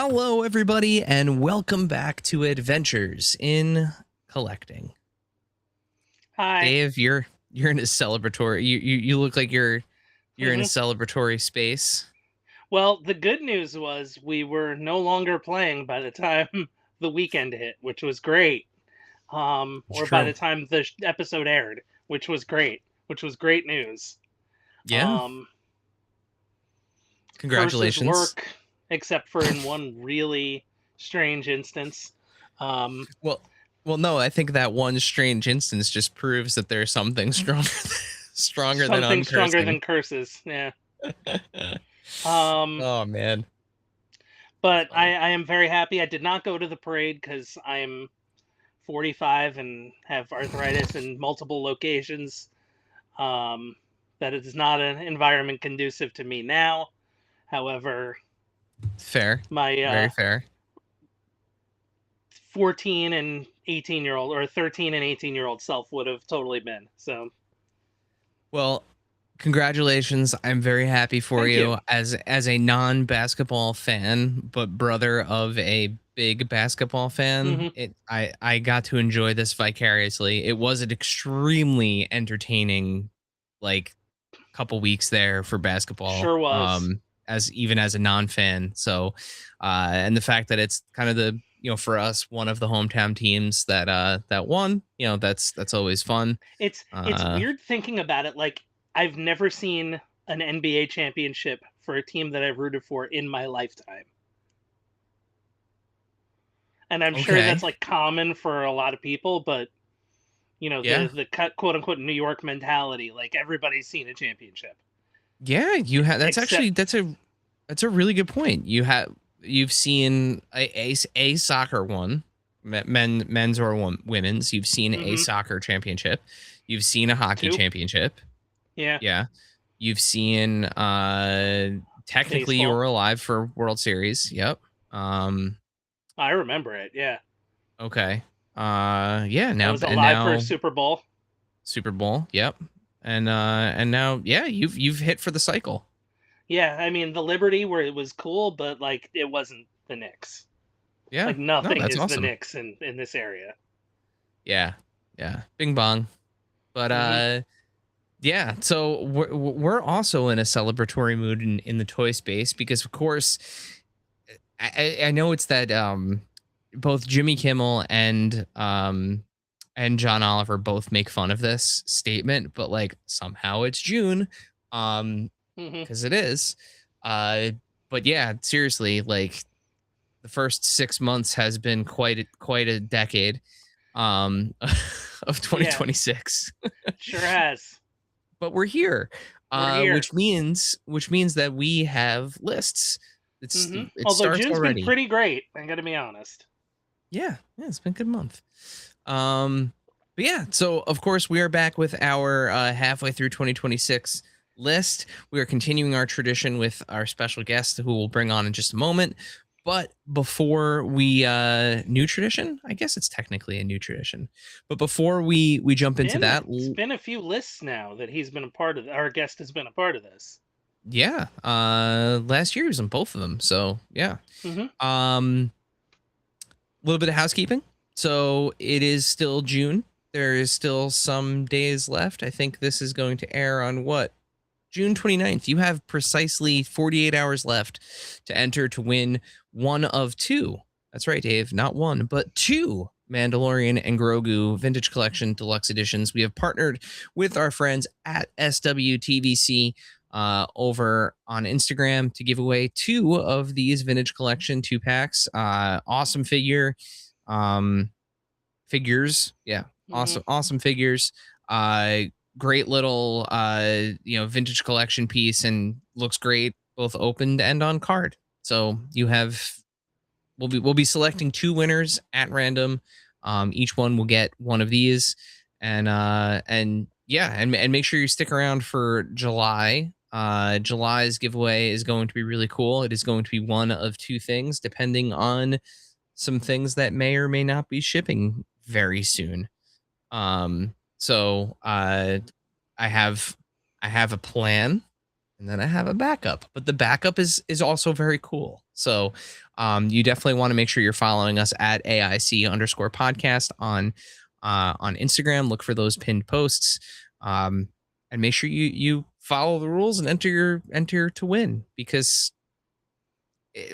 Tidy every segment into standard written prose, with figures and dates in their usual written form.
Hello, everybody, and welcome back to Adventures in Collecting. Hi. Dave, you're in a celebratory. You look like you're in a hmm celebratory space. Well, the good news was we were no longer playing by the time the weekend hit, which was great. It's Or by true. the time the episode aired, which was great news. Yeah. Um, Curses Congratulations. work, except for in one really strange instance. Um, Well, no, I think that one strange instance just proves that there's something stronger, stronger than Something stronger uncursing. than curses. Yeah. Um, Oh man, but funny. I am very happy. I did not go to the parade because I'm 45 and have arthritis in multiple locations. Um, that it is not an environment conducive to me now. However, Fair, my very fair. 14 and 18-year-old or 13 and 18-year-old self would have totally been. So, Well, congratulations. I'm very happy for thank you. you as a non-basketball fan, but brother of a big basketball fan. hmm I got to enjoy this vicariously. It was an extremely entertaining like couple weeks there for basketball. Sure was. As even as a non-fan. So and the fact that it's kind of the for us one of the hometown teams that won, that's always fun. It's Uh weird thinking about it. Like I've never seen an NBA championship for a team that I've rooted for in my lifetime. And I'm sure okay. that's like common for a lot of people, but Yeah. the quote unquote New York mentality. Like everybody's seen a championship, Yeah, you have. That's actually except that's a really good point. You've seen a soccer one, men's or women's. You've seen a hmm soccer championship. You've seen a hockey two. championship. Yeah, Yeah, you've seen technically you baseball. were alive for World Series. Yep. Um. I remember it. Yeah, Okay. Yeah. I Now was and alive for a now Super Bowl. Super Bowl. Yep. And now yeah you've hit for the cycle. Yeah, I mean the Liberty where it was cool, but like it wasn't the Knicks. Yeah. Like No, nothing that's is the awesome. Knicks in this area. Yeah. Yeah. Bing bong. But hmm yeah, so we're also in a celebratory mood in the toy space because of course I know it's that both Jimmy Kimmel and John Oliver both make fun of this statement, but like somehow it's June. Um hmm because it is. Uh but yeah, seriously, like the first 6 months has been quite a decade of Yeah, 2026. sure has. But we're here, We're here. which means that we have lists. It Although starts June's been already. pretty great, I gotta be honest. Yeah, it's been a good month. But yeah, so of course we are back with our halfway through 2026 list. We are continuing our tradition with our special guest who we'll bring on in just a moment. But before we new tradition, I guess it's technically a new tradition. But before we jump into that, It's been a few lists now that he's been a part of. Our guest has been a part of this. yeah, last year he was on both of them. So yeah. hmm A little bit of housekeeping. So it is still June. There is still some days left. I think this is going to air on what? June 29th. You have precisely 48 hours left to enter to win one of two. That's right, Dave. Not one, but two Mandalorian and Grogu Vintage Collection Deluxe Editions. We have partnered with our friends at SWTVC over on Instagram to give away two of these Vintage Collection 2 packs. Awesome um, figures. Yeah, hmm awesome figures. Uh, Great little vintage collection piece and looks great both opened and on card. So you have we'll be selecting two winners at random. Each one will get one of these, and yeah, and make sure you stick around for July. July's giveaway is going to be really cool. It is going to be one of two things, depending on some things that may or may not be shipping very soon. So I have a plan. and then I have a backup. But the backup is also very cool. So you definitely want to make sure you're following us at AIC_podcast on Instagram. Look for those pinned posts. And make sure you follow the rules and enter to win, because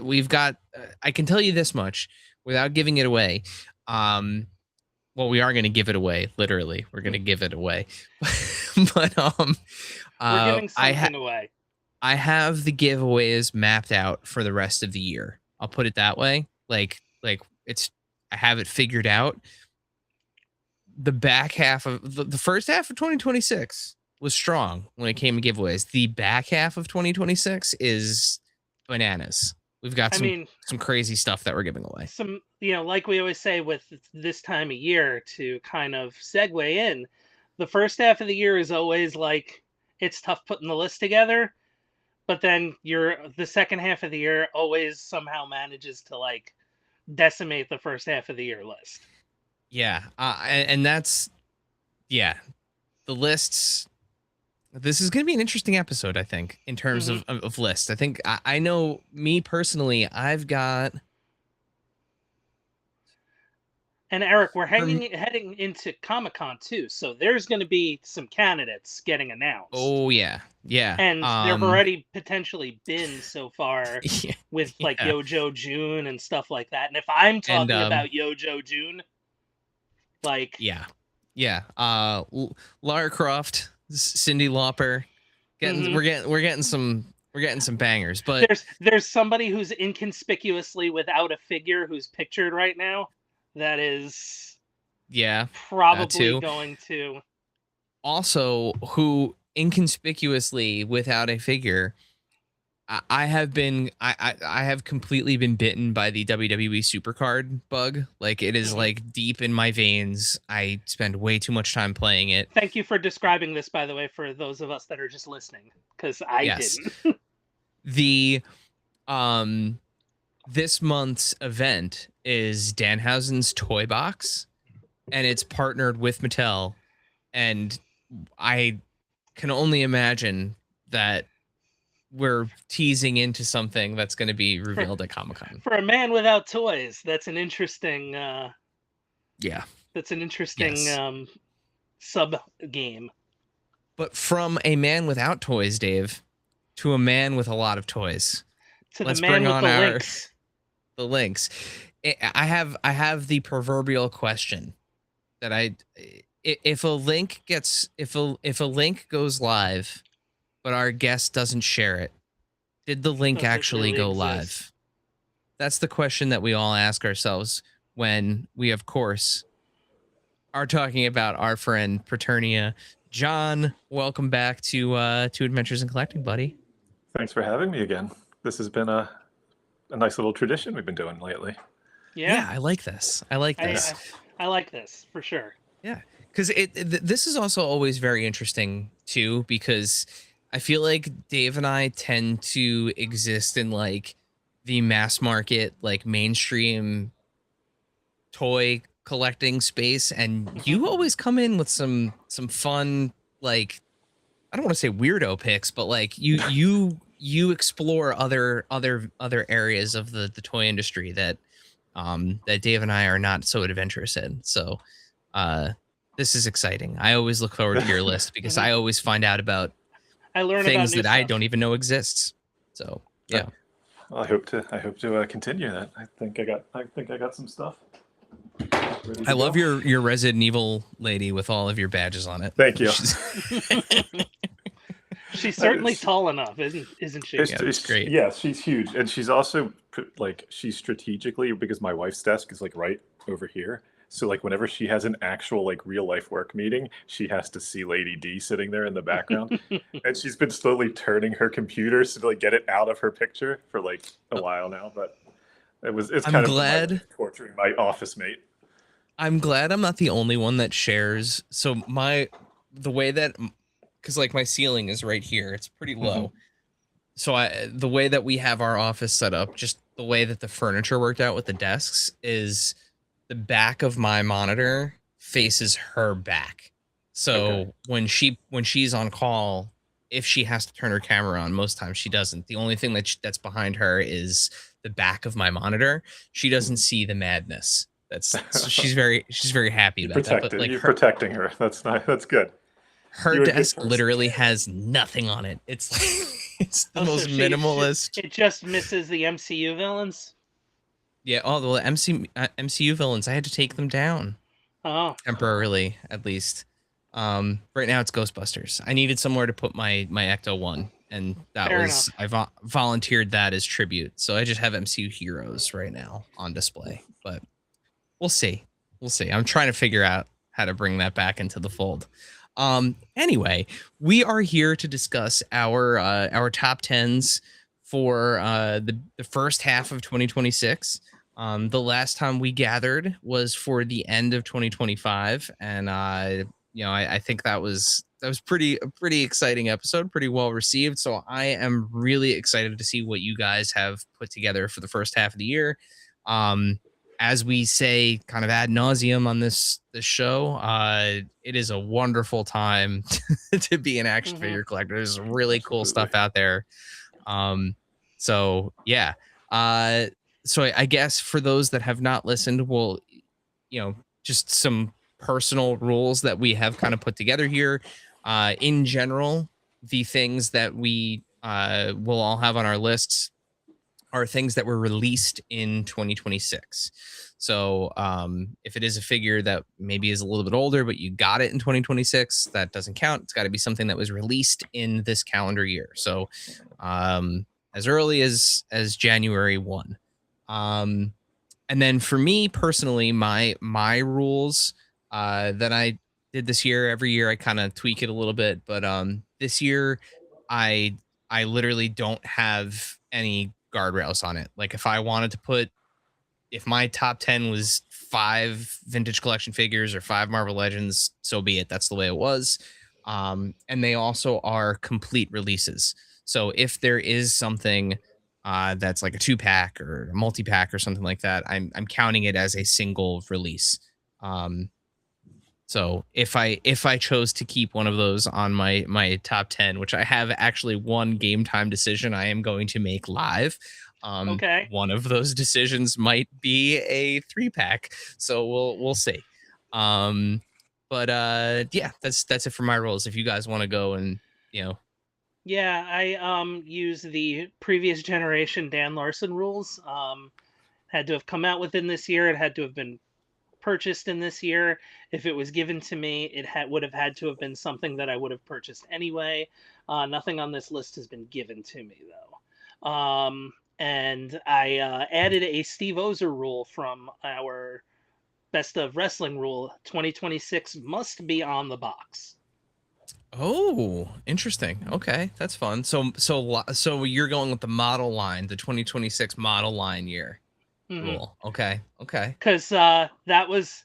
we've got I can tell you this much without giving it away. Well, we are going to give it away. Literally, we're going to give it away. But We're giving something away. I have the giveaways mapped out for the rest of the year. I'll put it that way. Like it's I have it figured out. The back half of the first half of 2026 was strong when it came to giveaways. The back half of 2026 is bananas. We've got some crazy stuff that we're giving away. Some, like we always say with this time of year, to kind of segue in, the first half of the year is always like, it's tough putting the list together, but then the second half of the year always somehow manages to like decimate the first half of the year list. Yeah. And that's, the lists. This is going to be an interesting episode, I think, in terms of lists. I think I know, me personally, I've got. And Eric, we're heading into Comic-Con too, so there's going to be some candidates getting announced. Oh yeah, yeah. And there have already potentially been so far with like Yojo June and stuff like that. And if I'm talking about Yojo June, like Lara Croft, Cyndi Lauper, we're getting some bangers. But there's somebody who's inconspicuously without a figure who's pictured right now that is probably going to also, who inconspicuously without a figure. I have completely been bitten by the WWE Supercard bug. Like, it is like deep in my veins. I spend way too much time playing it. Thank you for describing this, by the way, for those of us that are just listening, because I didn't. The this month's event is Danhausen's Toy Box, and it's partnered with Mattel, and I can only imagine that we're teasing into something that's going to be revealed at Comic-Con. For a man without toys, that's an interesting that's an interesting sub game. But from a man without toys, Dave, to a man with a lot of toys. Let's bring on the links. I have the proverbial question that if a link goes live, but our guest doesn't share it, did the link actually go live? That's the question that we all ask ourselves when we, of course, are talking about our friend Preternia. John, welcome back to Adventures in Collecting, buddy. Thanks for having me again. This has been a nice little tradition we've been doing lately. Yeah, I like this. I like this. I like this for sure. Yeah, because this is also always very interesting too, because I feel like Dave and I tend to exist in like the mass market, like mainstream toy collecting space, and you always come in with some fun, like, I don't want to say weirdo picks, but like you explore other areas of the toy industry that that Dave and I are not so adventurous in. So this is exciting. I always look forward to your list because I always find out about things that I don't even know exists. So yeah. Well, I hope to continue that. I think I got some stuff. I love your Resident Evil lady with all of your badges on it. Thank you. She's certainly tall enough, isn't she? It's great. Yeah, she's huge, and she's also like, she's strategically, because my wife's desk is like right over here. So like whenever she has an actual like real life work meeting, she has to see Lady D sitting there in the background, and she's been slowly turning her computer to like get it out of her picture for like a while now. But it's kind of torturing my office mate. I'm glad I'm not the only one that shares. So the way that, because like my ceiling is right here, it's pretty low. So the way that we have our office set up, just the way that the furniture worked out with the desks, is the back of my monitor faces her back. So when she's on call, if she has to turn her camera on, most times she doesn't. The only thing that's behind her is the back of my monitor. She doesn't see the madness. So she's very happy You about that. But protect it. like You're protecting her. That's nice. That's good. her You're a good desk person. literally has nothing on it. It's it's the Oh, so most minimalist. it just misses the MCU villains. Yeah, all the MCU villains. I had to take them down Oh, temporarily, at least. Right now it's Ghostbusters. I needed somewhere to put my Ecto one, and that fair was enough. I volunteered that as tribute. So I just have MCU heroes right now on display, but we'll see. We'll see. I'm trying to figure out how to bring that back into the fold. Anyway, we are here to discuss our top tens for the first half of 2026. The last time we gathered was for the end of 2025, and I think that was a pretty exciting episode, pretty well received. So I am really excited to see what you guys have put together for the first half of the year. As we say kind of ad nauseum on this show, it is a wonderful time to be an action Hmm. figure collector. There's really cool Absolutely. stuff out there. So yeah. Uh, so I guess for those that have not listened, we'll, just some personal rules that we have kind of put together here. In general, the things that we will all have on our lists are things that were released in 2026. So if it is a figure that maybe is a little bit older, but you got it in 2026, that doesn't count. It's got to be something that was released in this calendar year. So as early as January 1. And then for me personally, my rules that I did this year, every year I kind of tweak it a little bit, but this year I I literally don't have any guardrails on it. Like if my top 10 was 5 vintage collection figures or 5 Marvel Legends, so be it. That's the way it was. And they also are complete releases. So if there is something that's like a 2 pack or a multi-pack or something like that, I'm counting it as a single release. Um, so if I chose to keep one of those on my top 10, which I have actually one game time decision I am going to make live. Okay. One of those decisions might be a 3 pack. So we'll see. But yeah, that's it for my rules. If you guys want to go and Yeah, I use the previous generation Dan Larson rules. Had to have come out within this year. It had to have been purchased in this year. If it was given to me, would have had to have been something that I would have purchased anyway. Nothing on this list has been given to me though. And I added a Steve Ozer rule from our Best of Wrestling rule. 2026 must be on the box. Oh, interesting. Okay, that's fun. So you're going with the model line, the 2026 model line year rule. Okay. Okay. Because that was,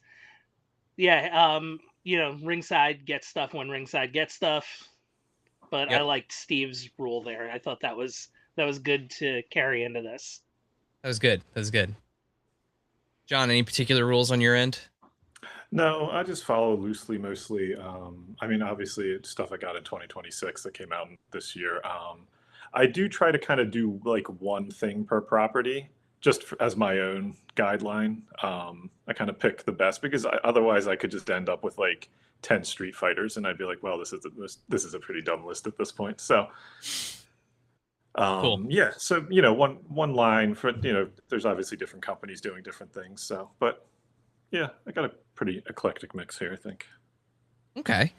yeah, ringside gets stuff when ringside gets stuff. But I Yep. liked Steve's rule there. I thought that was good to carry into this. That was good. That was good. John, any particular rules on your end? No, I just follow loosely mostly. I mean, obviously, it's stuff I got in 2026 that came out this year. I do try to kind of do like one thing per property, just as my own guideline. I kind of pick the best because otherwise I could just end up with like 10 Street Fighters, and I'd be like, well, this is a pretty dumb list at this point. So, Cool. yeah. So one line for there's obviously different companies doing different things. So, but yeah, I got a pretty eclectic mix here, I think. Okay.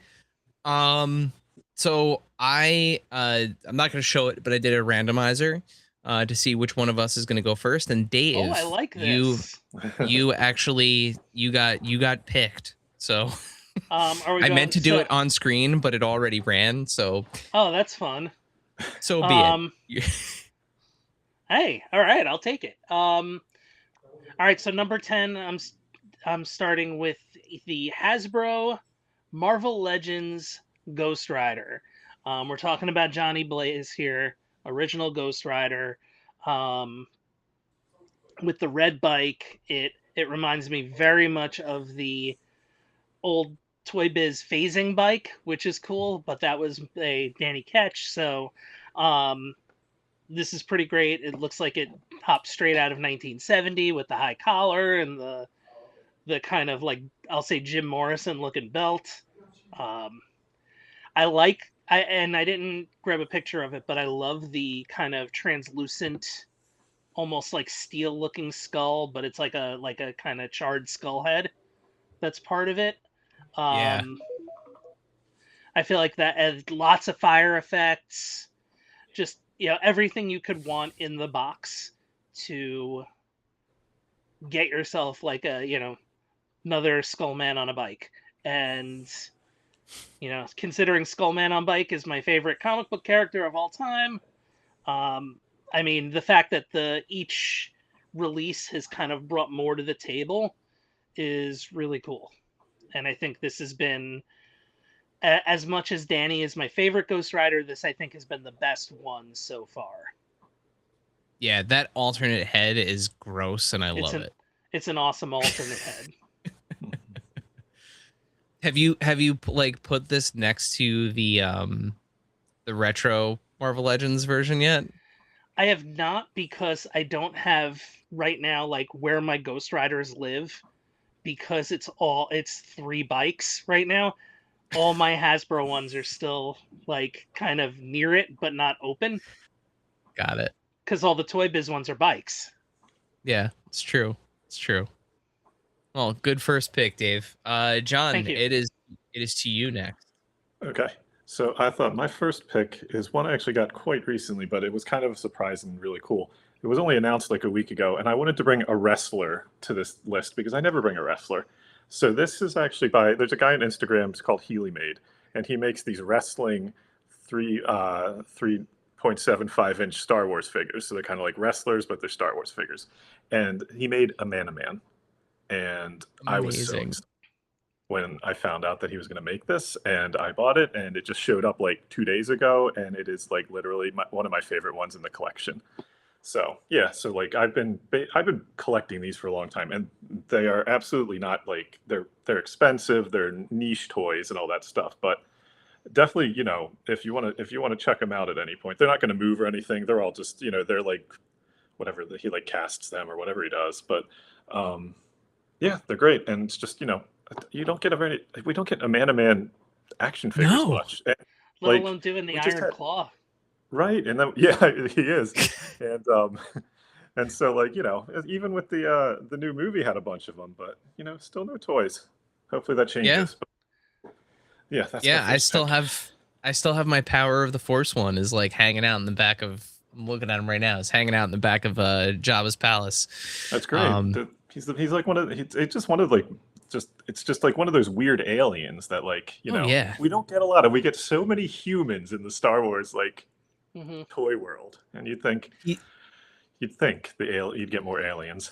So I'm not going to show it, but I did a randomizer to see which one of us is going to go first. And Dave, Oh, I like this. you actually you got picked. So Are we I going, meant to do it on screen, but it already ran. So Oh, that's fun. so be it. Hey, all right, I'll take it. All right, so number 10, I'm starting with the Hasbro Marvel Legends Ghost Rider. We're talking about Johnny Blaze here, original Ghost Rider. With the red bike, it reminds me very much of the old Toy Biz phasing bike, which is cool, but that was a Danny Ketch. So um, this is pretty great. It looks like it hopped straight out of 1970 with the high collar and the kind of like, I'll say, Jim Morrison looking belt. Um, I didn't grab a picture of it, but I love the kind of translucent, almost like steel looking skull, but it's like a kind of charred skull head that's part of it. Yeah. Um, I feel like that has lots of fire effects, just everything you could want in the box to get yourself like another Skullman on a bike. And considering Skullman on bike is my favorite comic book character of all time, I mean, the fact that each release has kind of brought more to the table is really cool. And I think this has been, as much as Danny is my favorite Ghost Rider, this I think has been the best one so far. Yeah, that alternate head is gross, and I love it. It's an awesome alternate head. Have you like put this next to the retro Marvel Legends version yet? I have not, because I don't have right now like where my Ghost Riders live, because it's 3 bikes right now. All my Hasbro ones are still like kind of near it, but not open. Got it. Because all the Toy Biz ones are bikes. Yeah, it's true. It's true. Well, good first pick, Dave. John, Thank you. it is to you next. Okay. So I thought my first pick is one I actually got quite recently, but it was kind of a surprise and really cool. It was only announced like a week ago, and I wanted to bring a wrestler to this list because I never bring a wrestler. So this is actually there's a guy on Instagram, it's called Healy Made, and he makes these wrestling 3.75-inch Star Wars figures. So they're kind of like wrestlers, but they're Star Wars figures. And he made a Man-O-Man. And I was so excited when I found out that he was going to make this, and I bought it, and it just showed up like 2 days ago, and it is like literally one of my favorite ones in the collection. So yeah, so like I've been collecting these for a long time, and they are absolutely not like they're expensive, they're niche toys and all that stuff, but definitely if you want to check them out at any point, they're not going to move or anything. They're all just they're like whatever he like casts them or whatever he does, but yeah, they're great, and it's just we don't get a Man-O-Man action figures much. And, let alone doing the Iron Claw. Right, and then yeah, he is, and so like even with the new movie had a bunch of them, but still no toys. Hopefully that changes. Yeah, but, I still have my Power of the Force one is like hanging out in the back of. I'm looking at him right now. It's hanging out in the back of Jabba's palace. That's great. He's like it's just like one of those weird aliens that like we don't get a lot of. We get so many humans in the Star Wars like toy world, and you'd think you'd get more aliens.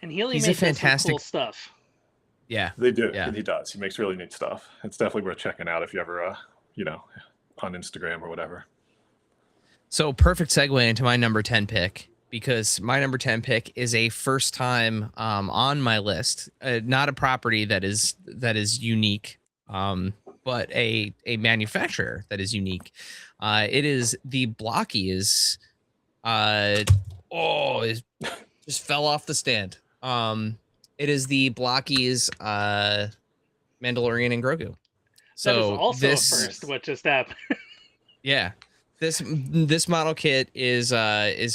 And He's made fantastic cool stuff. Yeah, they do. Yeah. And he does. He makes really neat stuff. It's definitely worth checking out if you ever on Instagram or whatever. So perfect segue into my number 10 pick, because my number 10 pick is a first time on my list, not a property that is unique, but a manufacturer that is unique. It is the Blockies. It just fell off the stand. It is the Blockies Mandalorian and Grogu. So that is also a first. What just happened? Yeah. This model kit is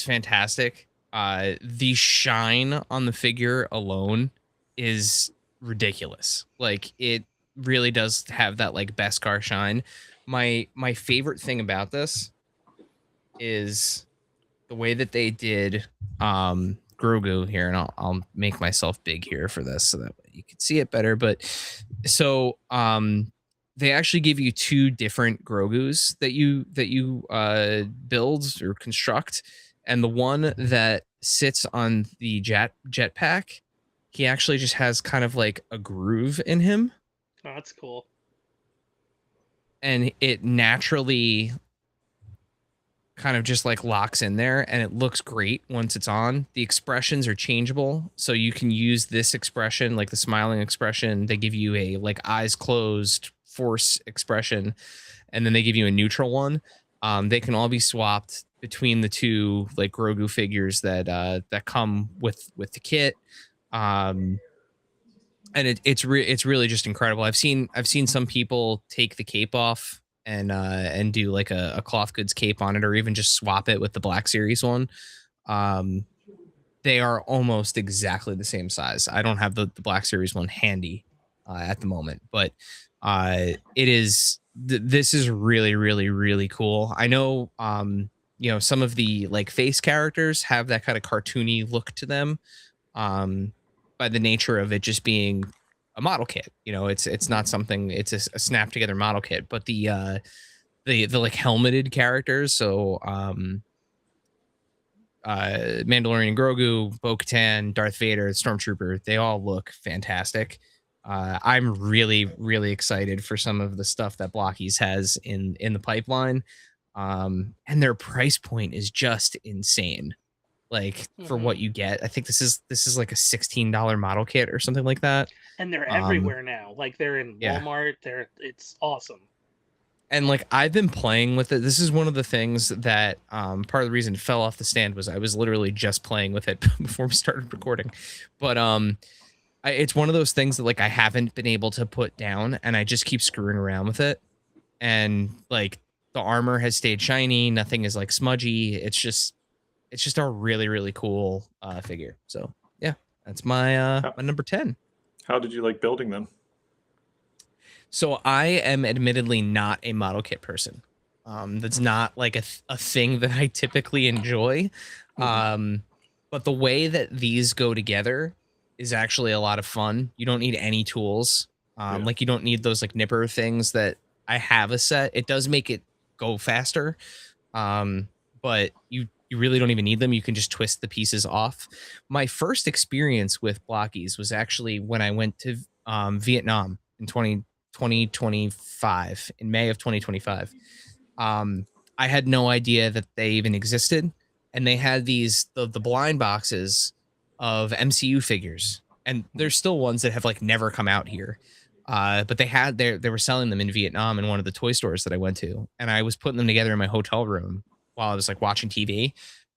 fantastic. The shine on the figure alone is ridiculous. Like it really does have that like Beskar shine. My favorite thing about this is the way that they did Grogu here, and I'll make myself big here for this so that you can see it better. But so they actually give you 2 different Grogus that you build or construct, and the one that sits on the jetpack, he actually just has kind of like a groove in him. Oh, that's cool. And it naturally kind of just like locks in there, and it looks great once it's on. The expressions are changeable, so you can use this expression, like the smiling expression. They give you a like eyes closed force expression, and then they give you a neutral one. They can all be swapped between the two like Grogu figures that come with the kit. Um, and it's really just incredible. I've seen some people take the cape off and do like a cloth goods cape on it, or even just swap it with the Black Series one. Um, they are almost exactly the same size. I don't have the Black Series one handy at the moment, but it is this is really really really cool. I know some of the like face characters have that kind of cartoony look to them, um, by the nature of it just being a model kit. It's not something. It's a snap together model kit, but the like helmeted characters. So Mandalorian Grogu, Bo-Katan, Darth Vader, Stormtrooper, they all look fantastic. I'm really, really excited for some of the stuff that Blockies has in the pipeline. And their price point is just insane. Like for Mm-hmm. what you get, I think this is like a $16 model kit or something like that. And they're Um, everywhere now. Like they're in yeah. Walmart. It's awesome. And like I've been playing with it. This is one of the things that part of the reason it fell off the stand was I was literally just playing with it before we started recording. But it's one of those things that like I haven't been able to put down, and I just keep screwing around with it. And like the armor has stayed shiny, nothing is like smudgy. It's just a really really cool figure. So yeah, that's my my number 10. How did you like building them? So I am admittedly not a model kit person. That's not like a thing that I typically enjoy. But the way that these go together is actually a lot of fun. You don't need any tools. Like you don't need those like nipper things that I have a set. It does make it go faster. But you really don't even need them. You can just twist the pieces off. My first experience with Blockies was actually when I went to Vietnam in 2025, in May of 2025. I had no idea that they even existed, and they had the blind boxes of MCU figures, and there's still ones that have like never come out here. But they were selling them in Vietnam in one of the toy stores that I went to, and I was putting them together in my hotel room while I was like watching TV,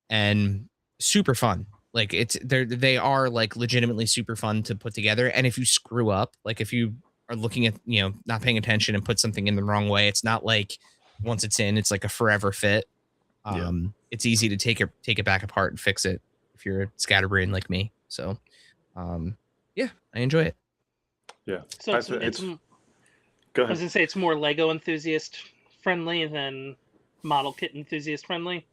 and super fun. Like they are like legitimately super fun to put together. And if you screw up, like if you are looking at not paying attention and put something in the wrong way, it's not like once it's in, it's like a forever fit. It's easy to take it back apart and fix it if you're a scatterbrain like me. So yeah, I enjoy it. Yeah. So it's go I was ahead. gonna say it's more Lego enthusiast friendly than model kit enthusiast friendly.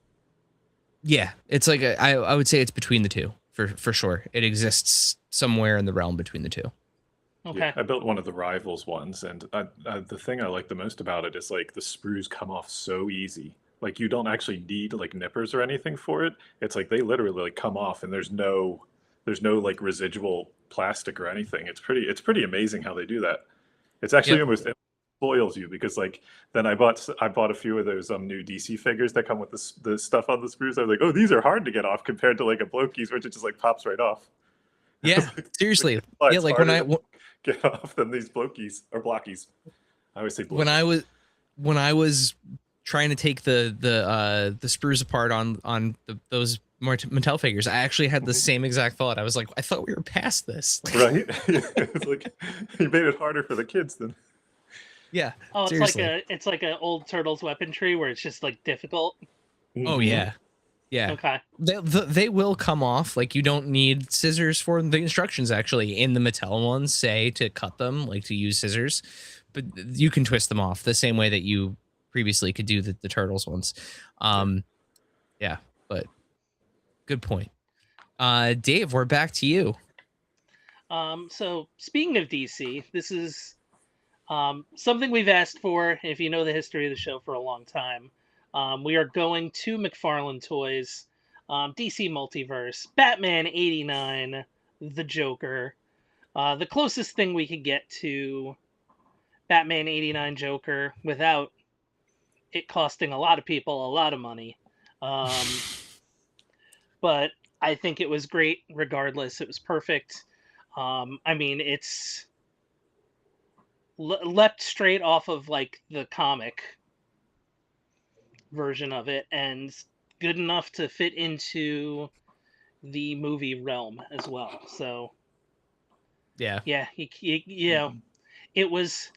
Yeah, it's like I would say it's between the two for sure. It exists somewhere in the realm between the two. Okay. Yeah, I built one of the Rivals ones, and the thing I like the most about it is like the sprues come off so easy. Like you don't actually need like nippers or anything for it. It's like they literally like come off, and there's no like residual plastic or anything. It's pretty amazing how they do that. It's actually almost it spoils you, because like then I bought a few of those new DC figures that come with the stuff on the sprues. I was like, oh, these are hard to get off compared to like a Blokey's, which it just like pops right off. Yeah, seriously. Like, Yeah, like when I get off than these Blokey's or Blockies. I always say Blokey's. when I was trying to take the sprues apart on those Mattel figures, I actually had the same exact thought. I was like, I thought we were past this. Right? It's like you made it harder for the kids than. Yeah. Oh, it's seriously. it's like an old Turtles weapon tree where it's just like difficult. Oh yeah. Yeah. Okay. They will come off. Like you don't need scissors for them. The instructions actually in the Mattel ones say to cut them, like to use scissors, but you can twist them off the same way that you previously could do the Turtles ones. Yeah, but good point. Dave, we're back to you. So speaking of DC, this is something we've asked for. If you know the history of the show for a long time, we are going to McFarlane Toys, DC Multiverse, Batman '89, the Joker, the closest thing we could get to Batman '89 Joker without it costing a lot of people a lot of money. But I think it was great regardless. It was perfect. I mean, it's leapt straight off of like the comic version of it and good enough to fit into the movie realm as well. So Yeah. yeah, you know, it was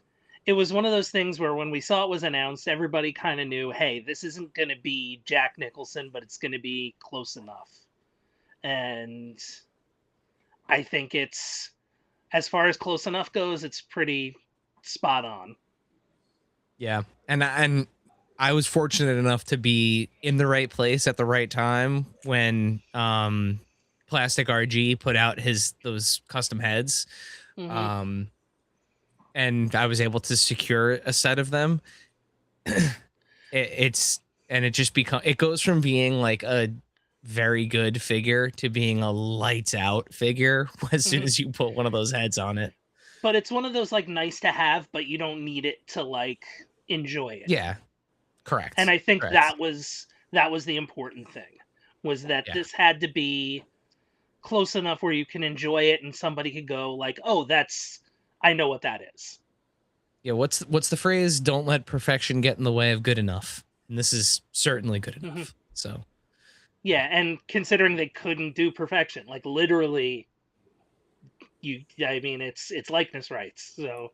one of those things where when we saw it was announced, everybody kind of knew, hey, this isn't going to be Jack Nicholson, but it's going to be close enough. And I think it's, as far as close enough goes, it's pretty spot on. Yeah. And I was fortunate enough to be in the right place at the right time when Plastic RG put out those custom heads. Mm-hmm. And I was able to secure a set of them. It goes from being like a very good figure to being a lights out figure as soon as you put one of those heads on it. But it's one of those like nice to have, but you don't need it to like enjoy it. Yeah, correct. And I think correct. that was the important thing, was that this had to be close enough where you can enjoy it and somebody could go like, oh, I know what that is. Yeah, what's the phrase? Don't let perfection get in the way of good enough. And this is certainly good enough. So yeah, and considering they couldn't do perfection, like literally I mean it's likeness rights. So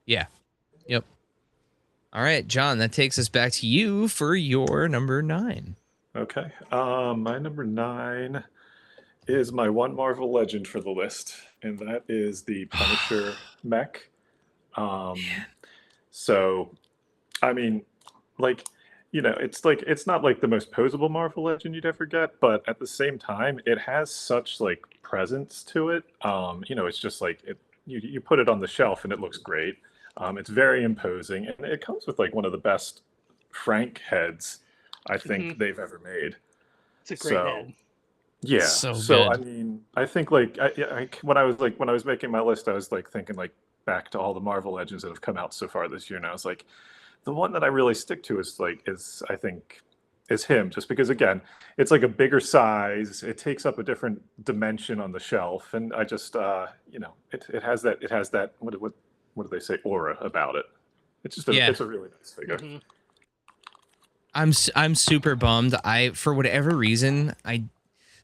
yeah. Yep. All right, John, that takes us back to you for your number 9. Okay. My number 9 is my one Marvel Legend for the list, and that is the Punisher mech. So, I mean, like, it's not like the most posable Marvel Legend you'd ever get, but at the same time, it has such like presence to it. It's just like you put it on the shelf and it looks great. It's very imposing, and it comes with like one of the best Frank heads I think they've ever made. It's a great head. Yeah. So I good. mean, I think like when I was making my list, I was like thinking like back to all the Marvel Legends that have come out so far this year, and I was like, the one that I really stick to is I think is him, just because again, it's like a bigger size, it takes up a different dimension on the shelf, and I just it has that what do they say, aura about it. It's just it's a really nice figure. I'm super bummed. For whatever reason,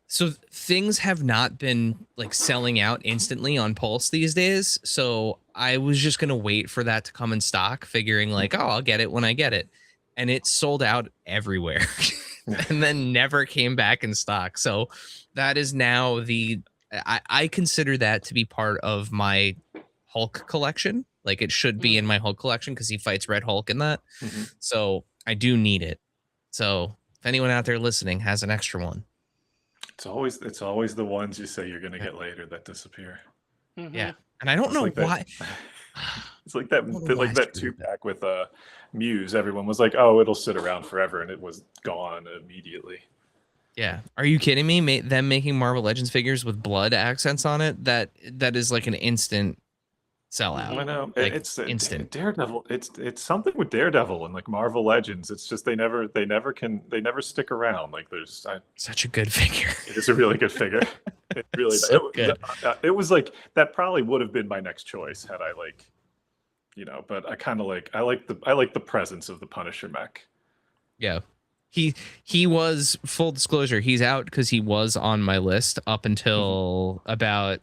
so things have not been like selling out instantly on Pulse these days. So I was just going to wait for that to come in stock, figuring like, oh, I'll get it when I get it. And it sold out everywhere and then never came back in stock. So that is now I consider that to be part of my Hulk collection. Like it should be in my Hulk collection because he fights Red Hulk in that. So I do need it. So if anyone out there listening has an extra one, it's always the ones you say you're going to get later that disappear. Yeah, and I don't know why. It's like that 2-pack with Muse. Everyone was like, "Oh, it'll sit around forever," and it was gone immediately. Yeah, are you kidding me? Them making Marvel Legends figures with blood accents on it, that is like an instant sellout. I know, like it's instant. Daredevil. It's something with Daredevil and like Marvel Legends. It's just they never stick around. Like there's such a good figure. It is a really good figure. It really good. It was like that probably would have been my next choice had I but I kind of I like the presence of the Punisher mech. Yeah. He was, full disclosure, he's out because he was on my list up until about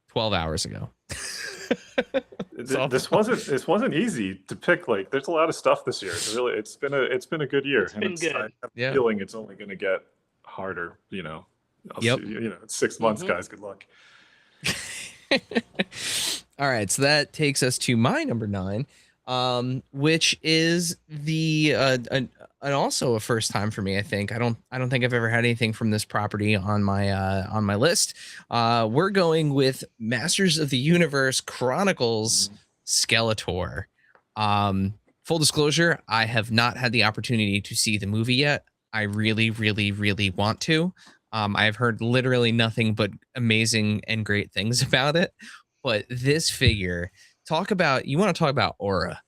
12 hours ago. This wasn't easy to pick. Like there's a lot of stuff this year. It's been a good year. It's been good. I have a feeling it's only going to get harder. It's 6 months, guys. Good luck. All right, so that takes us to my number 9, which is and also a first time for me. I think I don't think I've ever had anything from this property on my list. We're going with Masters of the Universe Chronicles Skeletor. Full disclosure, I have not had the opportunity to see the movie yet. I really, really, really want to. I've heard literally nothing but amazing and great things about it. But this figure, you want to talk about aura.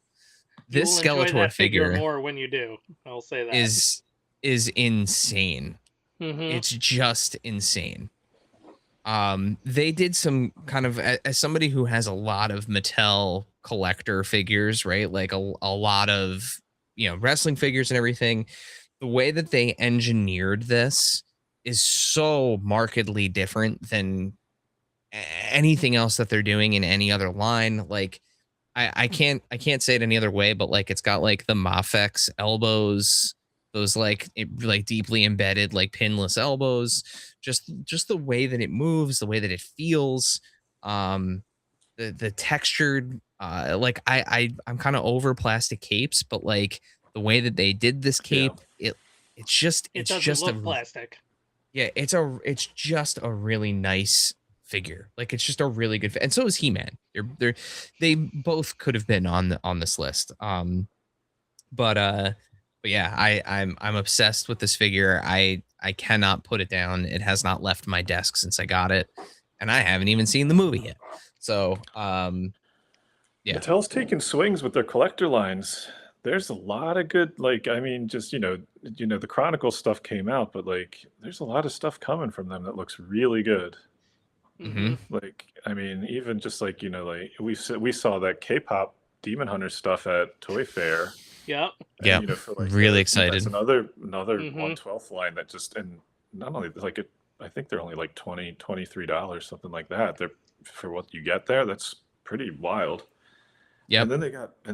You this will enjoy Skeletor that figure figure more when you do. I'll say that. is insane. Mm-hmm. It's just insane. They did some kind of, as somebody who has a lot of Mattel collector figures, right? Like a lot of, wrestling figures and everything. The way that they engineered this is so markedly different than anything else that they're doing in any other line. Like I can't say it any other way, but like it's got like the Mafex elbows, those like deeply embedded like pinless elbows, just the way that it moves, the way that it feels, the textured like I'm kind of over plastic capes, but like the way that they did this Yeah. cape, it's It doesn't just look plastic. yeah, it's just a really nice figure. Like it's just a really good and so is He-Man. They both could have been on this list. But yeah, I'm obsessed with this figure. I cannot put it down. It has not left my desk since I got it, and I haven't even seen the movie yet. So, yeah. Mattel's taking swings with their collector lines. There's a lot of good, like, I mean, just the Chronicle stuff came out, but like, there's a lot of stuff coming from them that looks really good. Mm-hmm. Like, I mean, even just like like we saw that K-pop Demon Hunter stuff at Toy Fair. Yep. Yeah, For like really that's excited. another Mhm. 1/12 line that just, and not only like it, I think they're only like $23, something like that. They're for what you get there. That's pretty wild. Yep. And then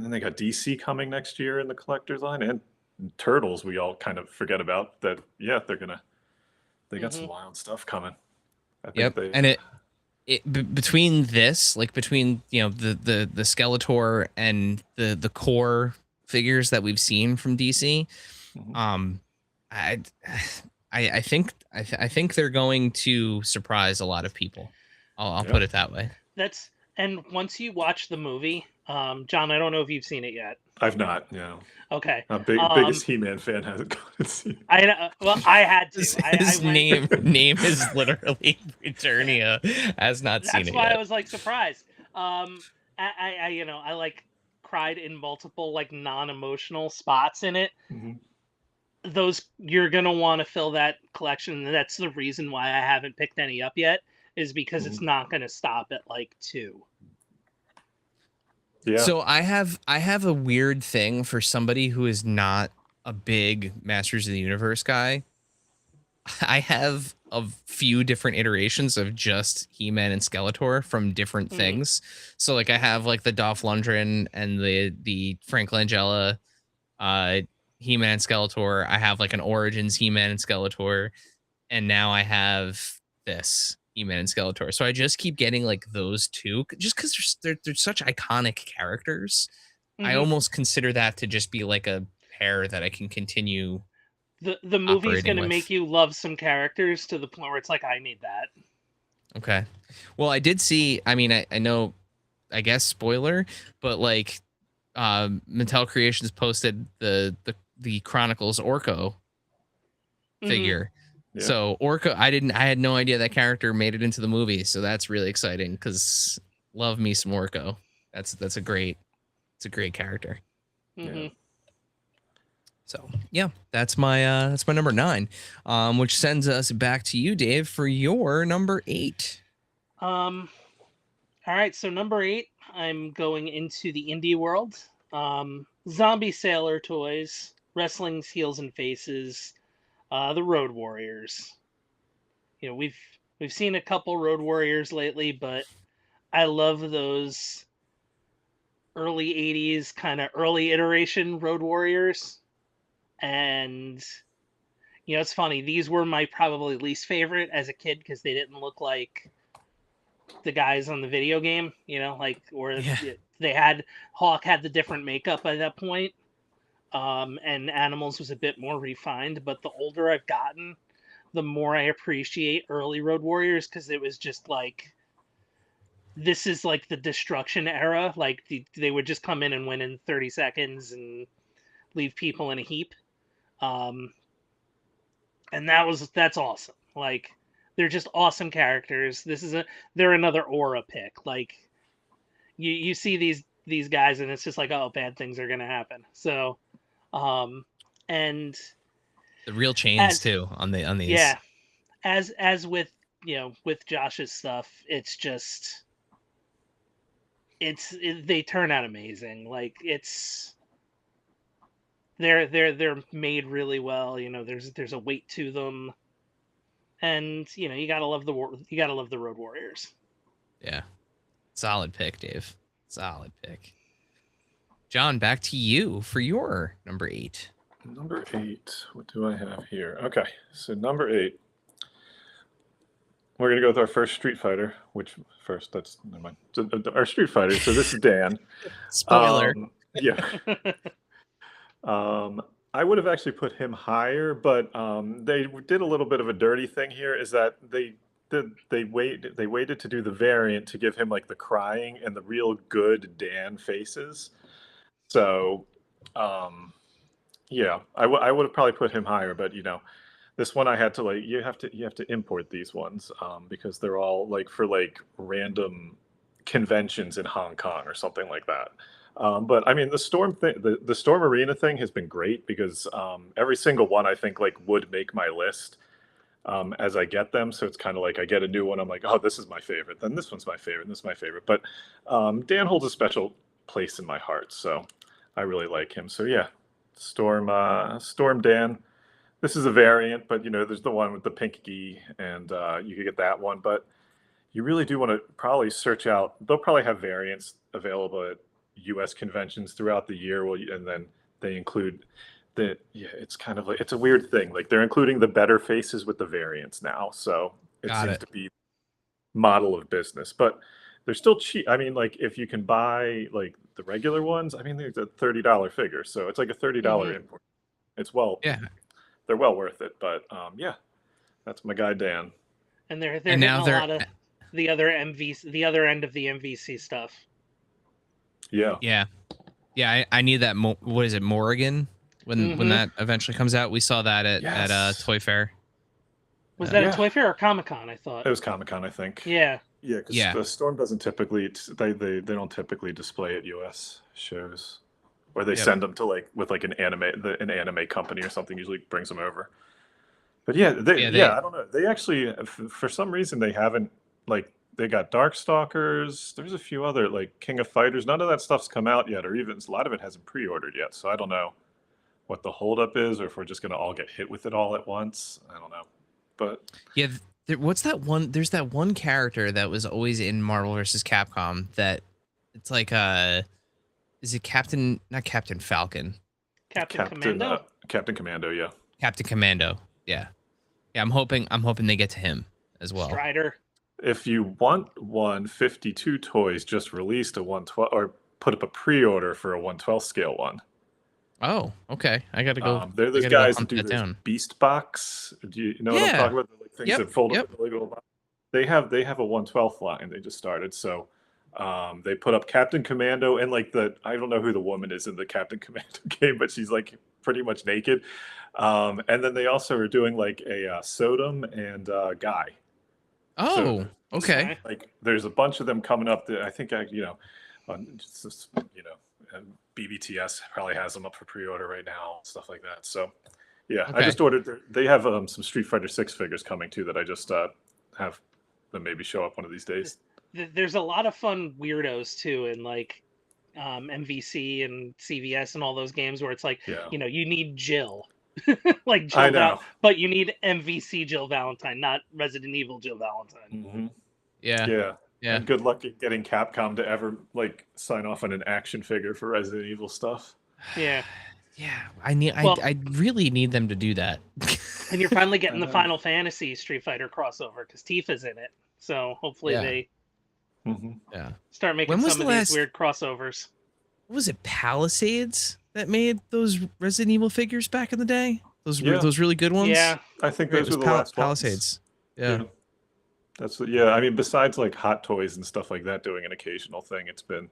they got DC coming next year in the collector's line, and Turtles. We all kind of forget about that. Yeah, they got some wild stuff coming. I think Yep. And between this, like between the Skeletor and the core figures that we've seen from DC, Mhm. I I think they're going to surprise a lot of people. I'll put it that way. And once you watch the movie, John, I don't know if you've seen it yet. I've not. Yeah. Okay. Biggest He-Man fan hasn't gone and seen it. I had to. His I went. name is literally Preternia. Has not seen That's it why yet. I was like surprised. I like cried in multiple like non-emotional spots in it. Mhm. Those you're gonna want to fill that collection. And that's the reason why I haven't picked any up yet. Is because it's not gonna stop at like 2. Yeah. So I have a weird thing for somebody who is not a big Masters of the Universe guy. I have a few different iterations of just He-Man and Skeletor from different things. So like I have like the Dolph Lundgren and the Frank Langella He-Man and Skeletor. I have like an Origins He-Man and Skeletor, and now I have this He-Man and Skeletor. So I just keep getting like those two, just because they're such iconic characters. I almost consider that to just be like a pair that I can continue. The movie's gonna make you love some characters to the point where it's like I need that. Okay. Well, I did see. I mean, I know. I guess spoiler, but like, Mattel Creations posted the Chronicles Orko figure. Yeah. So Orko, I had no idea that character made it into the movie. So that's really exciting because love me some Orko. It's a great character. Yeah. So yeah, that's my number 9, which sends us back to you, Dave, for your number 8. All right, so number 8, I'm going into the indie world. Zombie Sailor toys, Wrestling's Heels and Faces, the Road Warriors. We've seen a couple Road Warriors lately, but I love those early 80s kind of early iteration Road Warriors. And it's funny, these were my probably least favorite as a kid because they didn't look like the guys on the video game, they had Hawk had the different makeup at that point, and Animals was a bit more refined. But the older I've gotten, the more I appreciate early Road Warriors because it was just like, this is like the destruction era. Like they would just come in and win in 30 seconds and leave people in a heap. And that's awesome. Like, they're just awesome characters. They're another aura pick. Like, you see these these guys, and it's just like, oh, bad things are gonna happen. So, and The real chains as too on these. yeah, as with with Josh's stuff, it's just they turn out amazing. Like they're made really well. There's a weight to them, and you gotta love the Road Warriors. Yeah. Solid pick, Dave. Solid pick. John, back to you for your number 8. Number 8. What do I have here? Okay, so number 8. We're gonna go with our first Street Fighter. Which first? That's never mind. So, our Street Fighter. So this is Dan. Spoiler. Yeah. I would have actually put him higher, but they did a little bit of a dirty thing here. Is that they waited to do the variant to give him like the crying and the real good Dan faces. So, yeah, I would have probably put him higher, but this one I had to you have to import these ones because they're all like for like random conventions in Hong Kong or something like that. But I mean, the Storm thing, the Storm Arena thing has been great because every single one I think like would make my list as I get them. So it's kind of like I get a new one, I'm like, oh, this is my favorite. Then this one's my favorite. And this is my favorite. But Dan holds a special place in my heart, so I really like him. So yeah, Storm Dan. This is a variant, but there's the one with the pink gi, and you could get that one. But you really do want to probably search out. They'll probably have variants available at U.S. conventions throughout the year. And then they include it's kind of like it's a weird thing. Like they're including the better faces with the variants now, so it seems to be model of business. But they're still cheap. I mean, like if you can buy like the regular ones, I mean, they're a $30 figure, so it's like a $30 import. It's they're well worth it. But yeah, that's my guy Dan. And they're hitting a lot of the other MVC, the other end of the MVC stuff. Yeah. I need that. What is it, Morrigan? When that eventually comes out, we saw that at Toy Fair. Was that a Toy Fair or Comic-Con? I thought it was Comic-Con. I think. Yeah. Yeah, because the Storm doesn't typically they don't typically display at U.S. shows, or they send them to like with like an anime company or something. Usually brings them over. But I don't know. They actually, for some reason, they haven't they got Darkstalkers. There's a few other like King of Fighters. None of that stuff's come out yet, or even a lot of it hasn't pre-ordered yet. So I don't know what the holdup is, or if we're just gonna all get hit with it all at once. I don't know. But yeah, what's that one? There's that one character that was always in Marvel vs. Capcom that it's like is it not Captain Falcon? Captain Commando? Captain Commando, yeah. Captain Commando, yeah. I'm hoping they get to him as well. Strider. If you want 152 Toys just released a 112 or put up a pre-order for a 112 scale one. Oh, okay. I got to go. They're those guys that do this Beast Box. Do you know what I'm talking about? The things that fold up the little box. They have a 112th line. They just started. So they put up Captain Commando and I don't know who the woman is in the Captain Commando game, but she's like pretty much naked. And then they also are doing like a Sodom and Guy. Oh, so, okay. Like there's a bunch of them coming up that I think BBTS probably has them up for pre-order right now, stuff like that. So yeah, I just ordered. They have some Street Fighter 6 figures coming too that I just have them maybe show up one of these days. There's a lot of fun weirdos too in like MVC and CVS and all those games where it's like you need Jill. Like Jill but you need MVC Jill Valentine, not Resident Evil Jill Valentine. Yeah. And good luck at getting Capcom to ever sign off on an action figure for Resident Evil stuff. Yeah. I really need them to do that. And you're finally getting the Final Fantasy Street Fighter crossover because Tifa's in it. So hopefully they start making some of these weird crossovers. What was it, Palisades that made those Resident Evil figures back in the day? Those really good ones? Yeah. I think those were the last Palisades. Ones. Yeah. That's I mean, besides like Hot Toys and stuff like that doing an occasional thing, it's been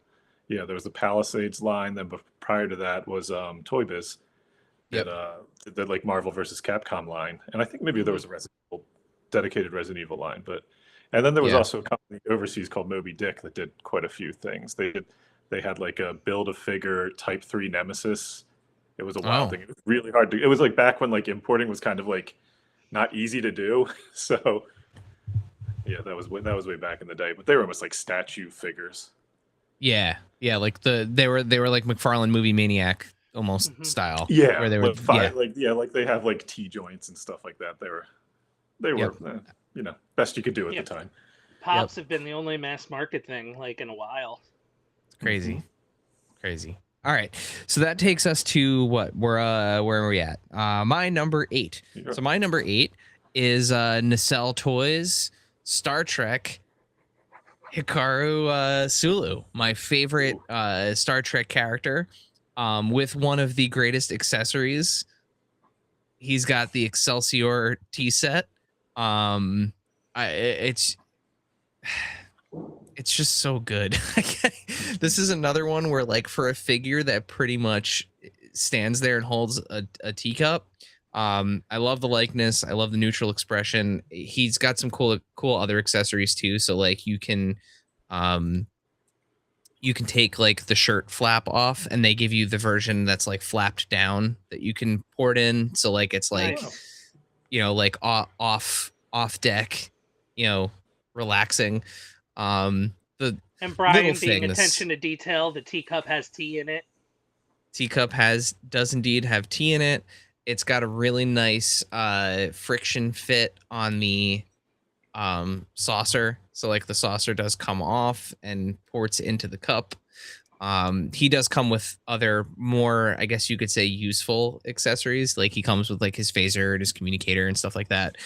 there was the Palisades line. Then prior to that was Toy Biz that did like Marvel versus Capcom line, and I think maybe there was a dedicated Resident Evil line, and then there was also a company overseas called Moby Dick that did quite a few things. They they had like a Build-A-Figure Type 3 Nemesis. It was a wild Oh. thing. It was really hard to. It was like back when like importing was kind of like not easy to do. So yeah, that was way back in the day. But they were almost like statue figures. Yeah, like they were like McFarlane Movie Maniac almost style. Yeah, where they were like they have like T joints and stuff like that. They were best you could do at the time. Pops have been the only mass market thing like in a while. It's crazy. Crazy. All right. So that takes us to what? Where are we at? My number 8. Yeah. So my number 8 is Nacelle Toys Star Trek Hikaru Sulu, my favorite Star Trek character, with one of the greatest accessories. He's got the Excelsior tea set. It's just so good. This is another one where, like, for a figure that pretty much stands there and holds a teacup, I love the likeness. I love the neutral expression. He's got some cool other accessories too. So like you can take like the shirt flap off, and they give you the version that's like flapped down that you can port in. So like it's like, like off deck, relaxing. And Brian being attention to detail, the teacup has tea in it. Teacup does indeed have tea in it. It's got a really nice friction fit on the saucer. So like the saucer does come off and ports into the cup. He does come with other more, I guess you could say, useful accessories. Like he comes with like his phaser and his communicator and stuff like that.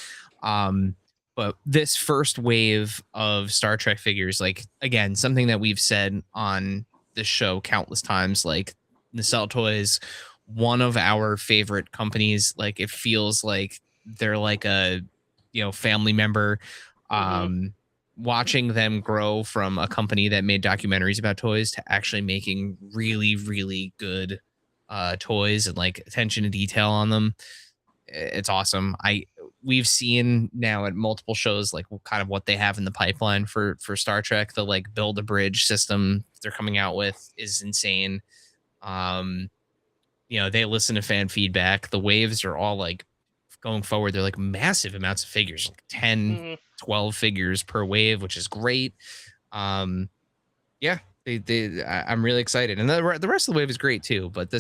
But this first wave of Star Trek figures, like, again, something that we've said on this show countless times, like Nacelle Toys, one of our favorite companies. Like it feels like they're like a family member. Watching them grow from a company that made documentaries about toys to actually making really, really good toys and like attention to detail on them, it's awesome. We've seen now at multiple shows like kind of what they have in the pipeline for Star Trek. The like build a bridge system they're coming out with is insane. They listen to fan feedback. The waves are all like going forward. They're like massive amounts of figures, like 10, 12 figures per wave, which is great. I'm really excited. And the rest of the wave is great too, but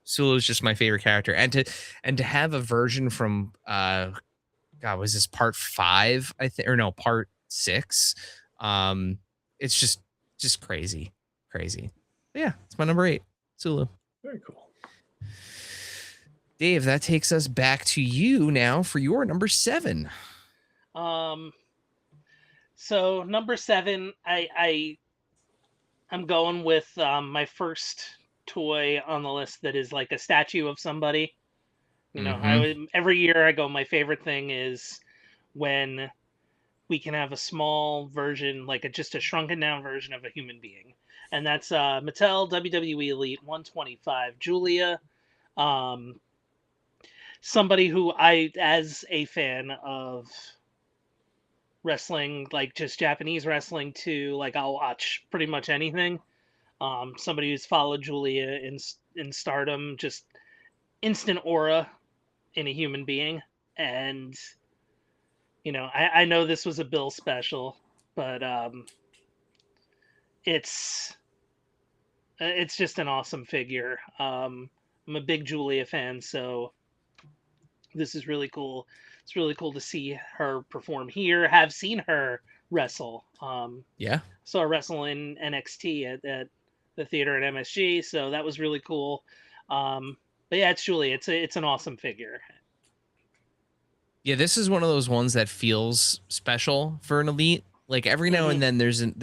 Sulu's just my favorite character. And to have a version from, was this part 5, I think, or no, part 6. It's just crazy. But yeah, it's my number 8, Sulu. Very cool. Dave, that takes us back to you now for your number 7. So number 7, I'm going with my first toy on the list that is like a statue of somebody. Every year I go, my favorite thing is when we can have a small version, like just a shrunken down version of a human being. And that's Mattel WWE Elite 125 Julia. Somebody who as a fan of wrestling, like just Japanese wrestling too, like I'll watch pretty much anything. Somebody who's followed Julia in stardom, just instant aura in a human being. And I know this was a Bill special, but it's just an awesome figure. I'm a big Julia fan, so this is really cool. It's really cool to see her perform here. Have seen her wrestle. Saw her wrestle in NXT at the theater at MSG, so that was really cool. But yeah, it's Julia. It's an awesome figure. Yeah, this is one of those ones that feels special for an elite. Like every now and then there's an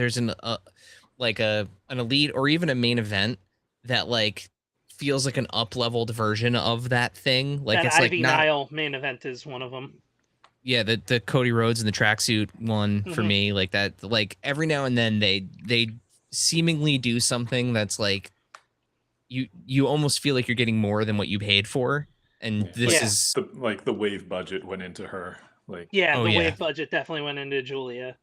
elite or even a main event that like feels like an up-leveled version of that thing. Like that it's Ivy like not, Nile main event is one of them. Yeah, the Cody Rhodes and the tracksuit one for me, like that. Like every now and then they seemingly do something that's like you almost feel like you're getting more than what you paid for. And this is the wave budget went into her. Like the wave budget definitely went into Julia.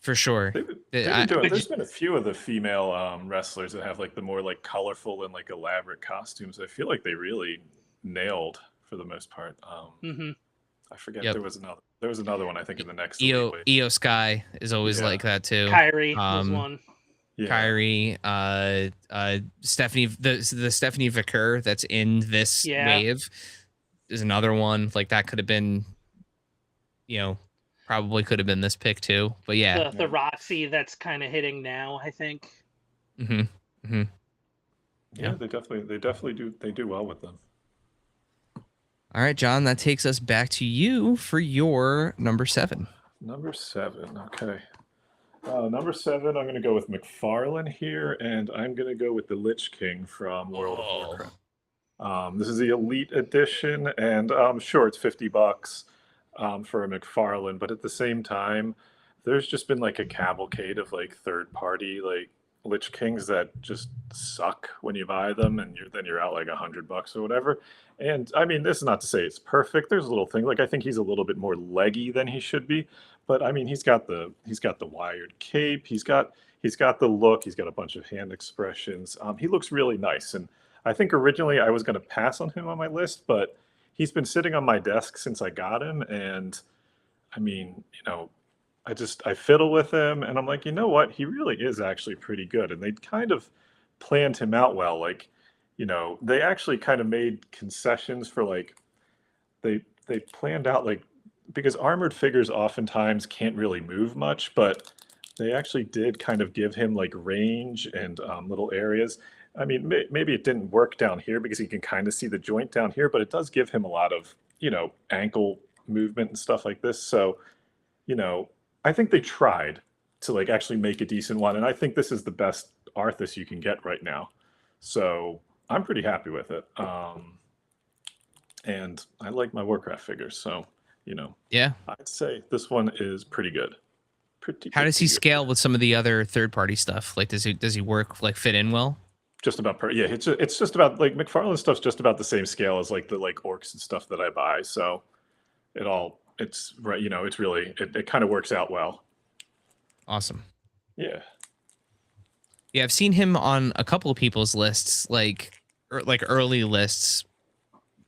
for sure. They've I- been doing. Would There's you- been a few of the female wrestlers that have like the more like colorful and like elaborate costumes. I feel like they really nailed for the most part. Mhm. I forget Yep. there was another. There was another one I think in the next Io Elite Weight. Io Sky is always Yeah. like that too. Kyrie was one. Yeah. Kyrie, Stephanie, the Stephanie Vicker that's in this Yeah. wave is another one. Like that could have been, probably could have been this pick too. But yeah. The Roxy that's kind of hitting now, I think. Mm-hmm. Mm-hmm. Yeah, they definitely do well with them. All right, John, that takes us back to you for your number 7. Number 7, okay. Number 7, I'm going to go with McFarlane here, and I'm going to go with the Lich King from World of Warcraft. This is the Elite Edition, and sure, it's $50 for a McFarlane, but at the same time, there's just been like a cavalcade of like third-party like Lich Kings that just suck when you buy them, and then you're out like $100 or whatever. And I mean, this is not to say it's perfect. There's a little thing like I think he's a little bit more leggy than he should be, but I mean he's got the wired cape. He's got the look. He's got a bunch of hand expressions. He looks really nice, and I think originally I was going to pass on him on my list, but he's been sitting on my desk since I got him, and I mean, I fiddle with him, and I'm like, you know what? He really is actually pretty good, and they kind of planned him out well. Like, they actually kind of made concessions for like they planned out like because armored figures oftentimes can't really move much, but they actually did kind of give him like range and little areas. I mean, maybe it didn't work down here because you can kind of see the joint down here, but it does give him a lot of ankle movement and stuff like this. So, I think they tried to like actually make a decent one, and I think this is the best Arthas you can get right now. So I'm pretty happy with it. And I like my Warcraft figures, so Yeah. I'd say this one is pretty good. How does he pretty good. scale with some of the other third-party stuff? Like, does he work like fit in well? Just about yeah. It's just about like McFarlane stuff's just about the same scale as like the like orcs and stuff that I buy. So it's right. It's really it kind of works out well. Awesome. Yeah. Yeah, I've seen him on a couple of people's lists, like early lists,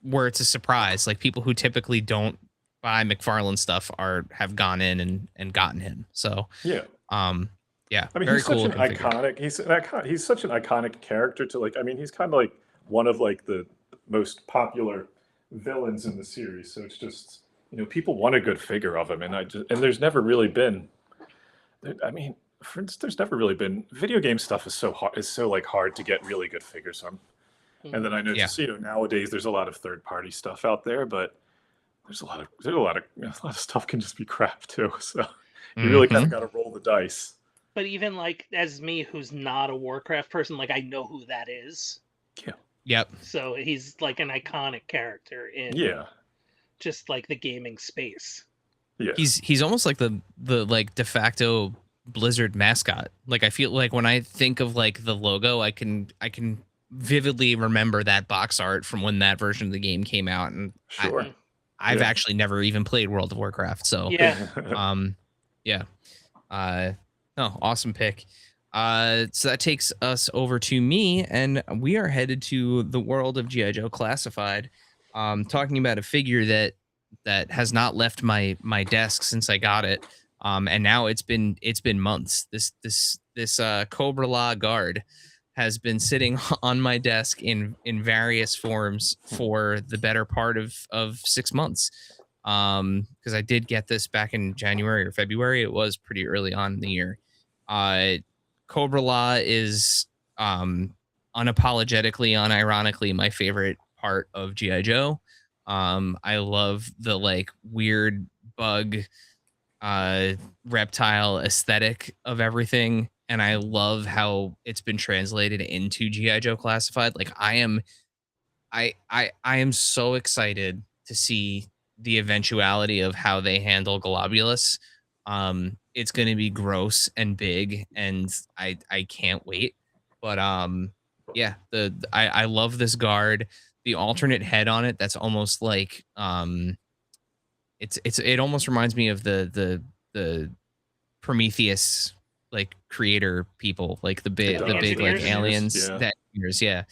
where it's a surprise. Like people who typically don't buy McFarlane stuff have gone in and gotten him. So yeah, yeah. I mean, very he's cool. such an iconic. He's such an iconic character to like. I mean, he's kind of like one of like the most popular villains in the series. So it's just people want a good figure of him, and there's never really been. I mean, for instance, there's never really been video game stuff is so hard. Is so like hard to get really good figures from. And then I know just nowadays there's a lot of third party stuff out there, but there's a lot of stuff can just be crap too. So you really kind of got to roll the dice. But even like as me, who's not a Warcraft person, like I know who that is. Yeah. Yep. So he's like an iconic character in just like the gaming space. Yeah. He's almost like the like de facto Blizzard mascot. Like I feel like when I think of like the logo, I can vividly remember that box art from when that version of the game came out, and Sure. I've actually never even played World of Warcraft, so awesome pick. So that takes us over to me, and we are headed to the world of G.I. Joe Classified, talking about a figure that has not left my desk since I got it, and now it's been months. This Cobra Law guard has been sitting on my desk in various forms for the better part of 6 months. Because I did get this back in January or February. It was pretty early on in the year. Cobra Law is unapologetically, unironically my favorite part of G.I. Joe. I love the like weird bug reptile aesthetic of everything, and I love how it's been translated into G.I. Joe Classified. Like I am so excited to see the eventuality of how they handle Globulus. It's going to be gross and big, and I can't wait. But yeah, I love this guard. The alternate head on it, that's almost like it almost reminds me of the Prometheus like creator people, like the big The like engineers? aliens, Yeah. that engineers, yeah.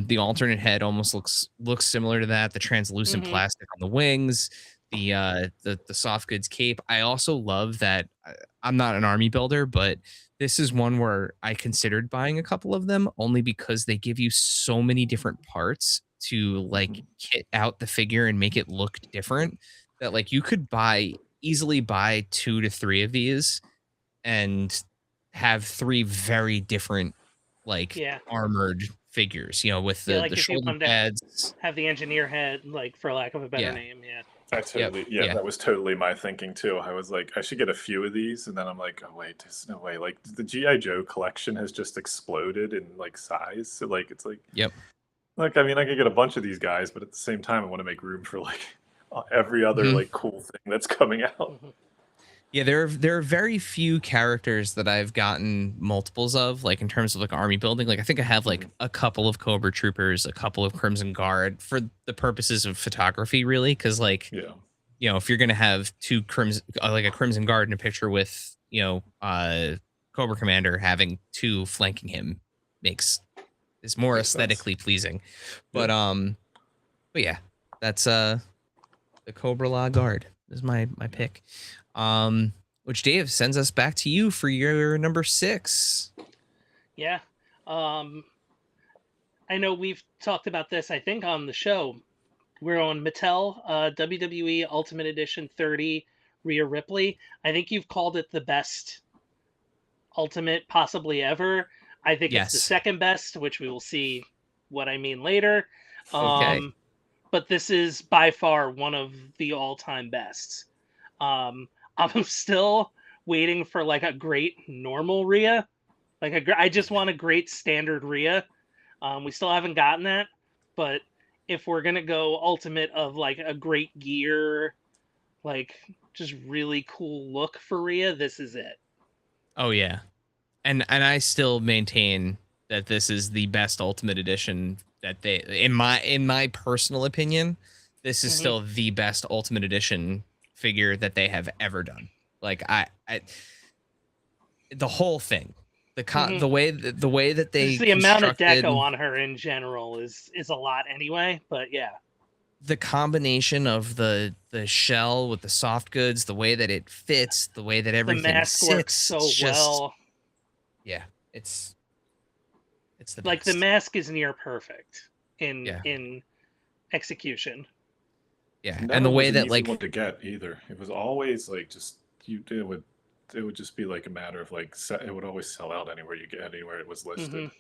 The alternate head almost looks similar to that. The translucent Mhm. plastic on the wings, the soft goods cape. I also love that. I'm not an army builder, but this is one where I considered buying a couple of them only because they give you so many different parts to like kit out the figure and make it look different, that like you could easily buy 2 to 3 of these and have 3 very different like Yeah. armored figures, with Yeah, the like if you shoulder wanted to pads. have the engineer head, like for lack of a better Yeah. name, yeah. Yep. Yeah. That was totally my thinking too. I was like, I should get a few of these, and then I'm like, oh wait, there's no way. Like the GI Joe collection has just exploded in like size. So like, it's Yep. like I mean, I could get a bunch of these guys, but at the same time, I want to make room for like every other Mhm. like cool thing that's coming out. Mhm. Yeah, there are very few characters that I've gotten multiples of, like in terms of like army building. Like I think I have like a couple of Cobra Troopers, a couple of Crimson Guard for the purposes of photography, really, because like Yeah. if you're gonna have two crimson, like a Crimson Guard in a picture with Cobra Commander, having 2 flanking him is more Makes sense. aesthetically pleasing. Yeah. But yeah, that's the Cobra La Guard is my pick. Which Dave sends us back to you for your number 6. Yeah. I know we've talked about this, I think, on the show. We're on Mattel WWE Ultimate Edition 30 Rhea Ripley. I think you've called it the best Ultimate possibly ever. I think it's the Yes. second best, which we will see what I mean later. Okay. But this is by far one of the all-time bests. I'm still waiting for like a great normal Rhea. I just want a great standard Rhea. We still haven't gotten that, but if we're gonna go ultimate of like a great gear, like just really cool look for Rhea, this is it. Oh yeah. And I still maintain that this is the best Ultimate Edition that they, in my personal opinion, this is Mhm. still the best Ultimate Edition figure that they have ever done. Like I the whole thing, Mhm. the way that they Just the amount of constructed deco on her in general is a lot anyway. But yeah, the combination of the shell with the soft goods, the way that it fits, the way that the everything mask works sits, so it's just, well. yeah, it's the Like the best. mask is near perfect in Yeah. execution. Yeah, Never and the way was an that easy like one to get either. It was always like just it would just be like a matter of like it would always sell out anywhere it was listed. Mhm.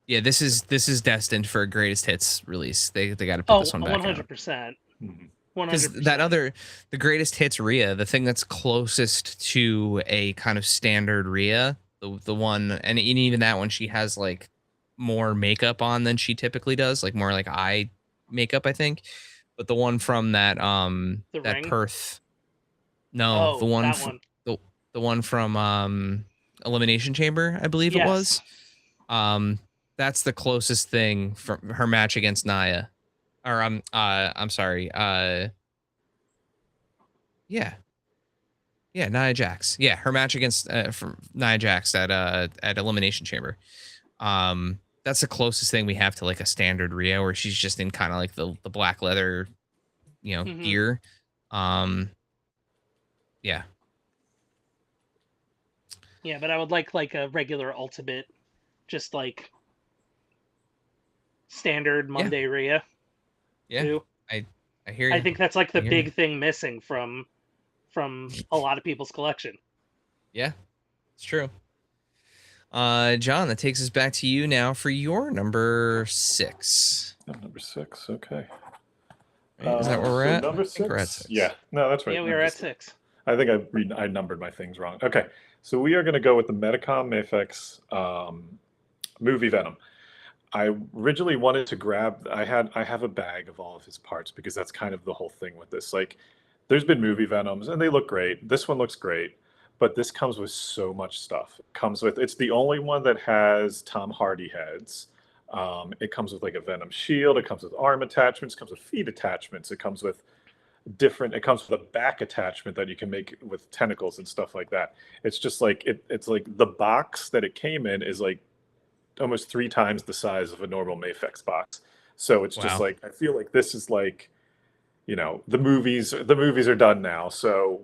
yeah, this is destined for a greatest hits release. They got to put this one back out. 100%. Mhm. 100%. Because the greatest hits Rhea, the thing that's closest to a kind of standard Rhea, the one, and even that one, she has like more makeup on than she typically does, like more like eye makeup, I think. But the one from that The that ring? Perth, no, Oh, that one. the one from Elimination Chamber, I believe it was. Yes. That's the closest thing from her match against Naya. Or I'm sorry. Yeah. Yeah, Nia Jax. Yeah, her match against from Nia Jax at Elimination Chamber. That's the closest thing we have to like a standard Rhea, where she's just in kind of like the black leather, Mhm. gear. Yeah. Yeah, but I would like a regular ultimate, just like standard Monday Rhea Yeah. too. I hear you. I think that's like the I hear you. big thing missing from a lot of people's collection. Yeah, it's true. John, that takes us back to you now for your number 6. Oh, number 6, okay. Right? Is that where we're so at? Number I think we're at 6? 6. Yeah, no, that's right. Yeah, we number are at 6. 6. I think I numbered my things wrong. Okay, so we are going to go with the Medicom Mafex movie Venom. I originally wanted to grab. I have a bag of all of his parts because that's kind of the whole thing with this. Like, there's been movie Venoms and they look great. This one looks great, but this comes with so much stuff. It comes with. It's the only one that has Tom Hardy heads. It comes with like a Venom shield. It comes with arm attachments. It comes with feet attachments. It comes with different. It comes with a back attachment that you can make with tentacles and stuff like that. It's just like it's like the box that it came in is like almost 3 times the size of a normal Mafex box. So it's just Wow. like I feel like this is like, you know, the movies are done now. So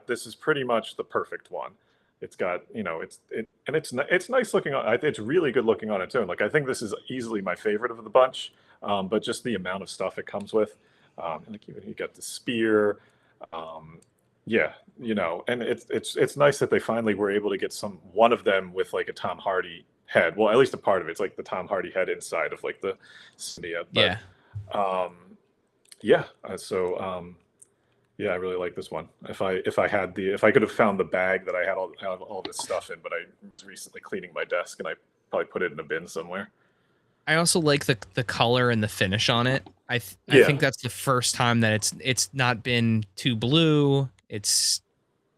this is pretty much the perfect one. It's got, you know, it's nice looking on. It's really good looking on its own. Like I think this is easily my favorite of the bunch. But just the amount of stuff it comes with, and like even you got the spear, yeah, you know, and it's nice that they finally were able to get one of them with like a Tom Hardy head. Well, at least a part of it's like the Tom Hardy head inside of like the symbiote. But Yeah. um, yeah, yeah, I really like this one. If I could have found the bag that I had all this stuff in, but I was recently cleaning my desk and I probably put it in a bin somewhere. I also like the color and the finish on it. I Yeah. think that's the first time that it's not been too blue. It's,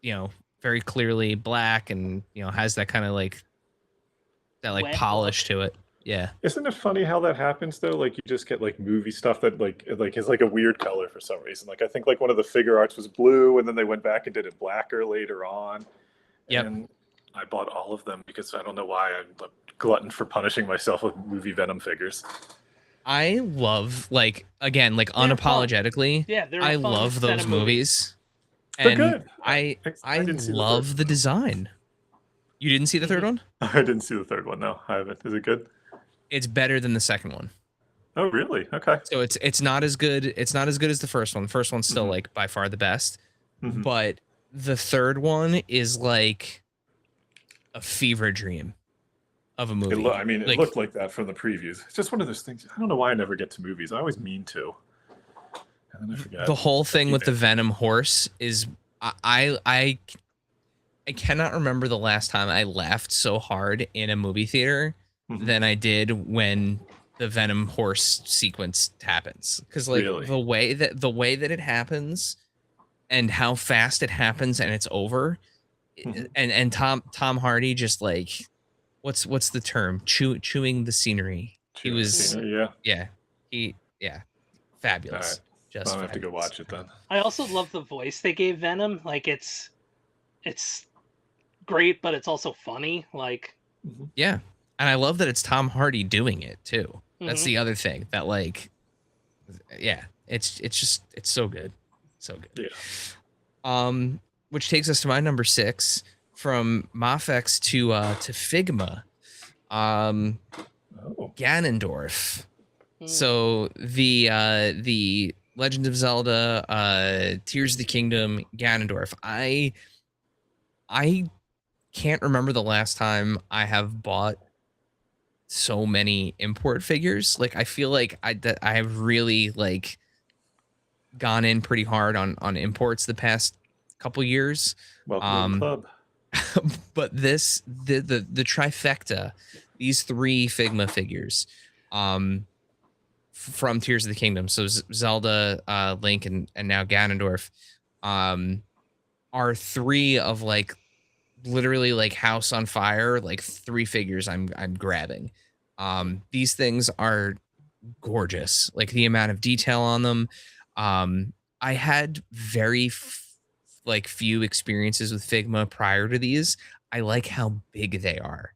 you know, very clearly black and, you know, has that kind of like that like Wet polish look. to it. Yeah. Isn't it funny how that happens though? Like you just get like movie stuff that like is like a weird color for some reason. Like I think like one of the figure arts was blue and then they went back and did it blacker later on. Yep. And I bought all of them because I don't know why I'm a glutton for punishing myself with movie Venom figures. I love like again like They're fun. unapologetically. Yeah, they're I a fun love set those of movies. They're And good. I didn't see the love third the one. design. You didn't see the third one? I didn't see the third one. No, I haven't. Is it good? It's better than the second one. Oh, really? Okay. So it's not as good. It's not as good as the first one. The first one's still Mhm. like by far the best. Mhm. But the third one is like a fever dream of a movie. I mean, it Like looked like that from the previews. It's just one of those things. I don't know why I never get to movies. I always mean to, and then I forget. the whole thing with the Venom horse is I cannot remember the last time I laughed so hard in a movie theater Mhm. than I did when the Venom horse sequence happens. Because like Really? the way that it happens and how fast it happens and it's over, Mhm. and Tom Hardy just like what's the term, chewing the scenery. He Chewing the was scenery, yeah. fabulous. All right. Just I'll have to go fabulous. watch it then. I also love the voice they gave Venom. Like it's great, but it's also funny. Like Mhm. Yeah. And I love that it's Tom Hardy doing it too. That's Mhm. the other thing that like, yeah, it's just, it's so good. So good. Yeah. Which takes us to my number 6 from Mafex to Figma. Oh. Ganondorf. Mm. So the Legend of Zelda, Tears of the Kingdom, Ganondorf. I can't remember the last time I have bought so many import figures. Like I feel like I've really like gone in pretty hard on imports the past couple years. Welcome to the club. But the trifecta, these 3 Figma figures, from Tears of the Kingdom, so Zelda, Link, and now Ganondorf, are 3 of like literally like house on fire, like 3 figures I'm grabbing. These things are gorgeous, like the amount of detail on them. I had very few experiences with Figma prior to these. I like how big they are,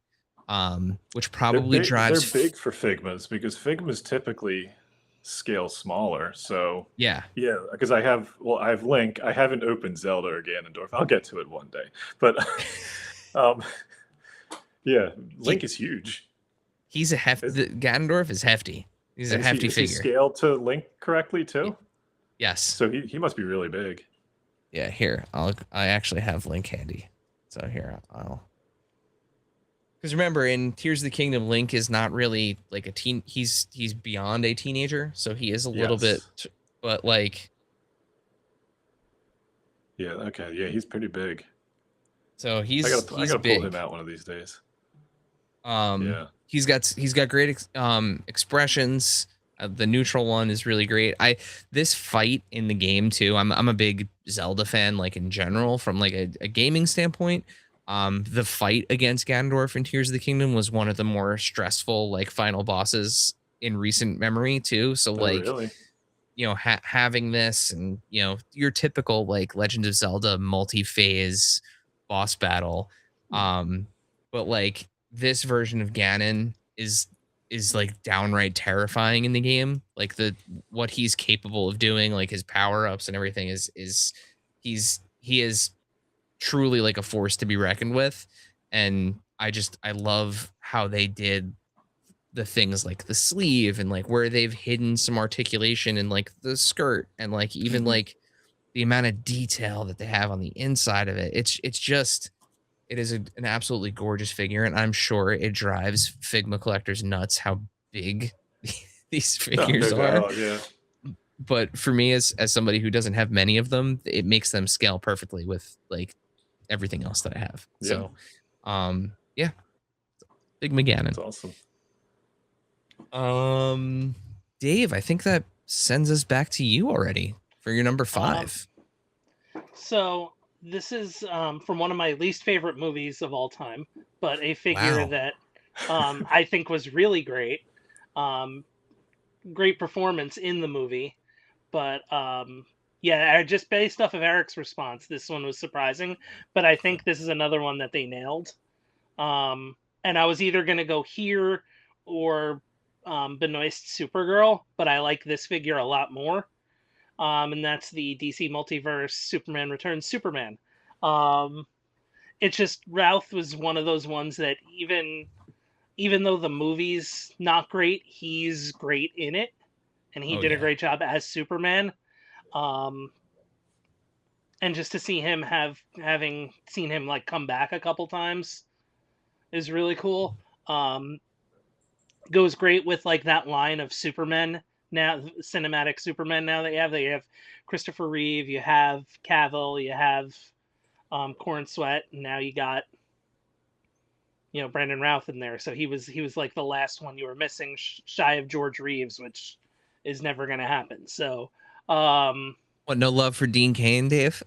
which probably drives. They're big for Figmas because Figmas typically scale smaller. So Yeah, yeah, because I have Link. I haven't opened Zelda or Ganondorf. I'll get to it one day. But yeah, Link is huge. he's a hefty. Ganondorf is hefty. He's a hefty Is he figure. scaled to Link correctly too? Yes. So he must be really big. Yeah, here I actually have Link handy. So here I'll. Because remember, in Tears of the Kingdom, Link is not really like a teen. He's beyond a teenager, so he is a little bit, but like. Yeah. Okay. Yeah, he's pretty big. So I gotta big. pull him out one of these days. Yeah. He's got great expressions. The neutral one is really great. This fight in the game too. I'm a big Zelda fan, like in general, from like a gaming standpoint. The fight against Ganondorf in Tears of the Kingdom was one of the more stressful like final bosses in recent memory too. So like, really? having this and your typical like Legend of Zelda multi-phase boss battle, but like this version of Ganon is like downright terrifying in the game. Like the what he's capable of doing, like his power-ups and everything is he is truly like a force to be reckoned with. And I love how they did the things like the sleeve and like where they've hidden some articulation in like the skirt and like even like the amount of detail that they have on the inside of it. It's just it is an absolutely gorgeous figure, and I'm sure it drives Figma collectors nuts how big these No, figures no are. doubt, yeah. But for me, as somebody who doesn't have many of them, it makes them scale perfectly with like everything else that I have. Yeah. So, yeah, Big McGannon. That's awesome. Dave, I think that sends us back to you already for your number 5. So this is from one of my least favorite movies of all time, but a figure Wow. that I think was really great. Great performance in the movie, but yeah, just based off of Eric's response, this one was surprising. But I think this is another one that they nailed. And I was either gonna go here or Benoist Supergirl, but I like this figure a lot more. And that's the DC Multiverse Superman Returns Superman. It's just Routh was one of those ones that even though the movie's not great, he's great in it, and he did a great job as Superman. And just to see him having seen him like come back a couple times is really cool. Goes great with like that line of Supermen now, cinematic Superman. Now that you have Christopher Reeve, you have Cavill, you have Corn Sweat, and now you got Brandon Routh in there. So he was like the last one you were missing, shy of George Reeves, which is never going to happen. So, what, no love for Dean Cain, Dave?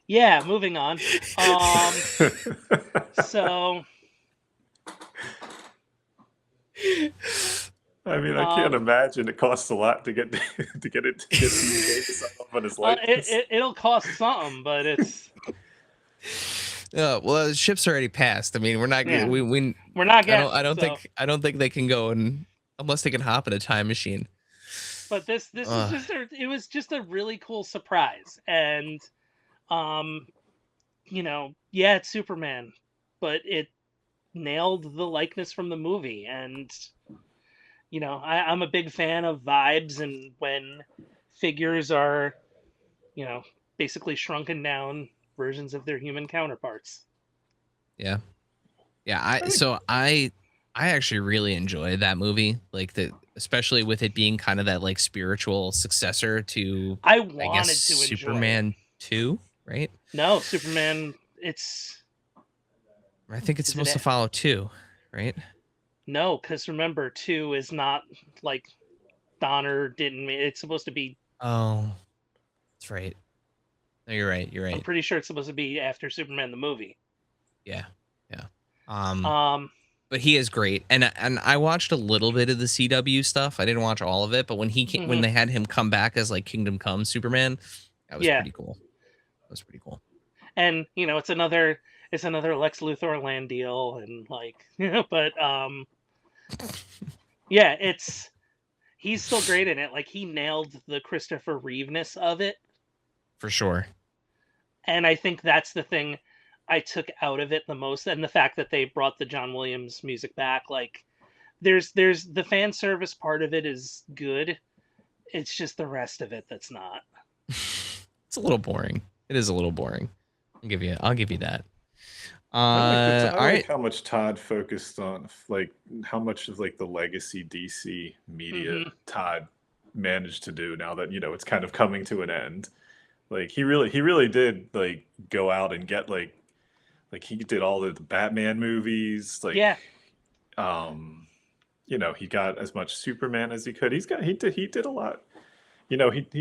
Yeah, moving on. So I mean, I can't imagine it costs a lot to get to get Dean Cain to sign off on his likeness. It'll cost something, but it's. Well, the ship's already passed. I mean, we're not Yeah. we're not getting. I don't think they can go and unless they can hop in a time machine. But this was just a really cool surprise, and yeah, it's Superman, but it nailed the likeness from the movie, and I'm a big fan of vibes, and when figures are basically shrunken down versions of their human counterparts. Yeah. I actually really enjoy that movie, like especially with it being kind of that like spiritual successor to I wanted to Superman 2, right? No, Superman. I think it's supposed to follow 2, right? No, because remember, 2 is not like Donner didn't. It's supposed to be. Oh, that's right. No, you're right. I'm pretty sure it's supposed to be after Superman the movie. Yeah. But he is great, and I watched a little bit of the CW stuff. I didn't watch all of it, but when he came, when they had him come back as like Kingdom Come Superman, that was pretty cool. That was pretty cool. And it's another Lex Luthor land deal, and like but yeah, he's still great in it. Like he nailed the Christopher Reeve-ness of it for sure. And I think that's the thing I took out of it the most, and the fact that they brought the John Williams music back. Like there's the fan service part of it is good. It's just the rest of it that's not. It's a little boring. It is a little boring. I'll give you that. I like how much Todd focused on like how much of like the legacy DC media Todd managed to do now that it's kind of coming to an end. Like he really did like go out and get like he did all the Batman movies, like he got as much Superman as he could. He did a lot. He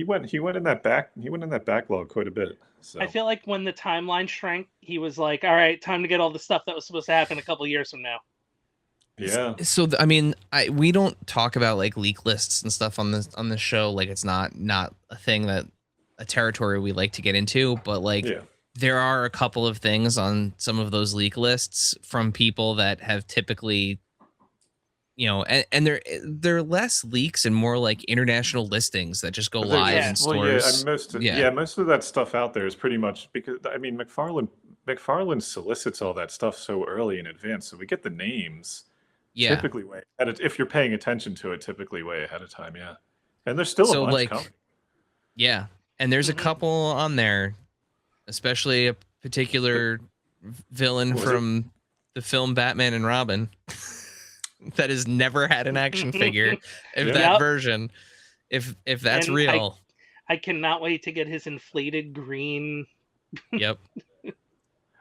went in that backlog quite a bit. So I feel like when the timeline shrank, he was like, "All right, time to get all the stuff that was supposed to happen a couple years from now." Yeah. So I mean, we don't talk about like leak lists and stuff on this show. Like it's not a thing that a territory we like to get into. But like Yeah. there are a couple of things on some of those leak lists from people that have typically, and they're less leaks and more like international listings that just go But they're live Yeah. in well, yeah, stores. most of that stuff out there is pretty much because I mean McFarlane solicits all that stuff so early in advance, so we get the names Yeah. typically way ahead of, if you're paying attention to it, typically way ahead of time. Yeah, and there's still a So bunch like, coming. yeah, and there's a couple on there, especially a particular villain Was it? from the film Batman and Robin that has never had an action figure. If Yeah. that Yep. version, if that's And real, I cannot wait to get his inflated green. yep.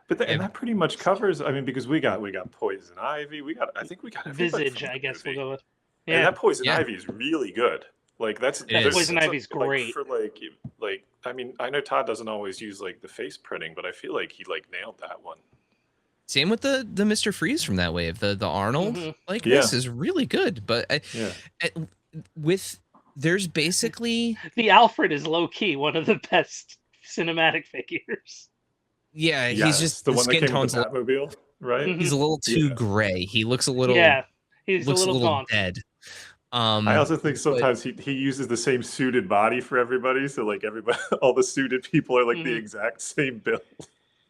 But Yeah. and that pretty much covers. I mean, because we got Poison Ivy. I think we got everybody Visage, from I that guess we'll movie. go with. And Yeah. that Poison Yeah. Ivy is really good. Like that's It is. Poison Ivy's like, great. for like I mean, I know Todd doesn't always use like the face printing, but I feel like he like nailed that one. Same with the Mr. Freeze from that wave. The Arnold Mhm. likeness is really good, but Yeah. there's basically The Alfred is low key one of the best cinematic figures. yeah, Yes, he's just the the one that skin came tone's with the Batmobile, right? Mhm. he's a little too Yeah. gray. He looks a little Yeah, he's a looks little gaunt. dead. I also think sometimes he uses the same suited body for everybody, so like everybody, all the suited people are like the Mhm. exact same build,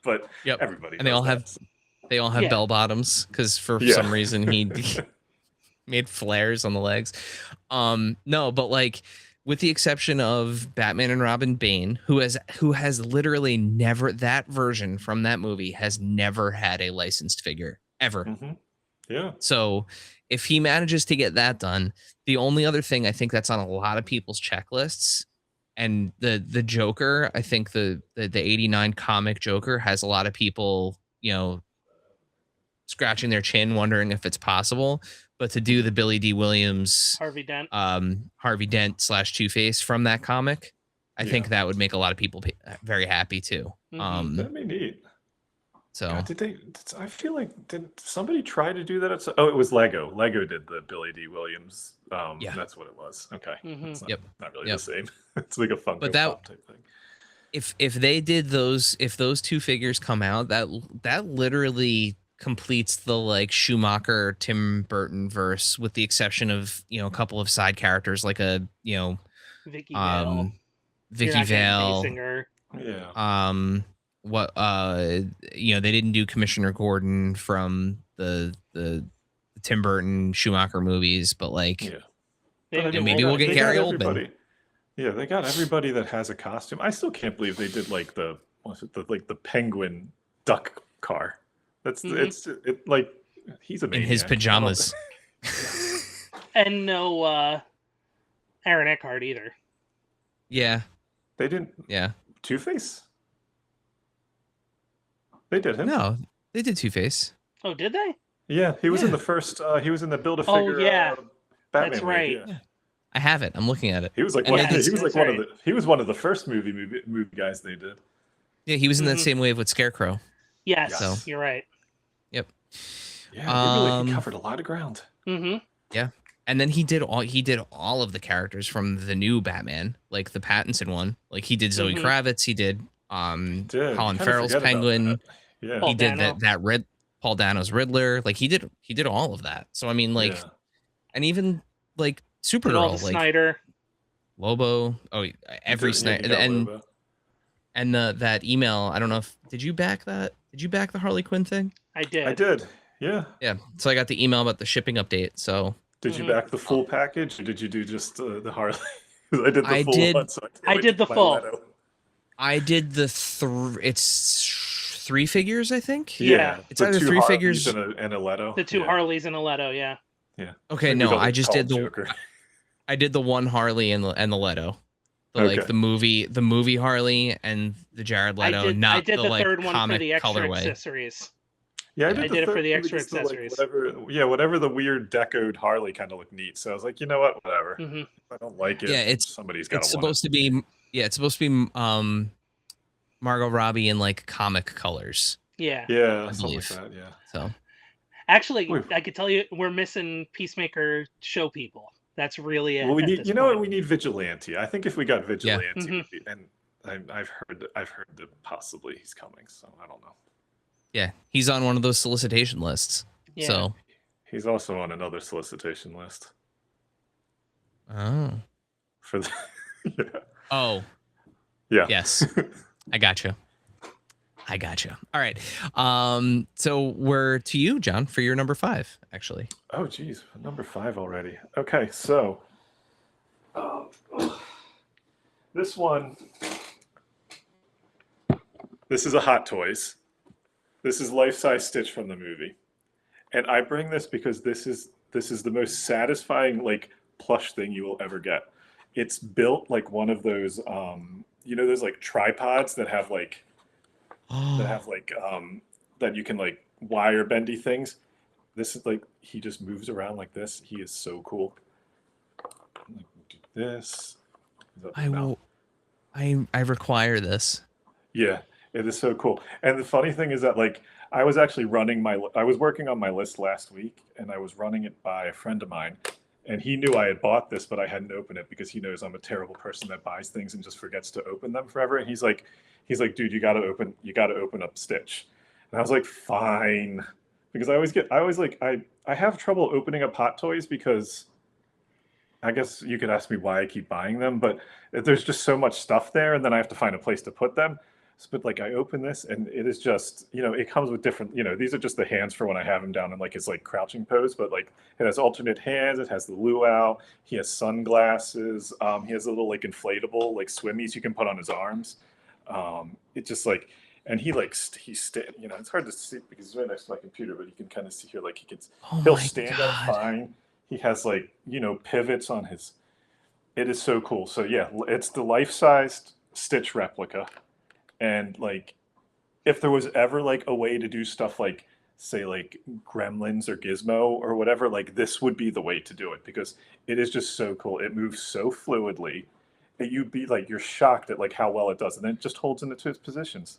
but Yep. everybody And they does all that. have Yeah. bell bottoms because for Yeah. some reason he made flares on the legs. No, but like with the exception of Batman and Robin Bane, who has literally never, that version from that movie has never had a licensed figure ever. Mm-hmm. Yeah. So if he manages to get that done, the only other thing I think that's on a lot of people's checklists, and the Joker, I think the 89 comic Joker has a lot of people, scratching their chin wondering if it's possible. But to do the Billy D. Williams Harvey Dent. Harvey Dent / Two-Face from that comic, I think Yeah. that would make a lot of people very happy too. Mhm. That'd be neat. So God, I feel like did somebody try to do that? It was Lego. Lego did the Billy D. Williams. Yeah. That's what it was. Okay. Mhm. It's not, Yep. not really Yep. the same. It's like a Funko But that- Pop type thing. if they did those, if those two figures come out, that literally completes the like Schumacher Tim Burton verse, with the exception of a couple of side characters like Vicky Vale. Vicky Vale. Yeah. What they didn't do Commissioner Gordon from the Tim Burton Schumacher movies, but like Yeah. They But I did maybe all we'll that. get they Gary got Oldman. everybody. Yeah, they got everybody that has a costume. I still can't believe they did like the penguin duck car. That's Mhm. like he's a in maniac. his pajamas. And no Aaron Eckhart either. Yeah, They didn't yeah. Two-Face? They did him. No, they did Two-Face. Oh, did they? Yeah, he was in Yeah. the first. He was in the Build a Oh, Figure. yeah. Batman That's movie, right. yeah. I have it. I'm looking at it. He was like And one. they did- He was like that's one right. of the. He was one of the first movie guys they did. Yeah, he was in that Mhm. same wave with Scarecrow. Yes, So- you're right. Yeah, he covered a lot of ground. Mm-hmm. And then he did all of the characters from the new Batman, like the Pattinson one. Like he did Zoe Mhm. Kravitz. He did Dude, Colin you kinda Farrell's forget about Penguin. that. Yeah. Paul He did Dano. that Paul Dano's Riddler. Like he did all of that. So I mean, like, Yeah. and even like Did all Supergirl, the like Snyder. Lobo. Oh, every He Snyder, got and Lobo. that email. I don't know if did you back that? Did you back the Harley Quinn thing? I did. I did. Yeah. Yeah. So I got the email about the shipping update. So Did you Mhm. back the full package, or did you do just the Harley? 'Cause I did the I full did- one. So can't I wait did to the get my full. Leto. I did the it's 3 figures, I think. Yeah. It's the either two 3 Harleys figures. and a Leto. The two Yeah. Harleys and a Leto, yeah. Okay, Like, we no, call I it just Tall did the Joker. I did the one Harley and the Leto. Like Okay. the movie Harley and the Jared Leto, I not did the the like third one for comic the extra colorway. accessories. Yeah, I did it for third the one extra because the, accessories. whatever the weird decoed Harley kind of looked neat. So I was like, you know what, whatever. hmm If I don't like it. Yeah, somebody's got It's to want supposed to be it's supposed to be Margot Robbie in like comic colors. Yeah. it. Yeah, I something like believe. that. Yeah. So Actually, Wait. I could tell you we're missing Peacemaker show people. That's really it. Well, we at need, this you know what, point. we need Vigilante. I think if we got Yeah. Vigilante, Mhm. and I've heard that possibly he's coming. So I don't know. Yeah, he's on one of those solicitation lists. Yeah. So, He's also on another solicitation list oh, for the. Yeah. oh, Yeah. yes, I gotcha. I gotcha. All right. So we're to you, John, for your number 5, actually. Oh, geez, number 5 already. Okay, so this one, this is a Hot Toys. This is life-size Stitch from the movie, and I bring this because this is the most satisfying like plush thing you will ever get. It's built like one of those, those like tripods that have like that you can like wire bendy things. This is like, he just moves around like this. He is so cool. Do this. I will. I require this. Yeah, it is so cool. And the funny thing is that like I was actually I was working on my list last week, and I was running it by a friend of mine, and he knew I had bought this, but I hadn't opened it because he knows I'm a terrible person that buys things and just forgets to open them forever. And he's like, dude, you got to open up Stitch. And I was like, fine, because I have trouble opening up Hot Toys because I guess you could ask me why I keep buying them, but there's just so much stuff there, and then I have to find a place to put them. But like I open this, and it is just, it comes with different, these are just the hands for when I have him down in like his like crouching pose, but like it has alternate hands, it has the luau, he has sunglasses, he has a little like inflatable like swimmies you can put on his arms. It just like, and it's hard to see because he's right next to my computer, but you can kind of see here, like he'll stand up fine. He has like, pivots on his, it is so cool. So yeah, it's the life-sized Stitch replica. And like, if there was ever like a way to do stuff like, say, like Gremlins or Gizmo or whatever, like this would be the way to do it because it is just so cool. It moves so fluidly that you're shocked at like how well it does, and then it just holds into its positions.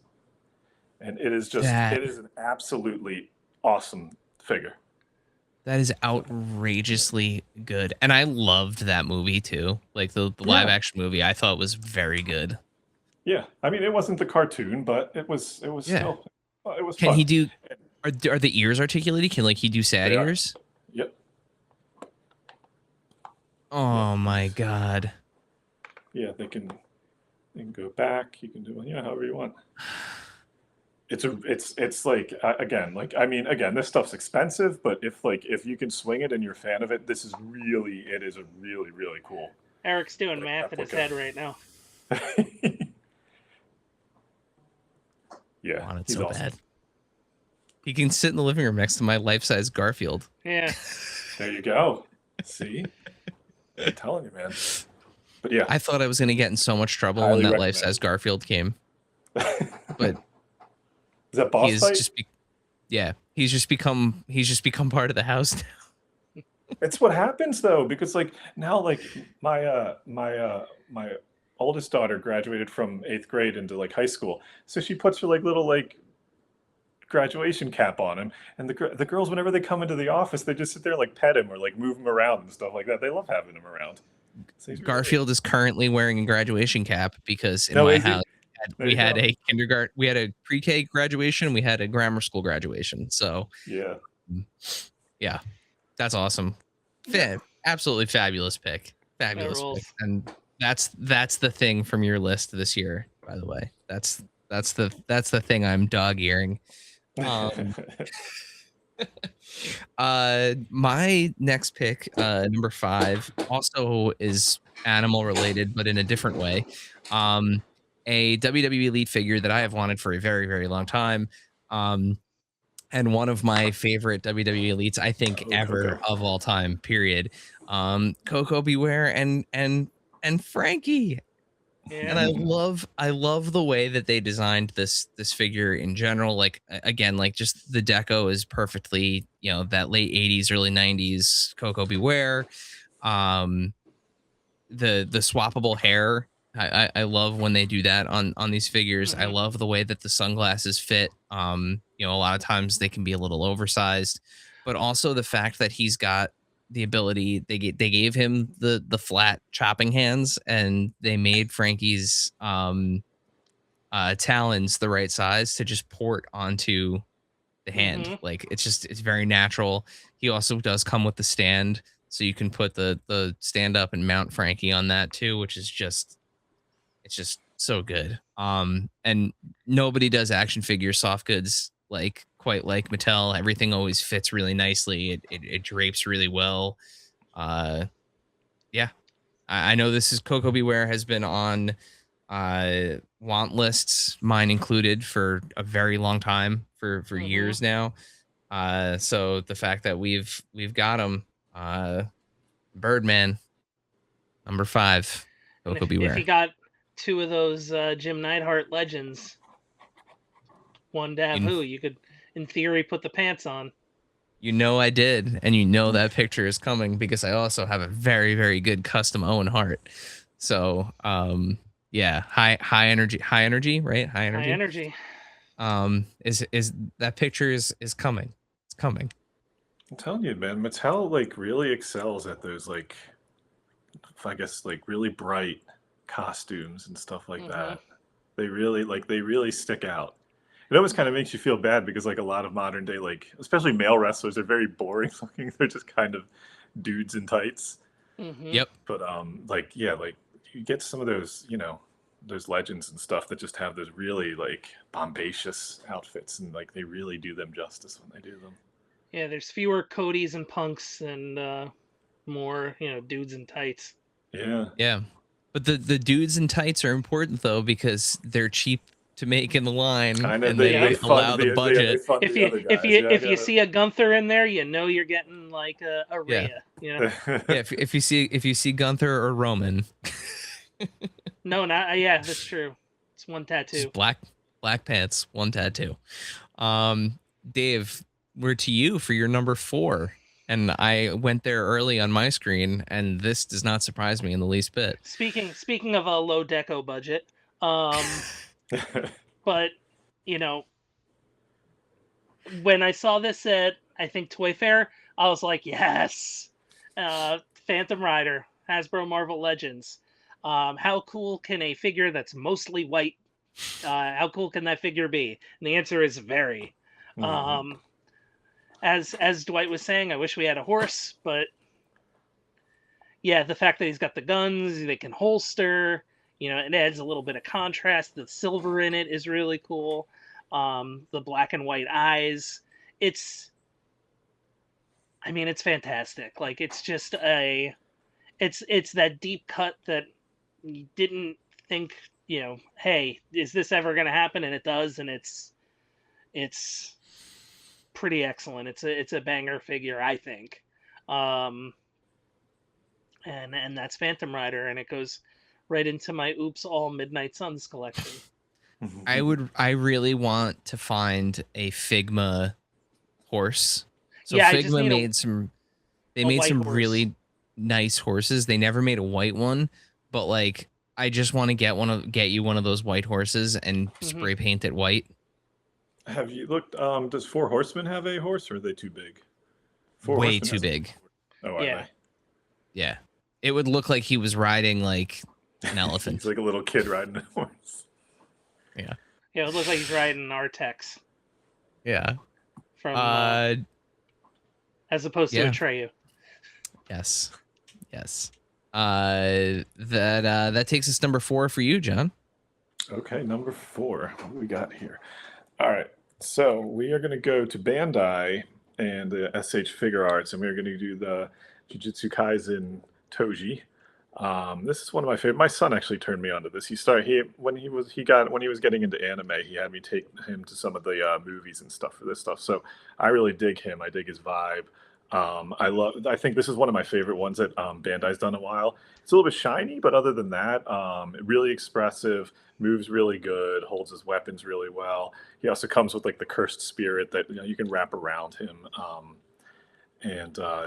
And it is it is an absolutely awesome figure. That is outrageously good, and I loved that movie too. Like the live action movie, I thought was very good. Yeah, I mean, it wasn't the cartoon, but it was still, it was Can fun. he do, are the ears articulated? Can like he do sad ears? Yep. Oh my God. Yeah, they can go back. You can do however you want. It's like, again, like, I mean, again, this stuff's expensive, but if you can swing it and you're a fan of it, it is a really, really cool. Eric's doing math in his head right now. Yeah, I want it so awesome. Bad. He can sit in the living room next to my life-size Garfield. Yeah. There you go. See? I'm telling you, man. But yeah. I thought I was going to get in so much trouble when that life-size Garfield came. But is that boss fight? He's just become part of the house now. It's what happens though, because like now, like my oldest daughter graduated from 8th grade into like high school, so she puts her like little like graduation cap on him, and the girls, whenever they come into the office, they just sit there and like pet him or like move him around and stuff like that. They love having him around. So Garfield is currently wearing a graduation cap because in my house we had a kindergarten, we had a pre-K graduation, we had a grammar school graduation. So yeah, that's awesome. Absolutely fabulous pick. Fabulous pick. And that's the thing from your list this year, by the way. That's the thing I'm dog-earing. My next pick, number 5, also is animal related, but in a different way. A WWE Elite figure that I have wanted for a very, very long time. And one of my favorite WWE Elites, I think, ever of all time, period. Coco Beware and Frankie. Yeah. And I love the way that they designed this figure in general. Like, again, like just the deco is perfectly, that late 80s, early 90s Coco Beware. The swappable hair. I love when they do that on these figures. Mm-hmm. I love the way that the sunglasses fit. A lot of times they can be a little oversized, but also the fact that he's got the ability. They gave him the flat chopping hands, and they made Frankie's talons the right size to just port onto the hand. Mm-hmm. Like it's very natural. He also does come with the stand, so you can put the stand up and mount Frankie on that too, which is just it's just so good. And nobody does action figure soft goods like quite like Mattel. Everything always fits really nicely. It drapes really well. Uh, yeah, I know this is Coco Beware has been on want lists, mine included, for a very long time, for years now. So the fact that we've got him, Birdman, number 5, And Coco if Beware. you got 2 of those Jim Neidhart legends, one to have who, you could, in theory, put the pants on. You know I did, and you know that picture is coming because I also have a very, very good custom Owen Hart. So, yeah, high energy, right? High energy. High energy. Is that picture is coming? It's coming. I'm telling you, man, Mattel like really excels at those like, I guess like really bright costumes and stuff like that. They really stick out. It always kind of makes you feel bad because like a lot of modern day, like especially male wrestlers, are very boring looking. They're just kind of dudes in tights. Yep. But like yeah, like you get some of those, those legends and stuff that just have those really like bombacious outfits, and like they really do them justice when they do them. Yeah, there's fewer Codys and Punks and more, dudes in tights. Yeah. Yeah. But the dudes in tights are important though because they're cheap to make in the line, I know and they allow the budget. If you see a Gunther in there, you know you're getting like a Rhea. Yeah, if you see Gunther or Roman. No, not yeah, that's true. It's one tattoo. Just black pants, one tattoo. Dave, we're to you for your number 4. And I went there early on my screen, and this does not surprise me in the least bit. Speaking of a low deco budget, but when I saw this at I think Toy Fair, I was like, yes, Phantom Rider, Hasbro Marvel Legends. How cool can a figure that's mostly white? How cool can that figure be? And the answer is very. As Dwight was saying, I wish we had a horse, but yeah, the fact that he's got the guns, they can holster, it adds a little bit of contrast. The silver in it is really cool. The black and white eyes. It's fantastic. Like it's just it's that deep cut that you didn't think, hey, is this ever going to happen? And it does, and it's pretty excellent. It's a banger figure, I think. And that's Phantom Rider, and it goes right into my Oops All Midnight Suns collection. I really want to find a Figma horse. So yeah, Figma made some horse. really nice horses. They never made a white one, but like I just want to get you one of those white horses and spray paint it white. Have you looked? Does Four Horsemen have a horse, or are they too big? Way too big. Oh, yeah. Yeah. It would look like he was riding like an elephant. He's like a little kid riding a horse. Yeah. Yeah, it looks like he's riding an Artex. Yeah. From as opposed to Atreyu. Yes. That takes us number 4 for you, John. Okay, number 4. What do we got here? All right. So we are going to go to Bandai and the SH Figure Arts, and we're going to do the Jujutsu Kaisen Toji. This is one of my favorite. My son actually turned me onto this. When he was getting into anime, he had me take him to some of the movies and stuff for this stuff. So I really dig him. I dig his vibe. I think this is one of my favorite ones that Bandai's done in a while. It's a little bit shiny, but other than that, really expressive, moves really good, holds his weapons really well. He also comes with like the cursed spirit that you can wrap around him,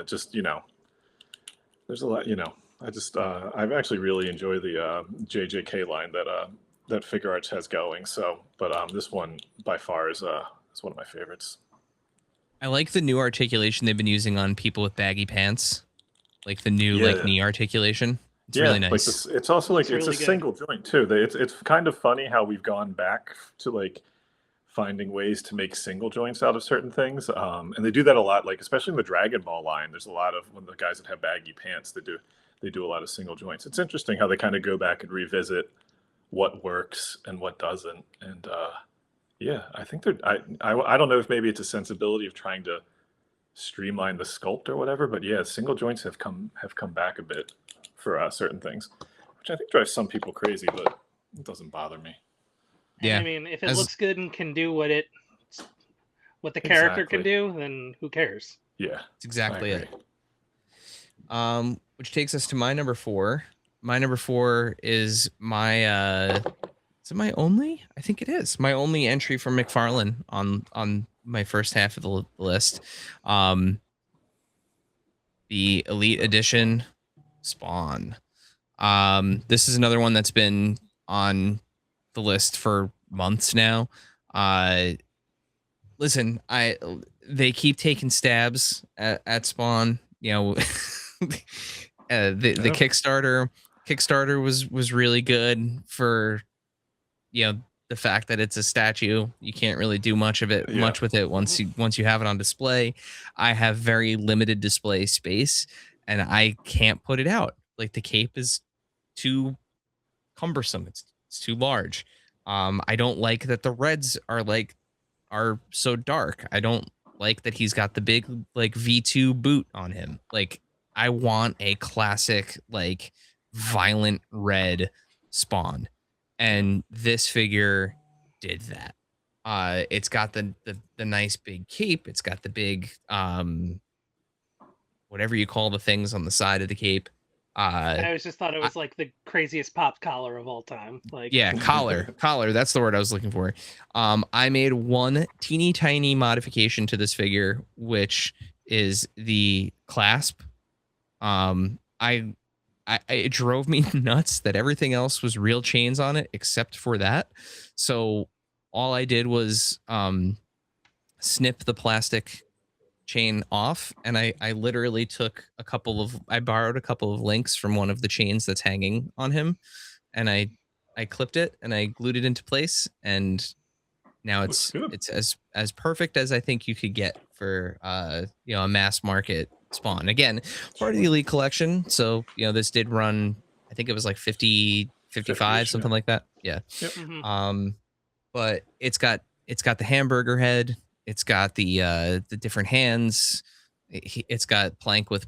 just there's a lot. I've actually really enjoyed the JJK line that Figure Arts has going. So, but this one by far is one of my favorites. I like the new articulation they've been using on people with baggy pants, like the new like knee articulation. It's really Like nice. this, it's also like It's it's a really good. single joint too. It's kind of funny how we've gone back to like finding ways to make single joints out of certain things. And they do that a lot, like especially in the Dragon Ball line. There's a lot of when the guys that have baggy pants, they do a lot of single joints. It's interesting how they kind of go back and revisit what works and what doesn't. And yeah, I think they're. I don't know if maybe it's a sensibility of trying to streamline the sculpt or whatever, but yeah, single joints have come back a bit for certain things, which I think drives some people crazy, but it doesn't bother me. Yeah. I mean, if it looks good and can do what the character can do, then who cares? Yeah, it's exactly it. Which takes us to my number 4. My number 4 is my is it my only? I think it is my only entry from McFarlane on my first half of the list. The Elite Edition Spawn. This is another one that's been on the list for months now. Listen, they keep taking stabs at Spawn. You know, the Kickstarter was really good for, you know, the fact that it's a statue. You can't really do much with it once you have it on display. I have very limited display space and I can't put it out. Like the cape is too cumbersome. It's too large. I don't like that the reds are so dark. I don't like that he's got the big like V2 boot on him. Like I want a classic like violent red Spawn. And this figure did that. It's got the nice big cape. It's got the big whatever you call the things on the side of the cape. I always just thought it was like the craziest pop collar of all time. Like yeah, collar. That's the word I was looking for. I made one teeny tiny modification to this figure, which is the clasp. It drove me nuts that everything else was real chains on it except for that. So all I did was snip the plastic chain off, and I literally took I borrowed a couple of links from one of the chains that's hanging on him, and I clipped it and I glued it into place, and now it's as perfect as I think you could get for you know, a mass market Spawn. Again, part of the Elite collection, so you know, this did run, I think it was like 50 55 something like that. Yeah. Yep. But it's got the hamburger head. It's got the different hands. It's got plank with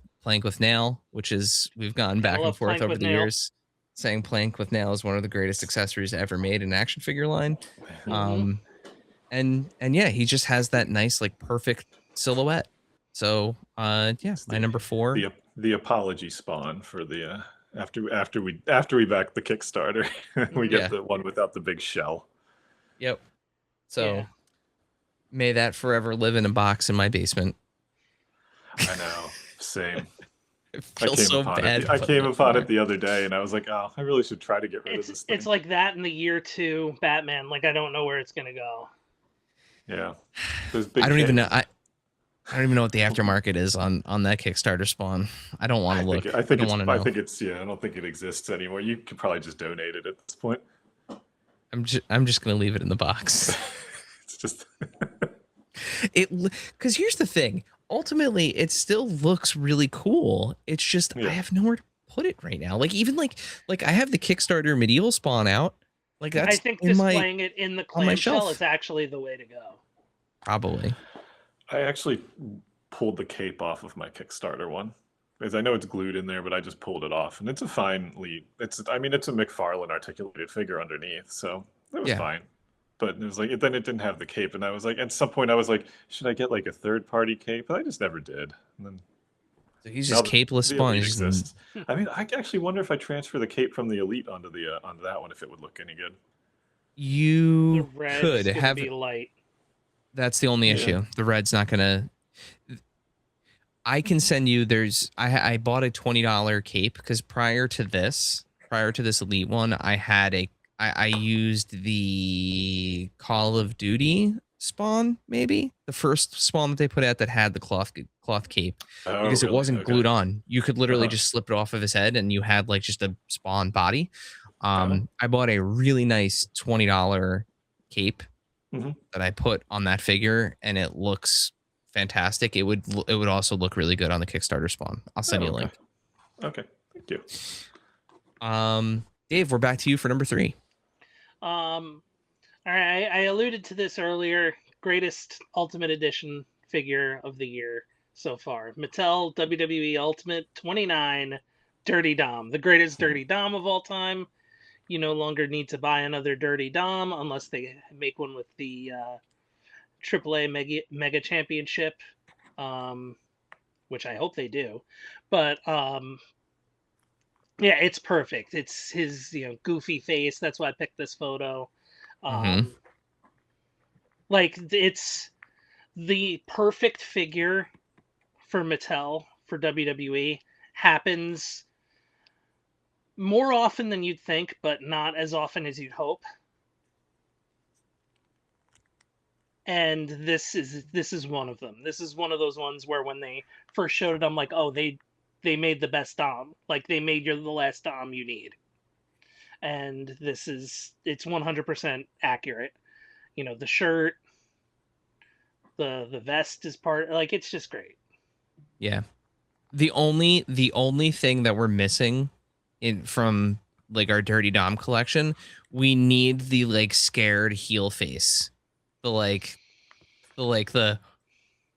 nail, which is, we've gone back and forth over the years saying plank with nail is one of the greatest accessories ever made in an action figure line. And yeah, he just has that nice like perfect silhouette. So yeah, my number 4. The apology Spawn for the after we back the Kickstarter, we get the one without the big shell. Yep. So may that forever live in a box in my basement. I know. Same. It feels so bad. I came upon it the other day and I was like, oh, I really should try to get rid of this thing. It's like that in the year 2 Batman. Like, I don't know where it's going to go. Yeah. I don't even know. I don't even know what the aftermarket is on that Kickstarter Spawn. I don't want to look. I don't think it exists anymore. You could probably just donate it at this point. I'm just going to leave it in the box. It's just because here's the thing. Ultimately, it still looks really cool. It's just I have nowhere to put it right now. Like even like I have the Kickstarter medieval Spawn out. Like that's I think displaying it in the clamshell is actually the way to go. Probably. I actually pulled the cape off of my Kickstarter one because I know it's glued in there, but I just pulled it off, and it's a it's a McFarlane articulated figure underneath, so it was fine. But it was like then it didn't have the cape, and I was like, at some point I was like, should I get like a third-party cape? But I just never did. And then so he's just capeless Spawn. I mean, I actually wonder if I transfer the cape from the Elite onto that one, if it would look any good. You could have be light. That's the only issue. The red's not gonna. I can send you. I bought a $20 cape because prior to this Elite one, I used the Call of Duty Spawn, maybe the first Spawn that they put out that had the cloth cape, Oh, because it really? wasn't Okay. glued on. You could literally Uh-huh. just slip it off of his head, and you had like just a Spawn body. Oh. I bought a really nice $20 cape Mhm. that I put on that figure, and it looks fantastic. It would also look really good on the Kickstarter Spawn. I'll send Oh, you a okay. link. Okay, thank you. Dave, we're back to you for number 3. All right, I alluded to this earlier. Greatest Ultimate Edition figure of the year so far. Mattel WWE Ultimate 29 Dirty Dom, the greatest Dirty Dom of all time. You no longer need to buy another Dirty Dom unless they make one with the AAA Mega Championship, which I hope they do. But yeah, it's perfect. It's his goofy face. That's why I picked this photo. Like it's the perfect figure for Mattel for WWE. Happens more often than you'd think, but not as often as you'd hope. And this is one of them. This is one of those ones where when they first showed it, I'm like, oh, they made the best Dom. Like they made the last Dom you need. And it's 100% accurate. The shirt, the vest is part, like it's just great. Yeah. The only thing that we're missing from like our Dirty Dom collection, we need the like scared heel face.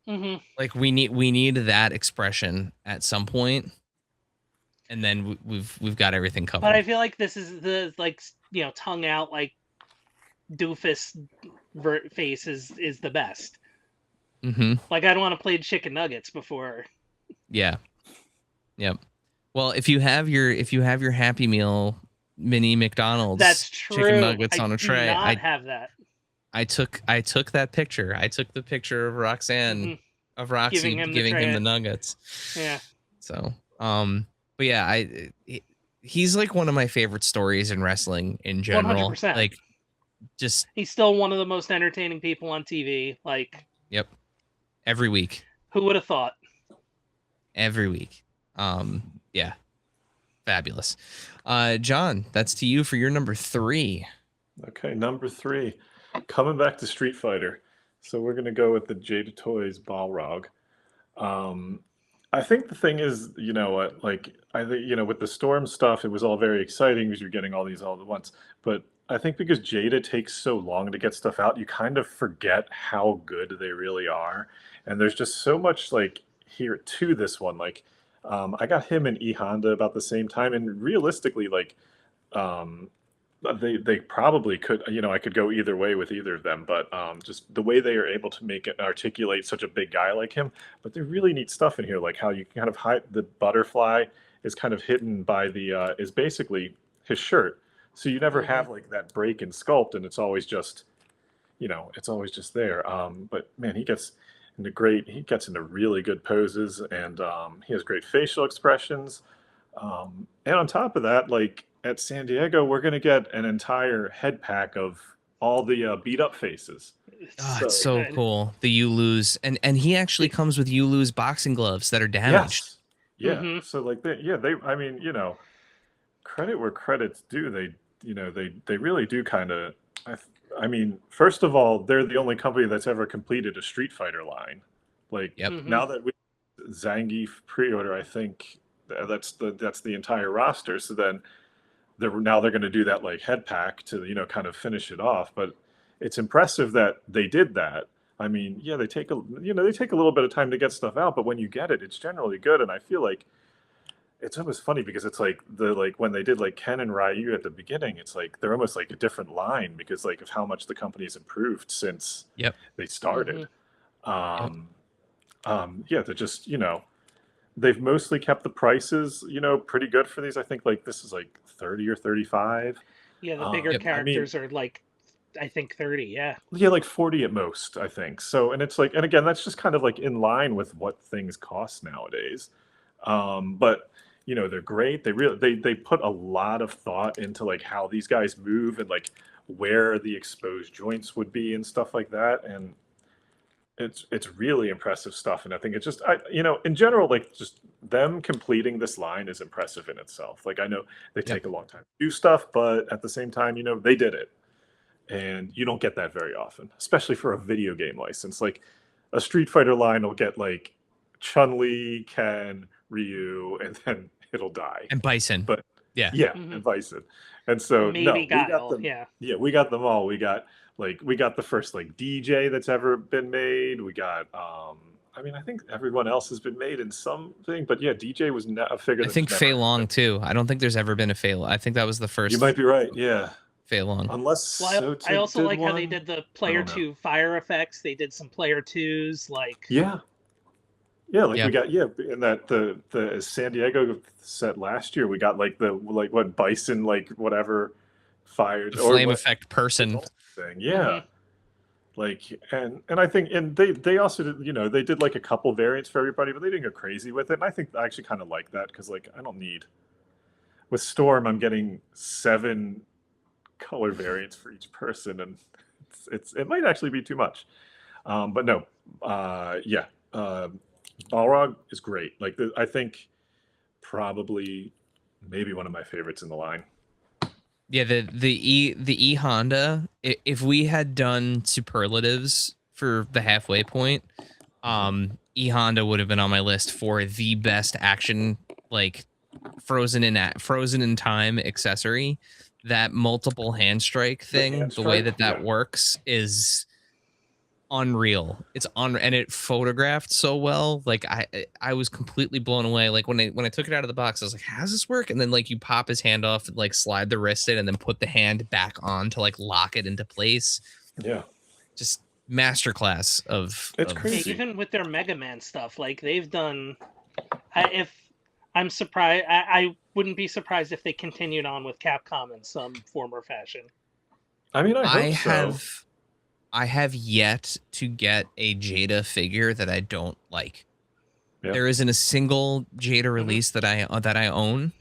Mm-hmm. Like we need that expression at some point, and then we've got everything covered. But I feel like this is the tongue out like doofus face is the best. Mm-hmm. Like I'd want to play chicken nuggets before. Yeah. Yep. Well, if you have your Happy Meal mini McDonald's, that's true. chicken nuggets on a I tray, do not have that. I took that picture. I took the picture of Roxanne, of Roxy giving him the nuggets. Yeah. So, but yeah, he's like one of my favorite stories in wrestling in general. 100%. Like, just he's still one of the most entertaining people on TV. Like, yep, every week. Who would have thought? Every week. Yeah, fabulous. John, that's to you for your number 3. Okay, number 3, coming back to Street Fighter. So we're gonna go with the Jada Toys Balrog. I think the thing is, you know what, like I think with the Storm stuff, it was all very exciting because you're getting all these all at once. But I think because Jada takes so long to get stuff out, you kind of forget how good they really are. And there's just so much like here to this one. Like I got him and E Honda about the same time, and realistically, like um, they probably could. I could go either way with either of them, but just the way they are able to make it articulate such a big guy like him. But they really neat stuff in here, like how you kind of hide the butterfly is kind of hidden by the is basically his shirt, so you never have like that break in sculpt, and it's always just it's always just there. But man, he gets into really good poses, and he has great facial expressions. And on top of that, like at San Diego, we're gonna get an entire head pack of all the beat up faces. It's so cool. The You Lose, and he actually comes with You Lose boxing gloves that are damaged. Yes. Yeah. So like I mean, credit where credit's due. They really do kind of. I mean, first of all, they're the only company that's ever completed a Street Fighter line. Like now that we Zangief pre-order, I think that's the entire roster. So then they're going to do that like head pack to kind of finish it off. But it's impressive that they did that. I mean, yeah, they take a little bit of time to get stuff out, but when you get it, it's generally good. And I feel like it's almost funny because it's like when they did like Ken and Ryu at the beginning, it's like they're almost like a different line because like of how much the company's improved since they started. Yeah, they're just they've mostly kept the prices pretty good for these. I think like this is like 30 or 35. Yeah, the bigger characters are like I think 30. Yeah, like 40 at most, I think. So, and it's like, and again, that's just kind of like in line with what things cost nowadays. But they're great. They put a lot of thought into like how these guys move and like where the exposed joints would be and stuff like that. And it's really impressive stuff. And I think it's just, in general, like just them completing this line is impressive in itself. Like I know they take a long time to do stuff, but at the same time, they did it. And you don't get that very often, especially for a video game license. Like a Street Fighter line will get like Chun-Li, Ken, Ryu, and then it'll die. And Bison. But yeah, and Bison. And so Maybe we got them. yeah, We got them all. We got the first like DJ that's ever been made. We got I think everyone else has been made in something, but yeah, DJ was a figure. I think Fei Long too. I don't think there's ever been a Fei Long. I think that was the first. You might be right. Yeah. Fei Long. Unless I also like how they did the player 2 fire effects. They did some player 2s, like we got in that the San Diego set last year. We got like what Bison whatever fired the flame effect person thing. Yeah. Like and I think they also did they did like a couple variants for everybody, but they didn't go crazy with it. And I think I actually kind of like that because like I don't need with Storm. I'm getting 7 color variants for each person, and it might actually be too much. But no, Balrog is great. Like I think probably maybe one of my favorites in the line. Yeah, the E Honda. If we had done superlatives for the halfway point, E Honda would have been on my list for the best action, like frozen in time accessory. That multiple hand strike thing, the way that works is unreal. It's and it photographed so well. Like I was completely blown away. Like when I took it out of the box, I was like, how does this work? And then like you pop his hand off and like slide the wrist in and then put the hand back on to like lock it into place. Yeah. Just masterclass of crazy. Even with their Mega Man stuff, like they've done I'm surprised. I wouldn't be surprised if they continued on with Capcom in some form or fashion. I mean, I hope so. I have yet to get a Jada figure that I don't like. Yeah. There isn't a single Jada release that I own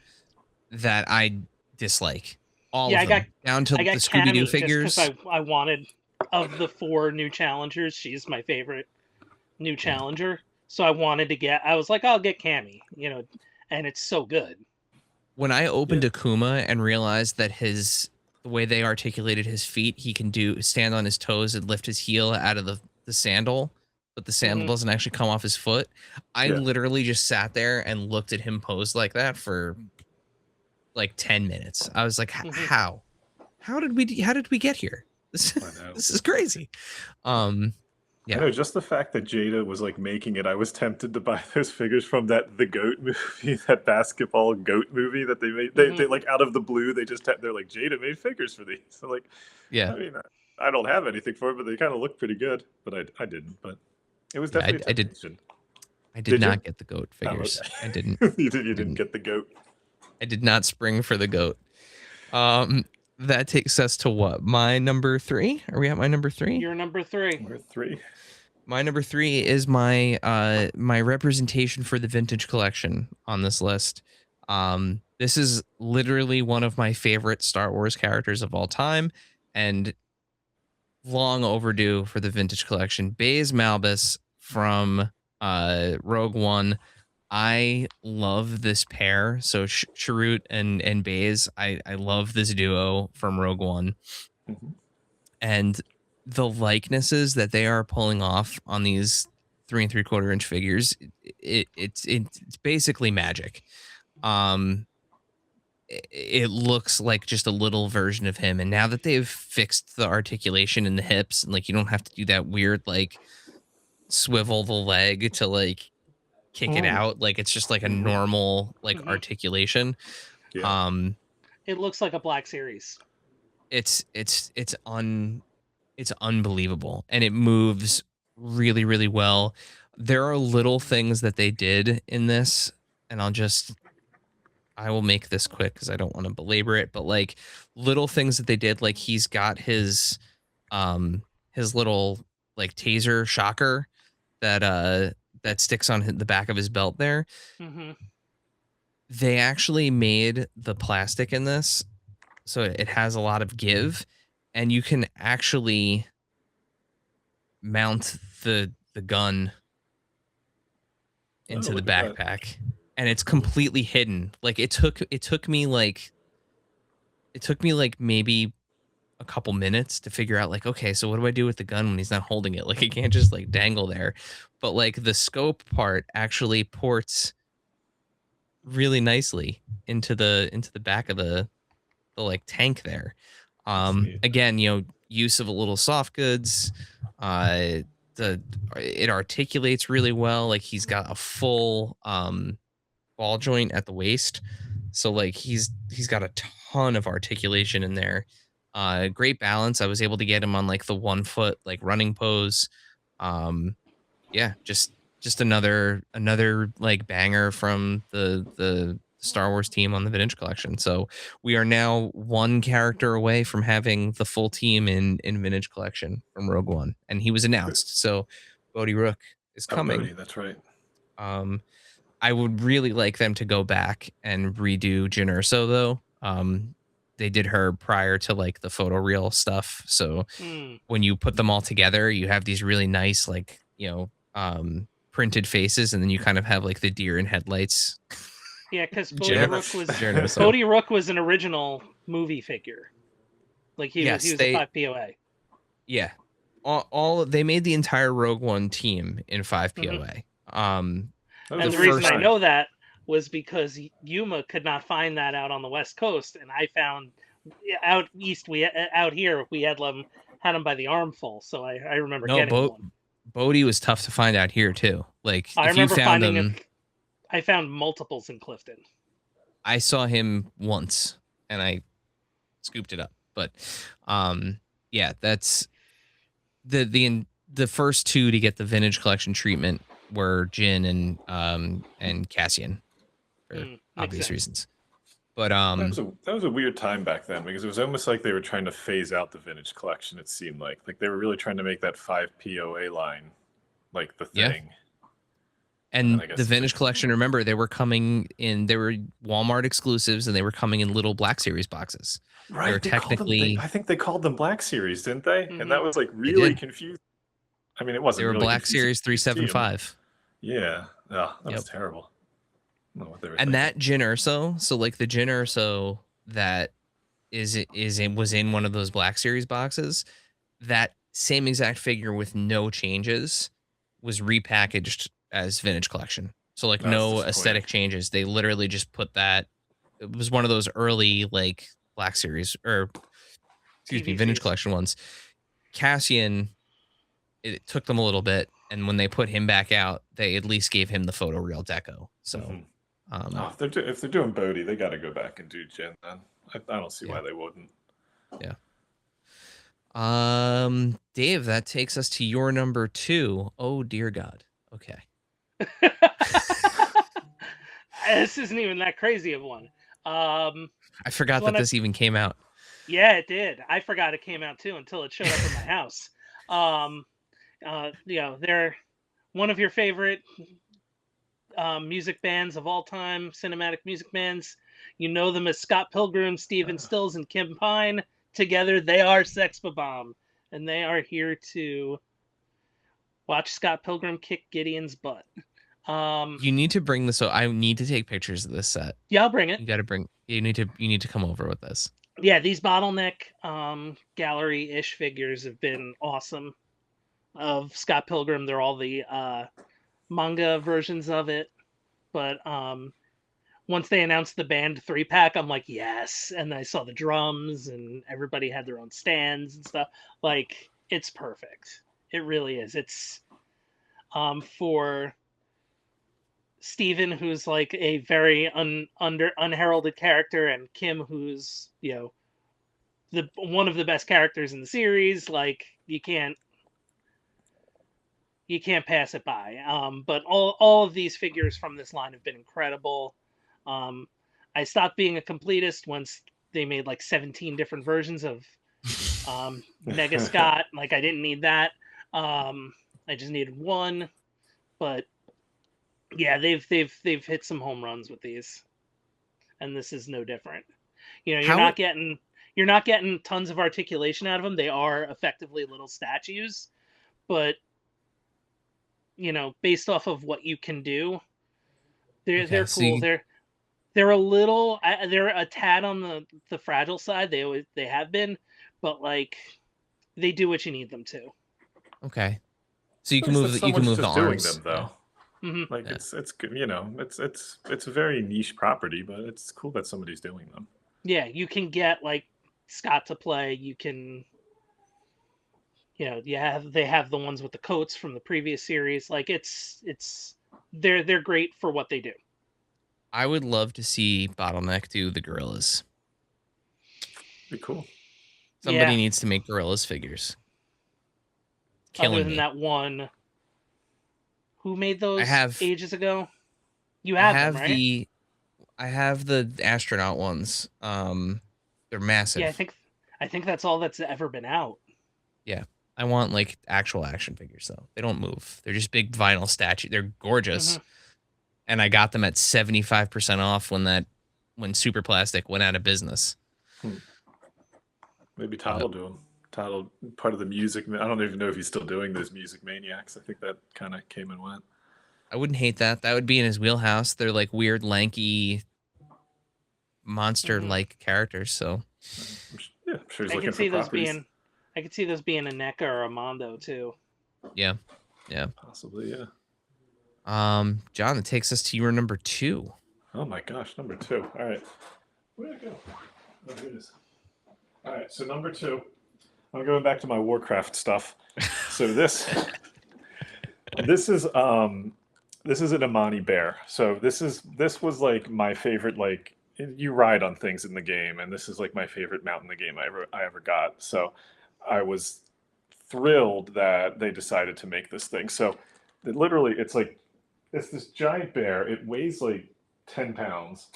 that I dislike. All of them, down to the Scooby-Doo figures. Because I wanted, of the 4 new challengers, she's my favorite new challenger. So I wanted to get. I was like, I'll get Cammy, and it's so good. When I opened Akuma and realized that the way they articulated his feet, he can stand on his toes and lift his heel out of the sandal, but the sandal doesn't actually come off his foot. I literally just sat there and looked at him pose like that for like 10 minutes. I was like, how did we get here? This is crazy. Yeah. I know, just the fact that Jada was like making it, I was tempted to buy those figures from the GOAT movie, that basketball GOAT movie that they made. They like out of the blue, they're like, Jada made figures for these. So like, I mean, I don't have anything for it, but they kind of look pretty good. But I didn't. But it was definitely I did not get the GOAT figures. Oh, okay. I didn't. You didn't get the GOAT. I did not spring for the GOAT. That takes us to what? My number 3? Are we at my number 3? You're number 3. We're 3. My number 3 is my my representation for the vintage collection on this list. This is literally one of my favorite Star Wars characters of all time, and long overdue for the vintage collection. Baze Malbus from Rogue One. I love this pair. So Chirrut and Baze. I love this duo from Rogue One. And the likenesses that they are pulling off on these 3 3/4 inch figures, it's basically magic. It looks like just a little version of him, and now that they've fixed the articulation in the hips, and like you don't have to do that weird like swivel the leg to like kick it out, like it's just like a normal like articulation. It looks like a Black Series. It's unbelievable, and it moves really, really well. There are little things that they did in this, and I will make this quick because I don't want to belabor it, but like little things that they did, like he's got his little like taser shocker that sticks on the back of his belt there. They actually made the plastic in this so it has a lot of give, and you can actually mount the gun into the look at that. backpack, and it's completely hidden. Like it took me like maybe a couple minutes to figure out like, okay, so what do I do with the gun when he's not holding it? Like it can't just like dangle there. But like the scope part actually ports really nicely into the back of the like tank there. That's neat. Again, use of a little soft goods. Uh it articulates really well. Like he's got a full ball joint at the waist. So like he's got a ton of articulation in there. Great balance. I was able to get him on like the 1 foot like running pose. Yeah, just another like banger from the Star Wars team on the Vintage Collection. So we are now one character away from having the full team in Vintage Collection from Rogue One, and he was announced. So Bodhi Rook is coming. Bodhi, that's right. I would really like them to go back and redo Jyn Erso though. They did her prior to like the photoreal stuff. So when you put them all together, you have these really nice like printed faces, and then you kind of have like the deer in headlights. Yeah, because Jyn Bodhi Rook was an original movie figure. Like he was a 5 POA. Yeah, all they made the entire Rogue One team in 5 POA. And the reason I know that was because Yuma could not find that out on the West Coast, and I found out east. Out here we had them by the armful, so I remember getting one. Bodhi was tough to find out here too. Like I if you remember found finding them, I found multiples in Clifton. I saw him once and I scooped it up. But yeah, that's the first two to get the Vintage Collection treatment were Jyn and Cassian for obvious reasons. But that was a weird time back then, because it was almost like they were trying to phase out the Vintage Collection. It seemed like they were really trying to make that 5 POA line like the thing. Yeah. And the Vintage Collection, remember, they were coming in. They were Walmart exclusives, and they were coming in little Black Series boxes. Right. They were technically. I think they called them Black Series, didn't they? And that was like really confusing. I mean, it wasn't. They were really Black Series 375. Yeah. Oh, that was terrible. I don't know what they were and thinking. that Jyn Erso, so like the Jyn Erso that was in one of those Black Series boxes, that same exact figure with no changes was repackaged as Vintage Collection. So like no aesthetic changes. They literally just put that. It was one of those early like Black Series or Vintage Collection ones. Cassian, it took them a little bit, and when they put him back out, they at least gave him the photoreal deco. So if they're doing Bodhi, they got to go back and do Jyn then. I don't see why they wouldn't. Yeah. Dave, that takes us to your number 2. Oh dear God. Okay. This isn't even that crazy of one. I forgot that this even came out. Yeah, it did. I forgot it came out too until it showed up in my house. They're one of your favorite music bands of all time, cinematic music bands. You know them as Scott Pilgrim, Stephen Stills, and Kim Pine. Together, they are Sex Bomb, and they are here to watch Scott Pilgrim kick Gideon's butt. You need to bring this. So I need to take pictures of this set. Yeah, I'll bring it. You got to bring. You need to come over with this. Yeah, these bottleneck gallery-ish figures have been awesome. Of Scott Pilgrim, they're all the manga versions of it, but once they announced the band 3-pack, I'm like, yes. And I saw the drums, and everybody had their own stands and stuff. Like, it's perfect. It really is. It's for Steven, who's like a very unheralded character, and Kim, who's the one of the best characters in the series. Like, you can't pass it by. But all of these figures from this line have been incredible. I stopped being a completist once they made like 17 different versions of Mega Scott. Like, I didn't need that. I just needed one. But yeah, they've hit some home runs with these, and this is no different. You're not getting you're not getting tons of articulation out of them. They are effectively little statues, but based off of what you can do, they're so cool. They're a little they're a tad on the fragile side. They have been, but like they do what you need them to. okay. So you can Nice move that you can someone's move the just doing arms. them though. Mhm. Like Yeah. it's good, it's a very niche property, but it's cool that somebody's doing them. Yeah, you can get like Scott to play. You can, they have the ones with the coats from the previous series. Like they're great for what they do. I would love to see Bottleneck do the gorillas. Be cool. Somebody Yeah. needs to make gorillas figures. Other Killing than me. that one, who made those have- ages ago? You I have have them, right? I have the astronaut ones. They're massive. Yeah, I think that's all that's ever been out. Yeah. I want like actual action figures though. They don't move. They're just big vinyl statue. They're gorgeous. Mhm. And I got them at 75% off when Super Plastic went out of business. Maybe Todd will do them. Todd will part of the music. I don't even know if he's still doing those Music Maniacs. I think that kind of came and went. I wouldn't hate that. That would be in his wheelhouse. They're like weird, lanky, monster-like characters. So I'm sure he's I looking can for see those properties. I could see those being a NECA or a Mondo too. yeah. Possibly, yeah. John, that takes us to your number 2. Oh my gosh, number 2. All right. Where'd it go? Oh, here it is. All right, so number 2. I'm going back to my Warcraft stuff. So this is an Amani bear. So this was like my favorite, like you ride on things in the game, and this is like my favorite mount in the game I ever got. So I was thrilled that they decided to make this thing. So it's this giant bear. It weighs like 10 pounds.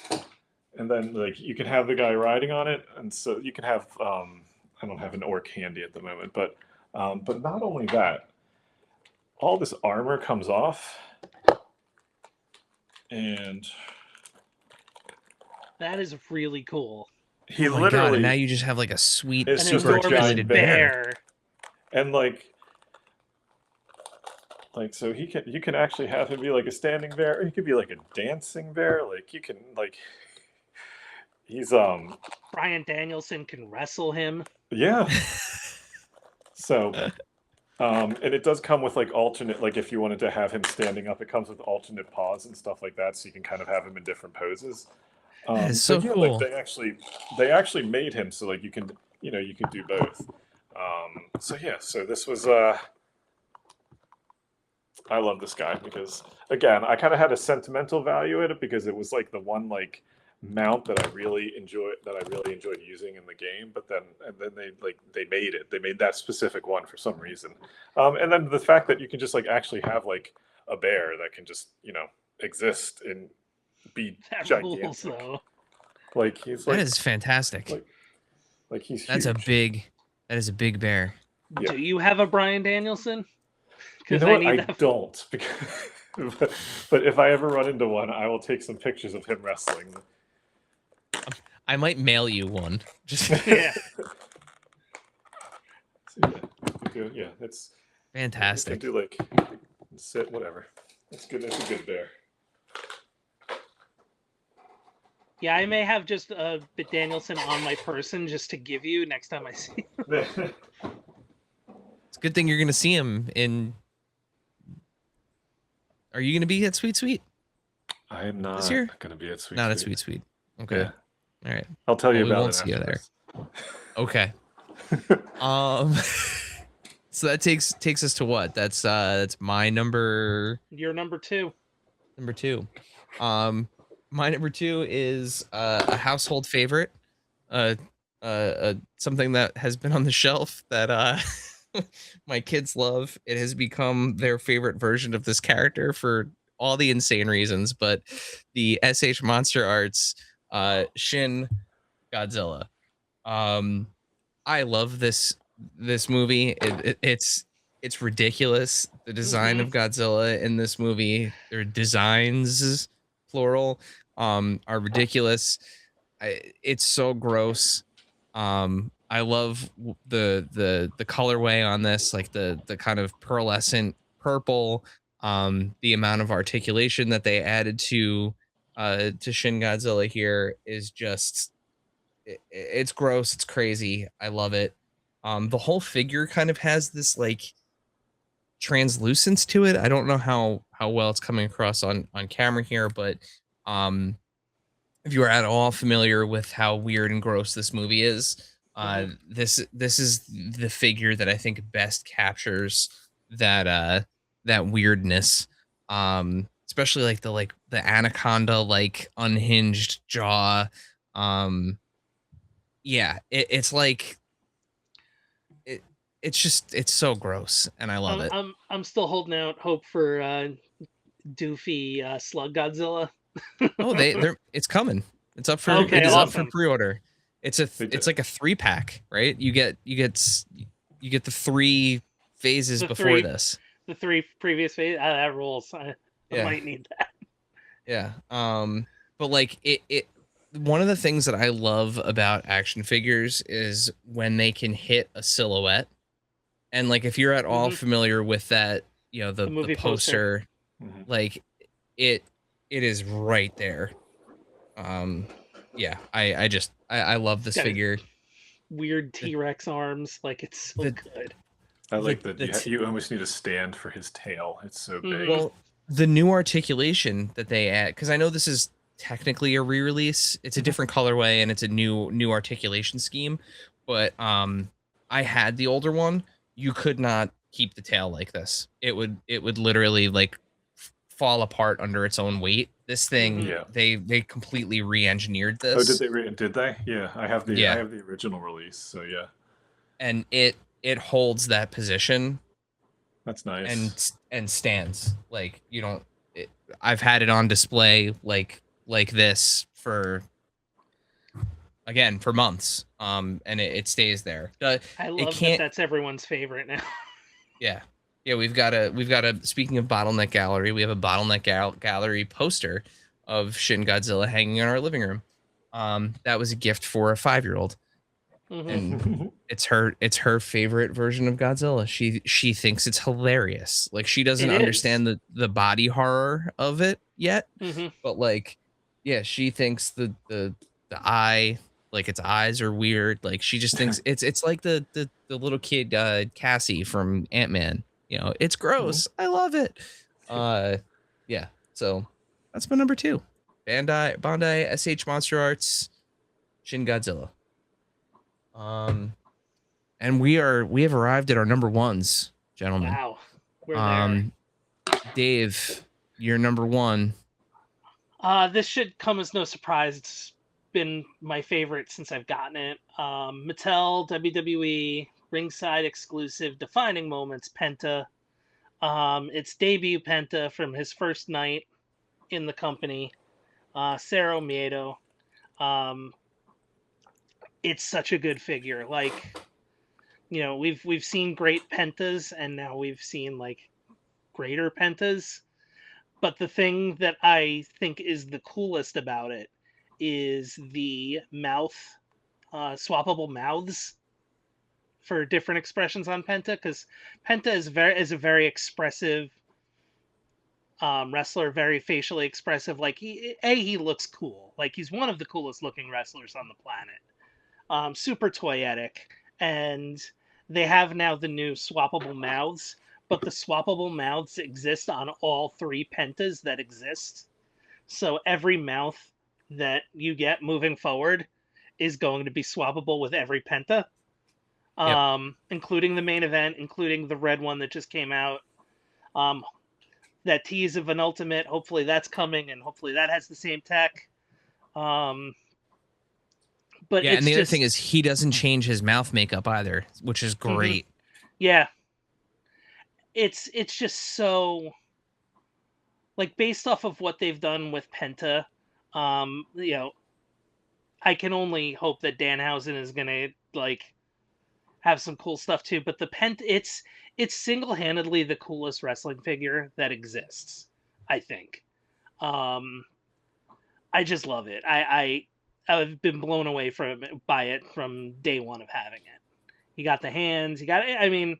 And then like you can have the guy riding on it, and so you can have I don't have an orc handy at the moment, but not only that, all this armor comes off, and That is really cool. he Oh my God, literally and now you just have like a sweet, It's An just a super enormous giant articulated bear. and like so you can actually have him be like a standing bear, or he could be like a dancing bear. Like you can like he's Bryan Danielson can wrestle him. yeah. So and it does come with like alternate, like if you wanted to have him standing up, it comes with alternate paws and stuff like that, so you can kind of have him in different poses. That is so yeah, cool. like they actually made him so like you can do both. So yeah, so this was I love this guy because again, I kind of had a sentimental value in it because it was like the one like mount that I really enjoyed using in the game. But then they made that specific one for some reason. And then the fact that you can just like actually have like a bear that can just exist and be That gigantic. rules, though. Like he's like That is fantastic. like he's That is a big bear. Yeah. Do you have a Bryan Danielson? You Because know what? I that. don't. But if I ever run into one, I will take some pictures of him wrestling. I might mail you one. Just Yeah. So, yeah, it's fantastic. do like sit, whatever. It's good. It's a good bear. Yeah, I may have just a bit Danielson on my person just to give you next time I see him. It's a good thing you're gonna see him in. Are you gonna be at Sweet Sweet? I am not This year? going to be at Sweet. Not at Sweet. Sweet. Okay. Yeah. All right. I'll tell you Well, we about won't it. see you after there. this. Okay. So that takes us to what? That's my number. You're number 2. Number 2. My number 2 is a household favorite. Something that has been on the shelf that my kids love. It has become their favorite version of this character for all the insane reasons, but the SH Monster Arts Shin Godzilla. I love this movie. It's ridiculous. The design of Godzilla in this movie, their designs plural, are ridiculous. It's so gross. I love the colorway on this, like the kind of pearlescent purple. The amount of articulation that they added to Shin Godzilla here is just it's gross, it's crazy. I love it. The whole figure kind of has this like translucence to it. I don't know how well it's coming across on camera here, but um if you are at all familiar with how weird and gross this movie is, this is the figure that I think best captures that weirdness. Especially like the anaconda like unhinged jaw. Um yeah, it's like it it's just it's so gross and I love it. I'm still holding out hope for doofy Slug Godzilla. Oh, they're it's coming. Okay, It is up for awesome. pre-order. It's like a 3-pack, right? You get the 3 phases The before three this. the three previous phase that rules. I Yeah. might need that. Yeah. But like it one of the things that I love about action figures is when they can hit a silhouette. And like if you're at all Hmm. familiar with that, The the movie poster. poster, Mhm. like it it is right there. Yeah, I love It's this got his figure. weird The T-Rex arms. Like it's so the good. I the like that the t- you almost need a stand for his tail. It's so big. Hmm. well, the new articulation that they add, because I know this is technically a re-release. It's a different colorway and it's a new articulation scheme. But I had the older one. You could not keep the tail like this. It would literally like fall apart under its own weight. This thing, Hmm. Yeah. they completely re-engineered Oh, did this. they? Did they? Yeah, I Yeah, have the original release. So yeah, and it holds that position that's nice. and stands like you don't it, I've had it on display like this for again for months and it stays there. I It love that can't. that's everyone's favorite now. Yeah, yeah, we've got a speaking of bottleneck gallery, we have a bottleneck gallery poster of Shin Godzilla hanging in our living room. That was a gift for a 5-year-old, Hmm. and it's her favorite version of Godzilla. She thinks it's hilarious. Like she doesn't It is. understand the body horror of it yet, Hmm. but like yeah, she thinks the eye, like its eyes are weird. Like she just thinks it's like the little kid Cassie from Ant-Man. It's gross. I love it. Uh yeah. So that's my number 2. Bandai SH Monster Arts Shin Godzilla. Um and we have arrived at our number 1s, gentlemen. Wow, we're there. Um Dave, your number 1. This should come as no surprise. It's been my favorite since I've gotten it. Mattel WWE ringside exclusive defining moments Penta. Its debut Penta from his first night in the company. Cero Miedo. Um, it's such a good figure. Like we've seen great Pentas, and now we've seen like greater Pentas. But the thing that I think is the coolest about it is the mouth, swappable mouths for different expressions on Penta, because Penta is a very expressive wrestler, very facially expressive. Like he looks cool. Like he's one of the coolest looking wrestlers on the planet. Super toyetic, and they have now the new swappable mouths. But the swappable mouths exist on all 3 pentas that exist. So every mouth that you get moving forward is going to be swappable with every penta, Yep. including the main event, including the red one that just came out. Um, that tease of an ultimate, hopefully that's coming, and hopefully that has the same tech. Um, but Yeah, and it's the other thing is just, he doesn't change his mouth makeup either, which is mhm, great. yeah, it's just so like based off of what they've done with Penta. Um, you know, I can only hope that Danhausen is gonna like have some cool stuff too. But the Pent, it's single handedly the coolest wrestling figure that exists. I think. Um, I just love it. I've been blown away by it from day one of having it. You got the hands, I mean,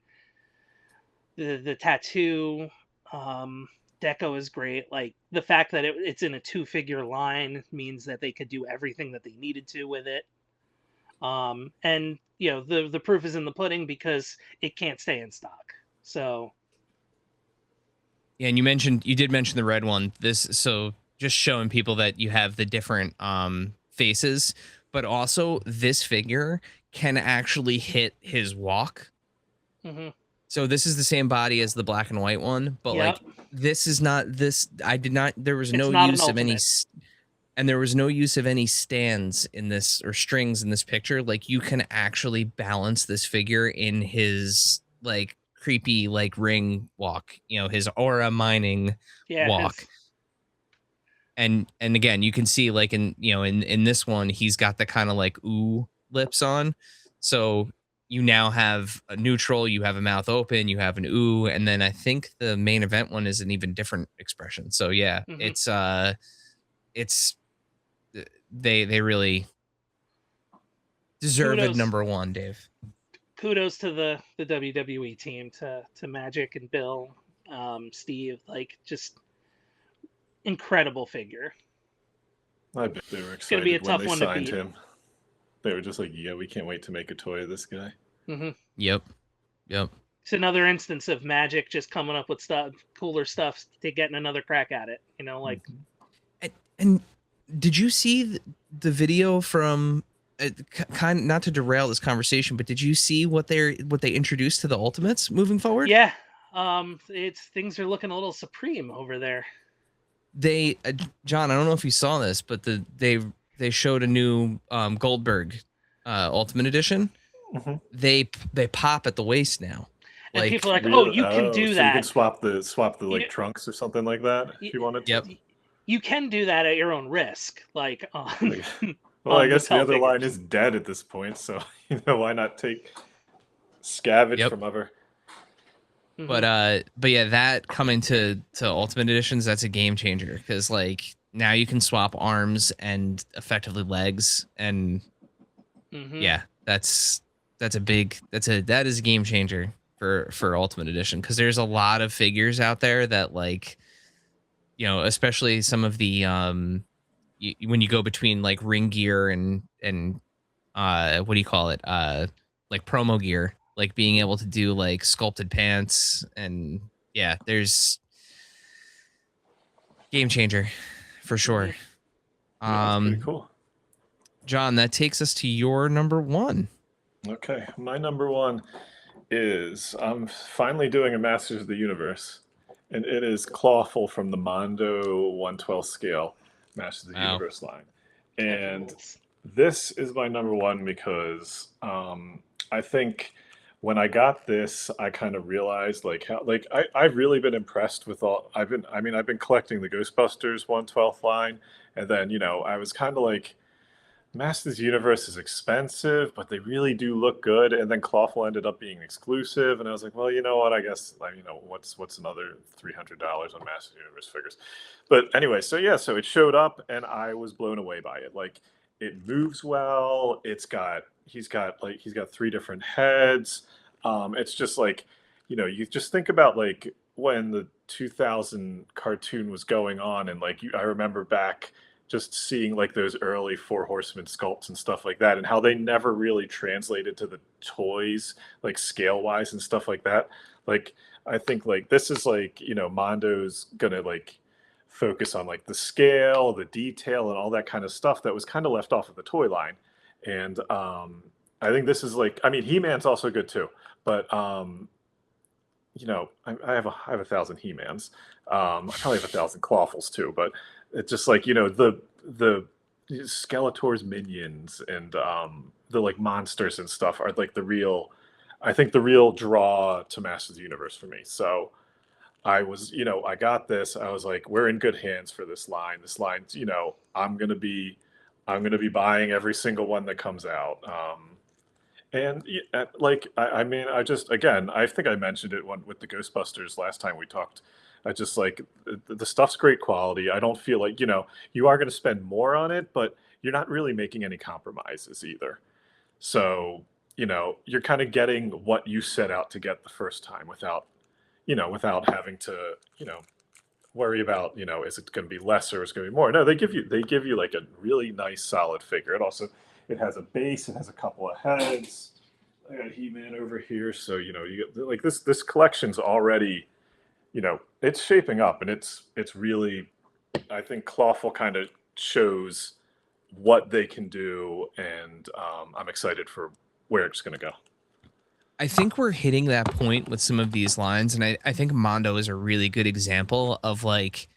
the tattoo, deco is great. Like the fact that it's in a 2-figure line means that they could do everything that they needed to with it. And the proof is in the pudding because it can't stay in stock. So Yeah, and you did mention the red one. So just showing people that you have the different faces, but also this figure can actually hit his walk. mhm. So this is the same body as the black and white one, but Yep. like this is not this. I did not. There was It's no not an use of any, ultimate. and there was no use of any stands in this or strings in this picture. Like you can actually balance this figure in his like creepy like ring walk. His aura mining Yeah, walk. And again, you can see like in this one, he's got the kind of like ooh lips on. So you now have a neutral, you have a mouth open, you have an ooh, and then I think the main event one is an even different expression. So yeah, Mhm. it's they really deserve it. kudos Number one, Dave. kudos to the WWE team, to Magic and Bill, Steve, like just incredible figure. I bet they were It's gonna be a excited when tough they one to signed beat. him. They were just like, yeah, we can't wait to make a toy of this guy. Hmm Yep. It's another instance of Magic just coming up with cooler stuff to getting another crack at it. Like And did you see the video from kind not to derail this conversation, but did you see what they introduced to the Ultimates moving forward? yeah, it's things are looking a little supreme over there. They John, I don't know if you saw this, but they showed a new Goldberg Ultimate Edition. Mm-hmm. They pop at the waist now. And Like people are like, really? "Oh, you can do so that. you can swap the You, like trunks or something like that if you wanted to. Yep. You can do that at your own risk, like on Like, well, I on guess the Mattel other line figures. is dead at this point, so why not take scavenge Yep. from other? Mhm. But yeah, that coming to Ultimate Editions, that's a game changer because like now you can swap arms and effectively legs, and Mhm. yeah, that is a game changer for Ultimate Edition because there's a lot of figures out there that like especially some of the when you go between like ring gear and what do you call it like promo gear, like being able to do like sculpted pants, and yeah, there's game changer for sure. Yeah, that's pretty cool. John, that takes us to your number one. Okay, my number one is I'm finally doing a Masters of the Universe, and it is Clawful from the Mondo 112 scale Masters of the Wow. Universe line. And Rules. this is my number one because I think when I got this, I kind of realized like how like I've really been impressed with all I've been collecting the Ghostbusters 112th line, and then I was kind of like Masters Universe is expensive, but they really do look good. And then Clawful ended up being exclusive, and I was like, well, you know what? I guess like, what's another $300 on Masters Universe figures? But anyway, so yeah, so it showed up, and I was blown away by it. Like it moves well. He's got 3 different heads. It's just like you just think about like when the 2000 cartoon was going on, and like I remember back just seeing like those early Four Horsemen sculpts and stuff like that, and how they never really translated to the toys, like scale wise and stuff like that. Like I think like this is like Mondo's gonna like focus on like the scale, the detail, and all that kind of stuff that was kind of left off of the toy line. And I think this is like, I mean, He-Man's also good too, but I have 1,000 He-Mans. I probably have 1,000 Clawfuls too, but it's just like the Skeletor's minions and the like monsters and stuff are like I think the real draw to Masters of the Universe for me. So I was, I got this. I was like, we're in good hands for this line. This line's, I'm gonna be buying every single one that comes out. And like, I mean, I just again, I think I mentioned it with the Ghostbusters last time we talked I just like the stuff's great quality. I don't feel like, you are going to spend more on it, but you're not really making any compromises either. So, you're kind of getting what you set out to get the first time without having to, worry about, is it going to be less or is it going to be more? No, they give you like a really nice solid figure. It has a base, it has a couple of heads. I got He-Man over here, so you get like this collection's already, it's shaping up, and it's really, I think Clawful kind of shows what they can do, and I'm excited for where it's going to go. I think we're hitting that point with some of these lines, and I think Mondo is a really good example of like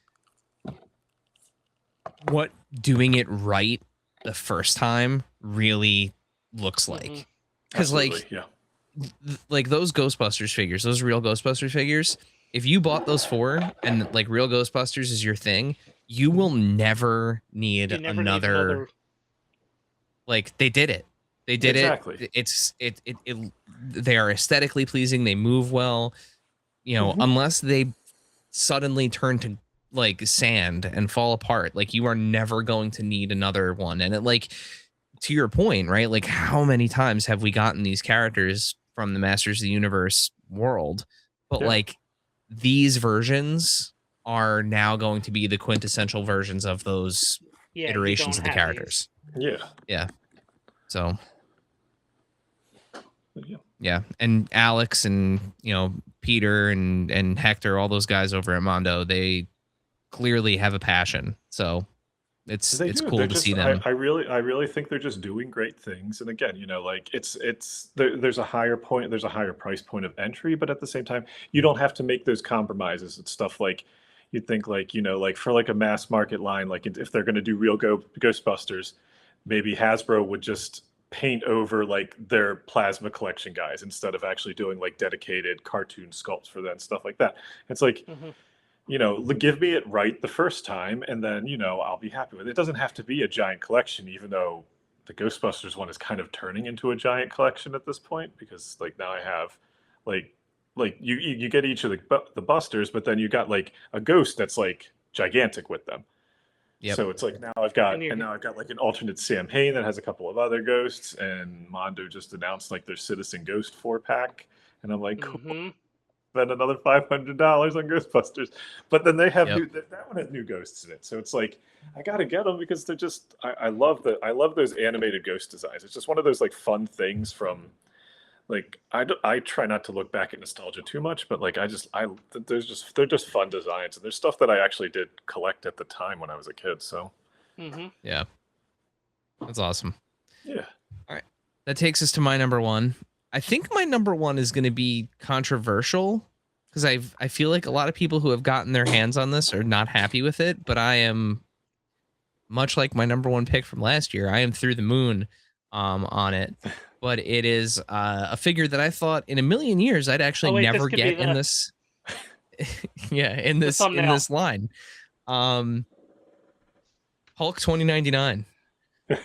what doing it right the first time really looks like. Because like, yeah. Like those Ghostbusters figures, those real Ghostbusters figures, if you bought those 4 and like real Ghostbusters is your thing, you will never need You never another. need another. Like they did it. They did Exactly. it. They are aesthetically pleasing. They move well. Unless they suddenly turn to like sand and fall apart, like you are never going to need another one. And it like, to your point, right? Like how many times have we gotten these characters from the Masters of the Universe world? But Yeah. like these versions are now going to be the quintessential versions of those iterations of the characters. Yeah. Yeah. So Yeah. yeah. And Alex and Peter and Hector, all those guys over at Mondo, they clearly have a passion. So it's cool They're to just, see them. I really think they're just doing great things. And again, like there's a higher point, there's a higher price point of entry, but at the same time, you don't have to make those compromises. It's stuff like you'd think like, like for like a mass market line, like if they're going to do real Ghostbusters, maybe Hasbro would just paint over like their plasma collection guys instead of actually doing like dedicated cartoon sculpts for them, stuff like that. It's like, give me it right the first time, and then I'll be happy with it. It doesn't have to be a giant collection, even though the Ghostbusters one is kind of turning into a giant collection at this point, because like now I have like you get each of the Busters, but then you got like a ghost that's like gigantic with them. Yep. So it's like now I've got like an alternate Sam Hain that has a couple of other ghosts, and Mondo just announced like their Citizen Ghost 4-pack, and I'm like, cool. Spend another $500 on Ghostbusters, but then they have that one has new ghosts in it, so it's like I gotta get them because they're just I love those animated ghost designs. It's just one of those like fun things from like I try not to look back at nostalgia too much, but like they're just fun designs, and there's stuff that I actually did collect at the time when I was a kid. So yeah, that's awesome. Yeah. All right, that takes us to my number 1. I think my number 1 is going to be controversial because I feel like a lot of people who have gotten their hands on this are not happy with it, but I am, much like my number 1 pick from last year, I am through the moon on it. But it is a figure that I thought in a million years I'd actually never get in this. in this line. Hulk 2099.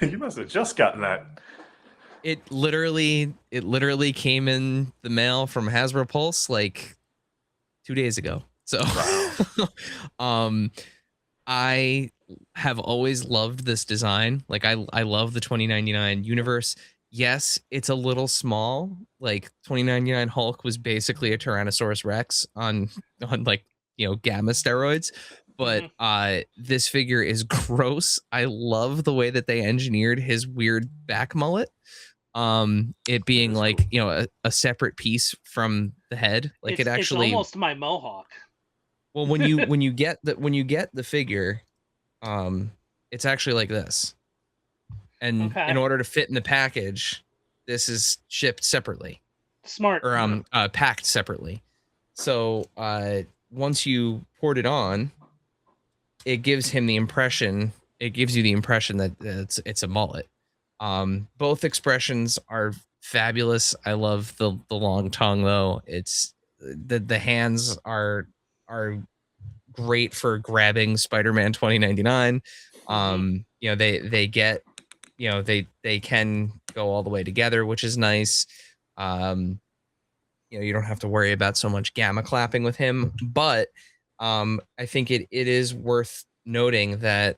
You must have just gotten that. It literally came in the mail from Hasbro Pulse like 2 days ago. So wow. I have always loved this design. Like I love the 2099 universe. Yes, it's a little small. Like 2099 Hulk was basically a Tyrannosaurus Rex on like, gamma steroids. But this figure is gross. I love the way that they engineered his weird back mullet. It being like cool. A separate piece from the head. Like it's almost my mohawk. Well, when you get the figure, it's actually like this. And in order to fit in the package, this is shipped separately. Smart. Or packed separately. So once you port it on, it gives him the impression. It gives you the impression that it's a mullet. Both expressions are fabulous. I love the long tongue though. It's the hands are great for grabbing Spider-Man 2099. They get they can go all the way together, which is nice. You don't have to worry about so much gamma clapping with him, but I think it is worth noting that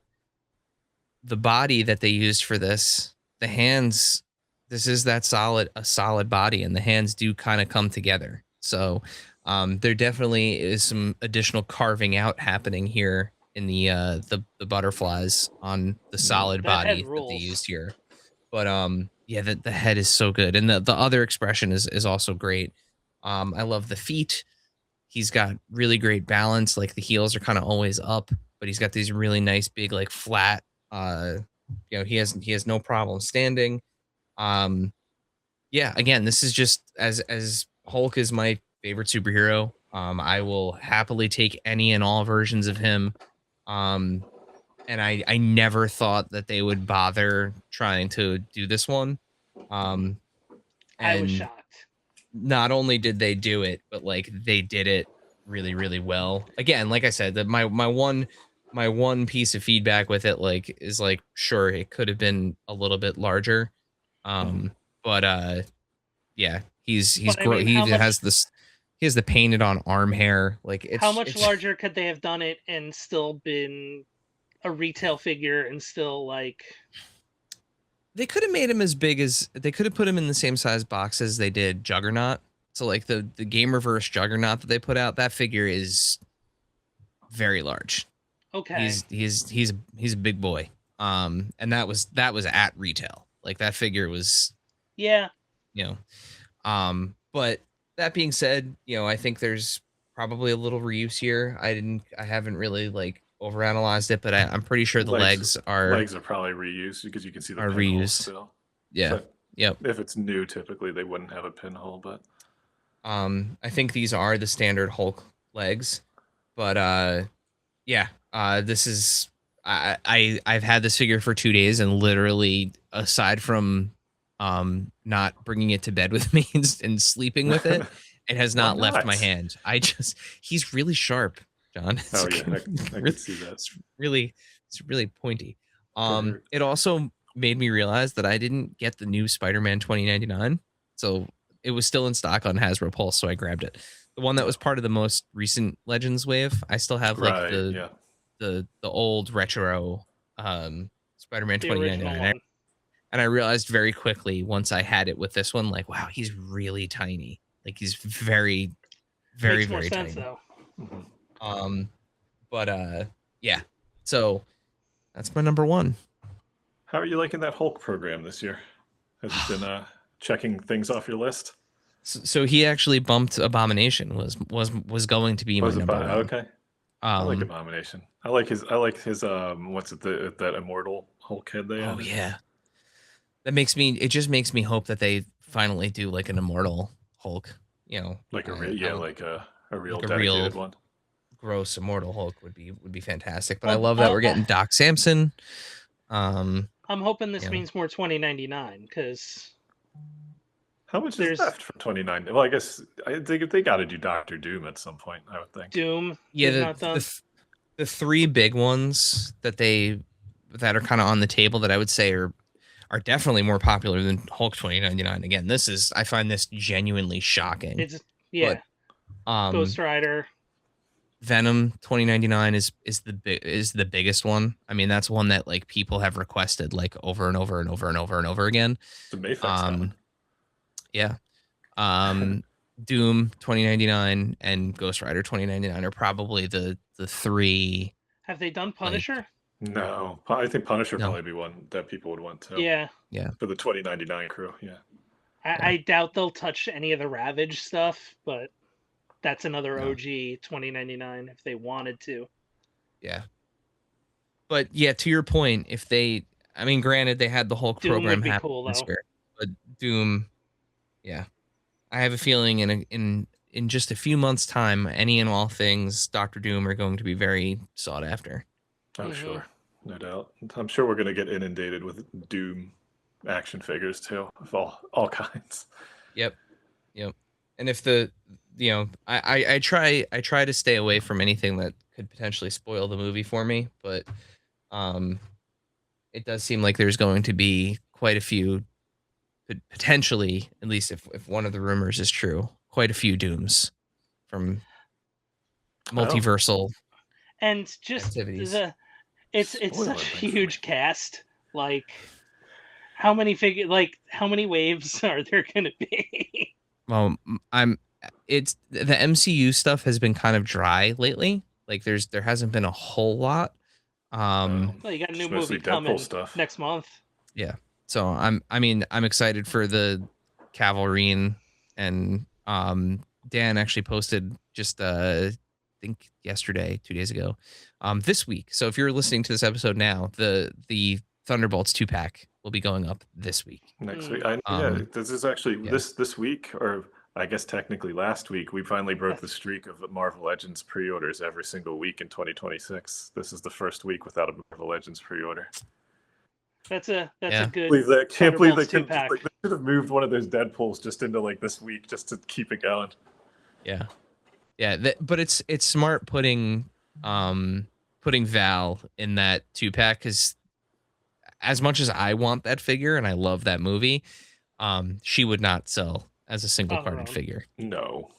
the body that they used for this, the hands, this is that a solid body, and the hands do kind of come together. So there definitely is some additional carving out happening here in the butterflies on the solid That head body that they rules. used here. But yeah, the head is so good, and the other expression is also great. I love the feet. He's got really great balance. Like the heels are kind of always up, but he's got these really nice big like flat. Uh, he has no problem standing. Um, yeah, again, this is just as Hulk is my favorite superhero. I will happily take any and all versions of him. Um, and I never thought that they would bother trying to do this one. Um, I was and shocked. not only did they do it, but like they did it really, really well. Again, like I said, that my one piece of feedback with it like is like sure it could have been a little bit larger. But yeah, But I mean, he has this he has the painted on arm hair. Like how much it's larger could they have done it and still been a retail figure and still like they could have made him as big as they could have put him in the same size box as they did Juggernaut. So like the Game Reverse Juggernaut that they put out, that figure is very large. okay. He's a big boy. And that was at retail. Like that figure was, Yeah. you know. But that being said, I think there's probably a little reuse here. I haven't really like overanalyzed it, but I'm pretty sure the legs are probably reused because you can see the pinhole reused. still. Yeah. But Yep. if it's new, typically they wouldn't have a pinhole, but I think these are the standard Hulk legs, but yeah, this is I've had this figure for 2 days, and literally aside from not bringing it to bed with me and sleeping with it, it has Why not left my not? hand. He's really sharp, John. Oh yeah, I can see that. It's really pointy. Could hurt. It also made me realize that I didn't get the new Spider-Man 2099, so it was still in stock on Hasbro Pulse, so I grabbed it. The one that was part of the most recent Legends wave. I still have like Right, the yeah. the old retro Spider-Man The 2099. original one. And I realized very quickly once I had it with this one, like, wow, he's really tiny. Like he's very, very, Makes more very sense tiny. though. But yeah. So that's my number one. How are you liking that Hulk program this year? Has it been checking things off your list? So he actually bumped Abomination. Was going to be my number one. Okay. I like Abomination. I like his what's it that immortal Hulk head they Oh added? yeah. It just makes me hope that they finally do like an immortal Hulk, Like a real like a dedicated real one. gross immortal Hulk would be fantastic. But I Well, love that we're getting Doc Samson. I'm hoping this Yeah. means more 2099 because How much there's is left for 29? Well, I guess they got to do Doctor Doom at some point, I would think. Doom Yeah, is not done. the three big ones that are kind of on the table that I would say are definitely more popular than Hulk 2099. Again, I find this genuinely shocking. It's But, Ghost Rider. Venom 2099 is the biggest one. I mean, that's one that like people have requested like over and over and over and over and over again. The Mayfix comic. Yeah. Doom 2099 and Ghost Rider 2099 are probably the three. Have they done Punisher? No, I think Punisher No. probably be one that people would want to. Yeah. For the 2099 crew, yeah. I doubt they'll touch any of the Ravage stuff, but that's another No. OG 2099 if they wanted to. Yeah. But yeah, to your point, granted they had the Hulk Doom program would be happen cool, this though. year, but Doom, yeah. I have a feeling in just a few months' time, any and all things Doctor Doom are going to be very sought after. I'm sure, no doubt. I'm sure we're going to get inundated with Doom action figures too, of all kinds. Yep. And if I try to stay away from anything that could potentially spoil the movie for me, but it does seem like there's going to be quite a few, potentially, at least if one of the rumors is true, quite a few Dooms from. multiversal And just activities. it's Spoil such a everything for huge me. cast. Like, how many waves are there gonna be? Well, it's the MCU stuff has been kind of dry lately. Like there hasn't been a whole lot. Well, you got a new Just mostly movie Deadpool coming stuff. next month. Yeah. So I'm excited for the Cavalrine, and Dan actually posted just I think yesterday, 2 days ago, this week. So if you're listening to this episode now, the Thunderbolts 2-pack will be going up this week. Next Mm. week. Yeah, this is actually yeah. this week, or I guess technically last week, we finally broke the streak of Marvel Legends pre-orders every single week in 2026. This is the first week without a Marvel Legends pre-order. That's a Yeah. good Can't believe they Thunderbolts couldn't 2-pack. they should have moved one of those Deadpools just into like this week just to keep it going. Yeah. Yeah, but it's smart putting Val in that 2-pack, because as much as I want that figure and I love that movie, she would not sell as a single On her carded own. figure. No,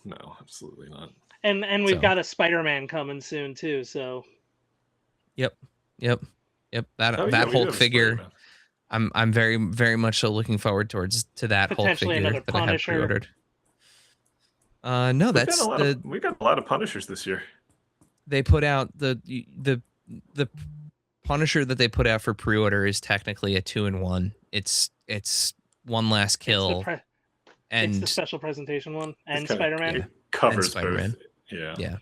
absolutely not. And we've So. got a Spider-Man coming soon too. So Yep. That Oh, yeah, that we do Hulk have figure, Spider-Man. I'm very, very much so looking forward to that Hulk potentially figure another that I have Punisher. pre-ordered. No, that's We've got a lot of Punishers this year. they put out the Punisher that they put out for pre-order is technically a 2-in-1. It's one last kill, It's the and special presentation one, and Kinda- Spider-Man. It covers Spider-Man. both. Yeah. yeah.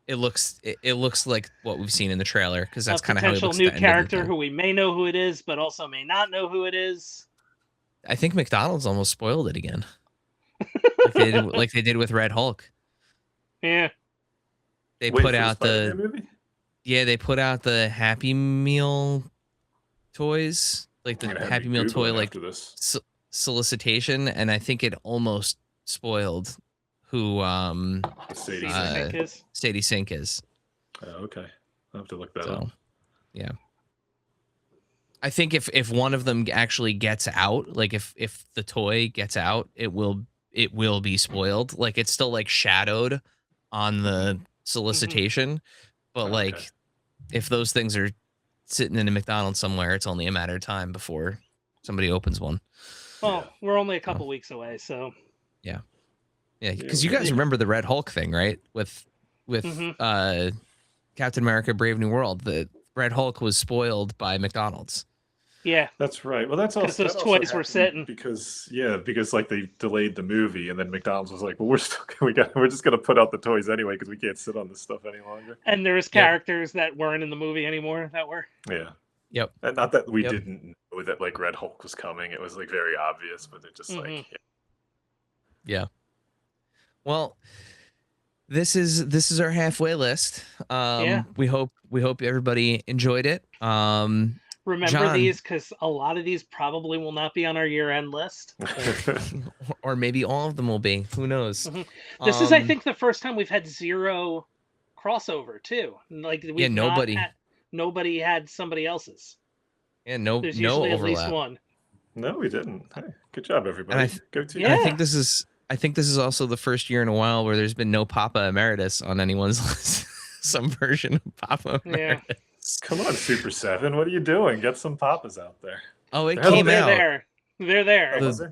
It looks like what we've seen in the trailer, because that's A kind of how he potential looks. new at the end of the character thing. who we may know who it is, but also may not know who it is. I think McDonald's almost spoiled it again, like they did with Red Hulk. Yeah. They Wait, put for out Spider-Man movie? they put out the Happy Meal toys, like the I'm gonna have Happy me Meal Google toy, it like after this. solicitation, and I think it almost spoiled who Sadie Sink is. Sadie Sink is. Oh, okay. I'll have to look that So, up. yeah. I think if one of them actually gets out, like if the toy gets out, it will be spoiled. Like it's still like shadowed on the solicitation, but Oh, like okay. if those things are sitting in a McDonald's somewhere, it's only a matter of time before somebody opens one. Well, Yeah. we're only a couple weeks away, so Yeah, because Yeah, you guys yeah. remember the Red Hulk thing, right? With Captain America: Brave New World, the Red Hulk was spoiled by McDonald's. yeah. That's right. Well, that's also Because those toys were sitting. because like they delayed the movie, and then McDonald's was like, "Well, we're just gonna put out the toys anyway because we can't sit on this stuff any longer." And there was characters that weren't in the movie anymore that were. Yeah. Yep. And not that we Yep. didn't know that like Red Hulk was coming. It was like very obvious, but it just like Yeah. Well, this is our halfway list. Yeah. We hope everybody enjoyed it. Remember John, these, because a lot of these probably will not be on our year-end list. or maybe all of them will be. Who knows? This is, I think, the first time we've had 0 crossover too. Like nobody had somebody else's. Yeah, no There's no usually overlap. at least one. No, we didn't. Hey, good job, everybody. Go team. And I Yeah. think this is also the first year in a while where there's been no Papa Emeritus on anyone's list. Some version of Papa Emeritus. Yeah. Come on, Super 7. What are you doing? Get some papas out there. Oh, it Oh, came They're out. there. They're there. Oh, was there?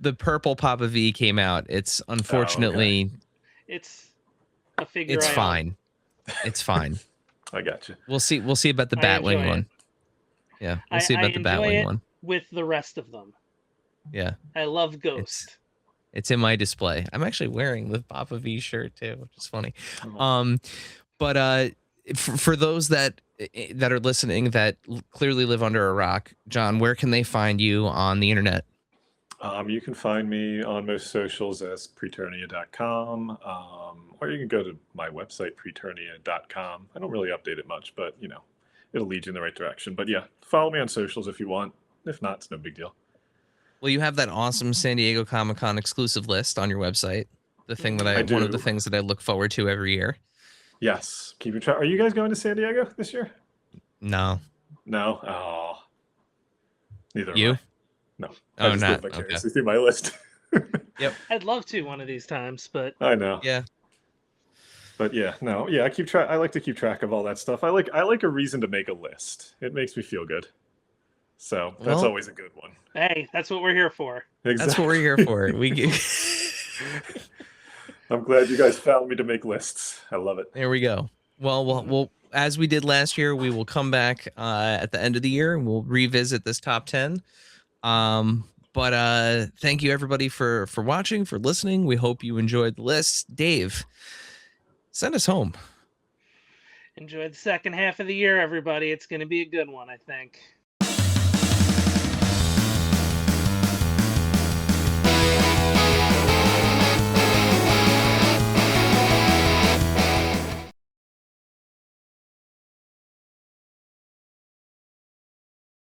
The purple Papa V came out. It's unfortunately It's a figure. it's I own. fine. It's fine. I got you. We'll see about the I Batwing enjoy one. it. Yeah, we'll see I about the enjoy Batwing it. one. With the rest of them. Yeah. I love Ghost. It's in my display. I'm actually wearing the Papa V shirt too, which is funny. Oh. But for those that are listening that clearly live under a rock, John, where can they find you on the internet? You can find me on most socials as preternia.com, or you can go to my website, preternia.com. I don't really update it much, but, it'll lead you in the right direction. But, yeah, follow me on socials if you want. If not, it's no big deal. Well, you have that awesome San Diego Comic-Con exclusive list on your website. The thing that I one of the do. things that I look forward to every year. Yes. Keep track. Are you guys going to San Diego this year? No. No? Oh. Neither am You? I. No. Oh, I just not live vicariously through my list. I'd love to one of these times, but I know. Yeah. But yeah, no, yeah, I keep track. I like to keep track of all that stuff. I like a reason to make a list. It makes me feel good. So that's Well, always a good one. Hey, that's what we're here for. Exactly. that's what we're here for. I'm glad you guys found me to make lists. I love it. There we go. Well, we'll as we did last year, we will come back at the end of the year and we'll revisit this top 10. But thank you everybody for watching, for listening. We hope you enjoyed the list. Dave, send us home. Enjoy the second half of the year, everybody. It's going to be a good one, I think.